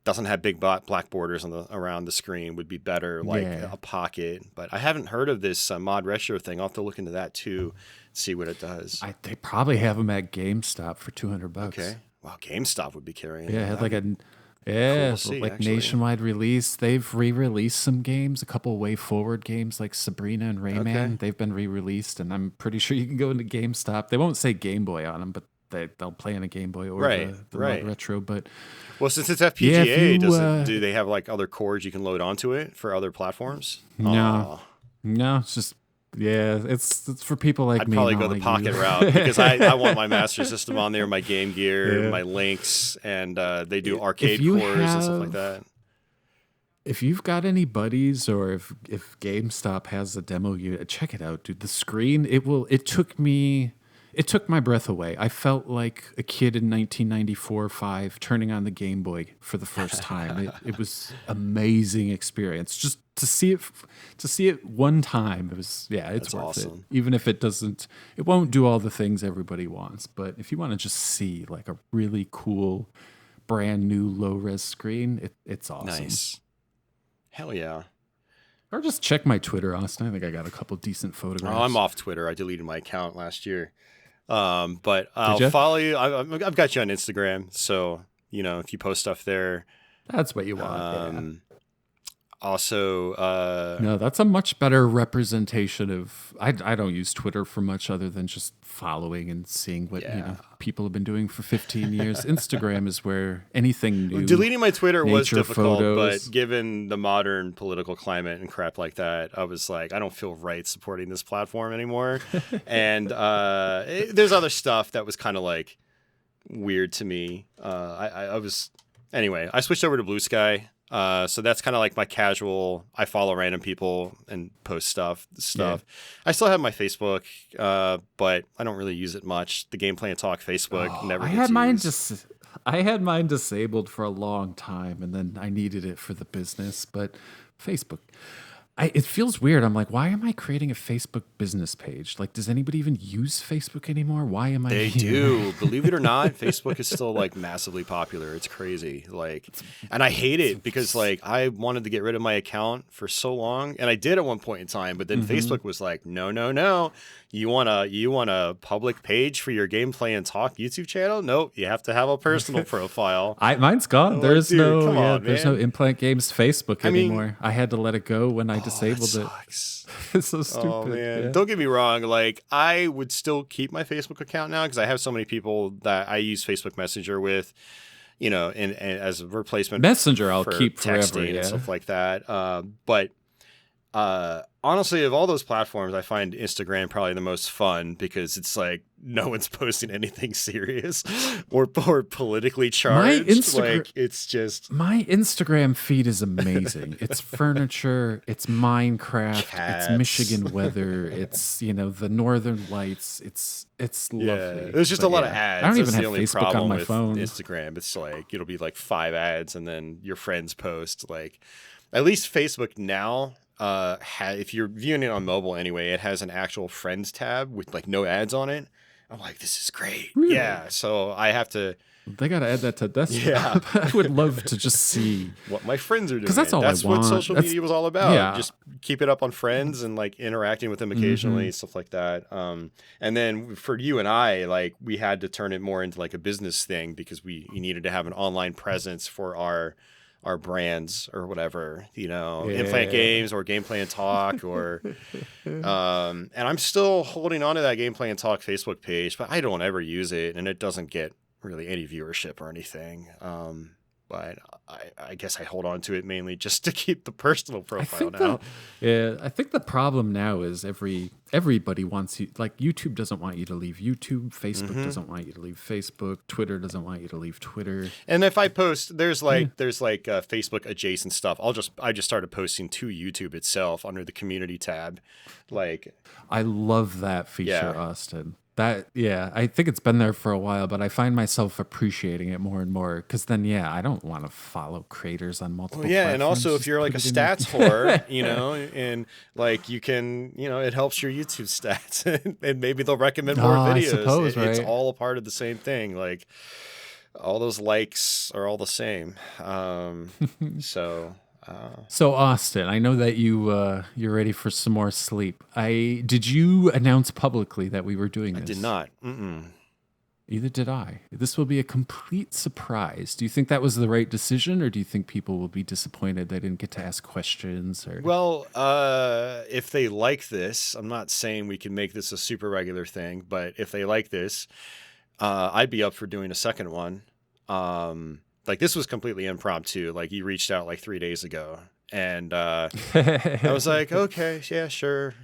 doesn't have big black borders around the screen would be better, a Pocket. But I haven't heard of this mod retro thing. I'll have to look into that too, see what it does. They probably have them at GameStop for $200. Okay, wow, GameStop would be carrying. Yeah, it had cool see, nationwide release. They've re-released some games, a couple Way Forward games like Sabrina and Rayman. Okay. They've been re-released, and I'm pretty sure you can go into GameStop. They won't say Game Boy on them, but they'll play on a Game Boy or the retro. But since it's FPGA, do they have other cords you can load onto it for other platforms? No, it's just Yeah, it's for people like I'd me. probably not go the like pocket you. route because I want my Master System on there, my Game Gear, Yeah. my Links, and they do If arcade you cores and stuff like have, that. if you've got any buddies, or if GameStop has a demo unit, check it out, dude. The screen, it took my breath away. I felt like a kid in 1994-5 turning on the Game Boy for the first time. It was amazing experience. Just to see it one time. It was, yeah, it's That's worth it. awesome. Even if it won't do all the things everybody wants. But if you want to just see like a really cool, brand new low res screen, it's awesome. Nice. Hell yeah. Or just check my Twitter, Austin. I think I got a couple decent photographs. Oh, I'm off Twitter. I deleted my account last year. But I'll ya? follow you. I've got you on Instagram, so if you post stuff there. That's what you want. Yeah. Also, No, that's a much better representation of. I don't use Twitter for much other than just following and seeing what people have been doing for 15 years. Instagram is where anything new. deleting my Twitter was nature difficult, photos. but given the modern political climate and crap like that, I was like, I don't feel right supporting this platform anymore. And there's other stuff that was kind of like weird to me. I was anyway. I switched over to Blue Sky. So that's kind of like my casual. I follow random people and post stuff. Yeah. I still have my Facebook, but I don't really use it much. The Gameplay and Talk Facebook never. I gets had mine used. I had mine disabled for a long time, and then I needed it for the business. But Facebook, it feels weird. I'm like, why am I creating a Facebook business page? Like, does anybody even use Facebook anymore? Why am I? They here? do. Believe it or not, Facebook is still like massively popular. It's crazy. Like, and I hate it because like I wanted to get rid of my account for so long, and I did at one point in time. But then Facebook was like, no, no, no. You want a public page for your Gameplay and Talk YouTube channel? Nope, you have to have a personal profile. Mine's gone. I'm There's like, dude, no, come on, there's man. no Implant Games Facebook I mean- anymore. I had to let it go when I disabled it. Sucks. It's so stupid. Oh man, Yeah. don't get me wrong. Like I would still keep my Facebook account now because I have so many people that I use Facebook Messenger with, and as a replacement Messenger I'll for keep forever, texting yeah. and stuff like that. But honestly, of all those platforms, I find Instagram probably the most fun because it's like no one's posting anything serious or politically charged. Like it's just My Instagram feed is amazing. It's furniture, it's Minecraft, Cats. it's Michigan weather, it's the Northern Lights. It's lovely. There's just But a lot yeah, of ads. I don't That's even the have only Facebook problem on my with phone. Instagram. It's like it'll be like 5 ads, and then your friends post. Like, at least Facebook now, if you're viewing it on mobile anyway, it has an actual friends tab with like no ads on it. I'm like, this is great. Really? Yeah. So I have to They got to add that to desktop. I would love to just see. what my friends are doing. 'Cause that's all I what want. social That's- media was all about. yeah. Just keep it up on friends and like interacting with them occasionally, stuff like that. And then for you and I, like we had to turn it more into like a business thing because we needed to have an online presence for our brands or whatever, Implant Games or Gameplay and Talk or and I'm still holding on to that Gameplay and Talk Facebook page, but I don't ever use it and it doesn't get really any viewership or anything. But I guess I hold on to it mainly just to keep the personal profile now. I think the problem now is everybody wants you, like YouTube doesn't want you to leave YouTube, Facebook doesn't want you to leave Facebook, Twitter doesn't want you to leave Twitter. And if I post, there's Facebook adjacent stuff. I just started posting to YouTube itself under the community tab. Like I love that feature, Yeah. Austin. I think it's been there for a while, but I find myself appreciating it more and more because then, I don't want to follow creators on multiple platforms. and also if Just you're like put a it in stats whore, and like you can, it helps your YouTube stats and maybe they'll recommend more I videos. suppose, It's right? all a part of the same thing. Like all those likes are all the same. So Austin, I know that you're ready for some more sleep. Did you announce publicly that we were doing this? I did not. Mm-mm. Either did I. This will be a complete surprise. Do you think that was the right decision, or do you think people will be disappointed they didn't get to ask questions? Or Well, if they like this, I'm not saying we can make this a super regular thing, but if they like this, I'd be up for doing a second one. Like this was completely impromptu. Like you reached out like 3 days ago, and I was like, okay, yeah, sure.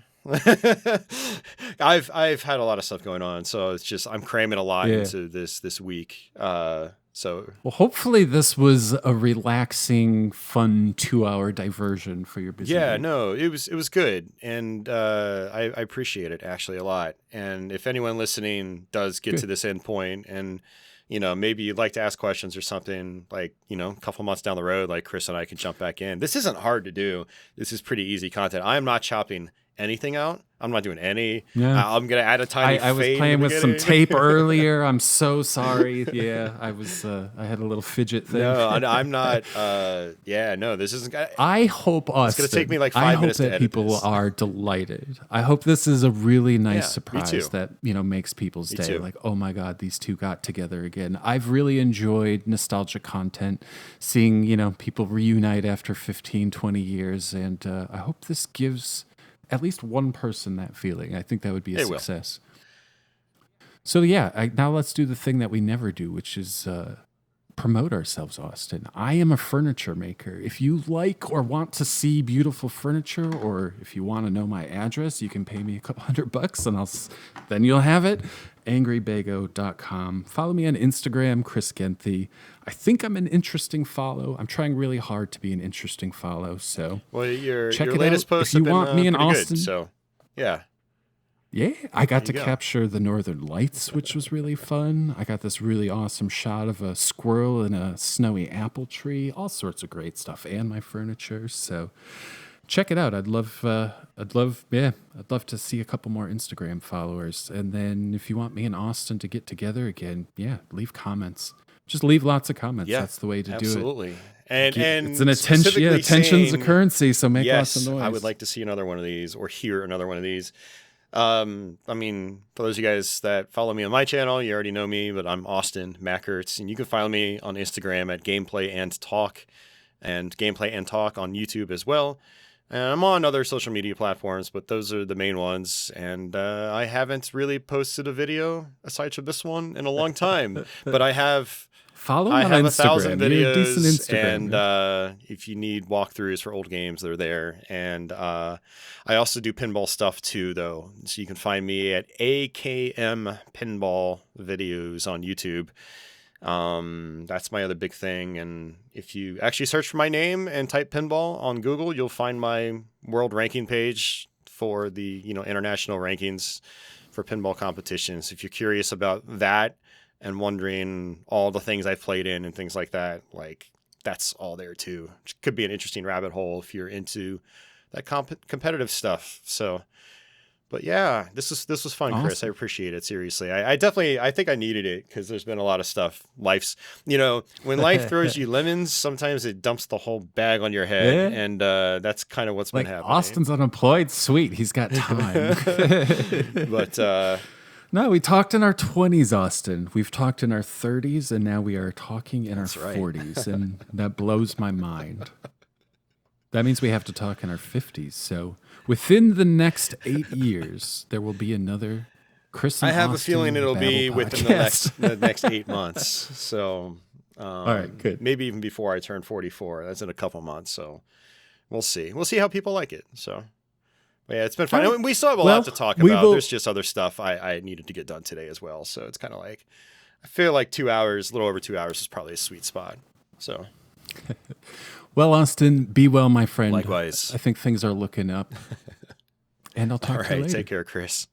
I've had a lot of stuff going on, so it's just I'm cramming a lot into this week. So well, hopefully this was a relaxing, fun 2-hour diversion for your busy week. No, it was good, and I appreciate it actually a lot. And if anyone listening does get to this end point, and maybe you'd like to ask questions or something, like a couple months down the road, like Kris and I can jump back in. This isn't hard to do. This is pretty easy content. I am not chopping anything out. I'm not doing any. Yeah. I'm gonna add a tiny. I was playing with some tape earlier. I'm so sorry. Yeah, I was. I had a little fidget thing. No, I'm not. No, this isn't. I hope us. It's gonna take me like 5 minutes to edit people this. are delighted. I hope this is a really nice surprise that makes people's day. Like, oh my God, these two got together again. I've really enjoyed nostalgia content, seeing people reunite after 15, 20 years, and I hope this gives at least one person that feeling. I think that would be a success. So now let's do the thing that we never do, which is promote ourselves, Austin. I am a furniture maker. If you like or want to see beautiful furniture, or if you want to know my address, you can pay me a couple $100 and then you'll have it. angrybago.com. Follow me on Instagram, Kris Genthi. I think I'm an interesting follow. I'm trying really hard to be an interesting follow. So your check latest posts if you have want been, me in pretty Austin. good, so yeah. Yeah, I got to capture the northern lights, which was really fun. I got this really awesome shot of a squirrel in a snowy apple tree, all sorts of great stuff, and my furniture. So check it out. I'd love to see a couple more Instagram followers. And then if you want me and Austin to get together again, leave comments. Just leave lots of comments. Yeah, that's the way to do it. Absolutely. And it's an attention. Yeah, attention's a currency. So make lots of noise. I would like to see another one of these or hear another one of these. I mean, for those of you guys that follow me on my channel, you already know me, but I'm Austin Mackerts, and you can follow me on Instagram at Gameplay and Talk, and Gameplay and Talk on YouTube as well. And I'm on other social media platforms, but those are the main ones. And I haven't really posted a video aside from this one in a long time, but I have. I have Instagram. 1,000 videos, decent Instagram, and if you need walkthroughs for old games, they're there. And I also do pinball stuff too, though. So you can find me at AKM Pinball Videos on YouTube. That's my other big thing. And if you actually search for my name and type pinball on Google, you'll find my world ranking page for the international rankings for pinball competitions. If you're curious about that and wondering all the things I've played in and things like that, like that's all there too. It could be an interesting rabbit hole if you're into that competitive stuff. So, but yeah, this was fun, awesome. Kris. I appreciate it. Seriously. I think I needed it because there's been a lot of stuff. When life throws you lemons, sometimes it dumps the whole bag on your head. Yeah. And that's kind of what's been happening. Austin's unemployed. Sweet. He's got time. But, no, we talked in our 20s, Austin. We've talked in our 30s, and now we are talking in our 40s, and that blows my mind. That means we have to talk in our 50s. So within the next 8 years, there will be another Kris and I have Austin a feeling it'll be within the next 8 months. So, all right, good. Maybe even before I turn 44. That's in a couple months. So we'll see. We'll see how people like it. So. Yeah, it's been fun. Right. We still have a lot to talk about. There's just other stuff I needed to get done today as well. So it's kind of like, I feel like 2 hours, a little over 2 hours is probably a sweet spot. So, well, Austin, be well, my friend. Likewise. I think things are looking up. And I'll talk to you later. All right, take care, Kris.